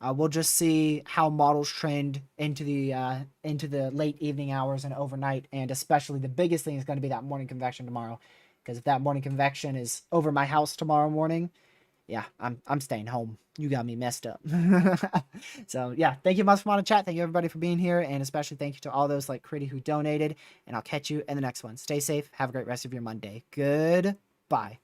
We'll just see how models trend into the late evening hours and overnight. And especially the biggest thing is going to be that morning convection tomorrow. Because if that morning convection is over my house tomorrow morning, yeah, I'm staying home. You got me messed up. So yeah, thank you much for chat. Thank you everybody for being here, and especially thank you to all those like Critty who donated. And I'll catch you in the next one. Stay safe. Have a great rest of your Monday. Goodbye.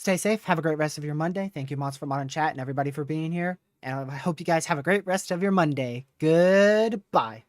Stay safe. Have a great rest of your Monday. Thank you, Mods for Modern Chat, and everybody for being here. And I hope you guys have a great rest of your Monday. Goodbye.